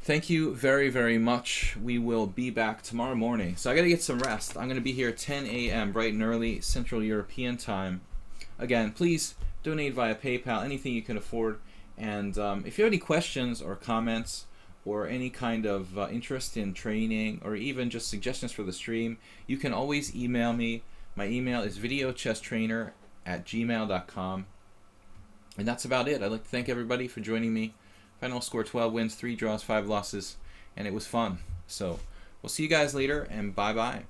thank you very, very much. We will be back tomorrow morning. So I got to get some rest. I'm going to be here at 10 a.m. bright and early Central European time. Again, please donate via PayPal, anything you can afford. And if you have any questions or comments or any kind of interest in training or even just suggestions for the stream, you can always email me. My email is videochesstrainer@gmail.com. And that's about it. I'd like to thank everybody for joining me. Final score 12 wins, 3 draws, 5 losses, and it was fun. So we'll see you guys later, and bye-bye.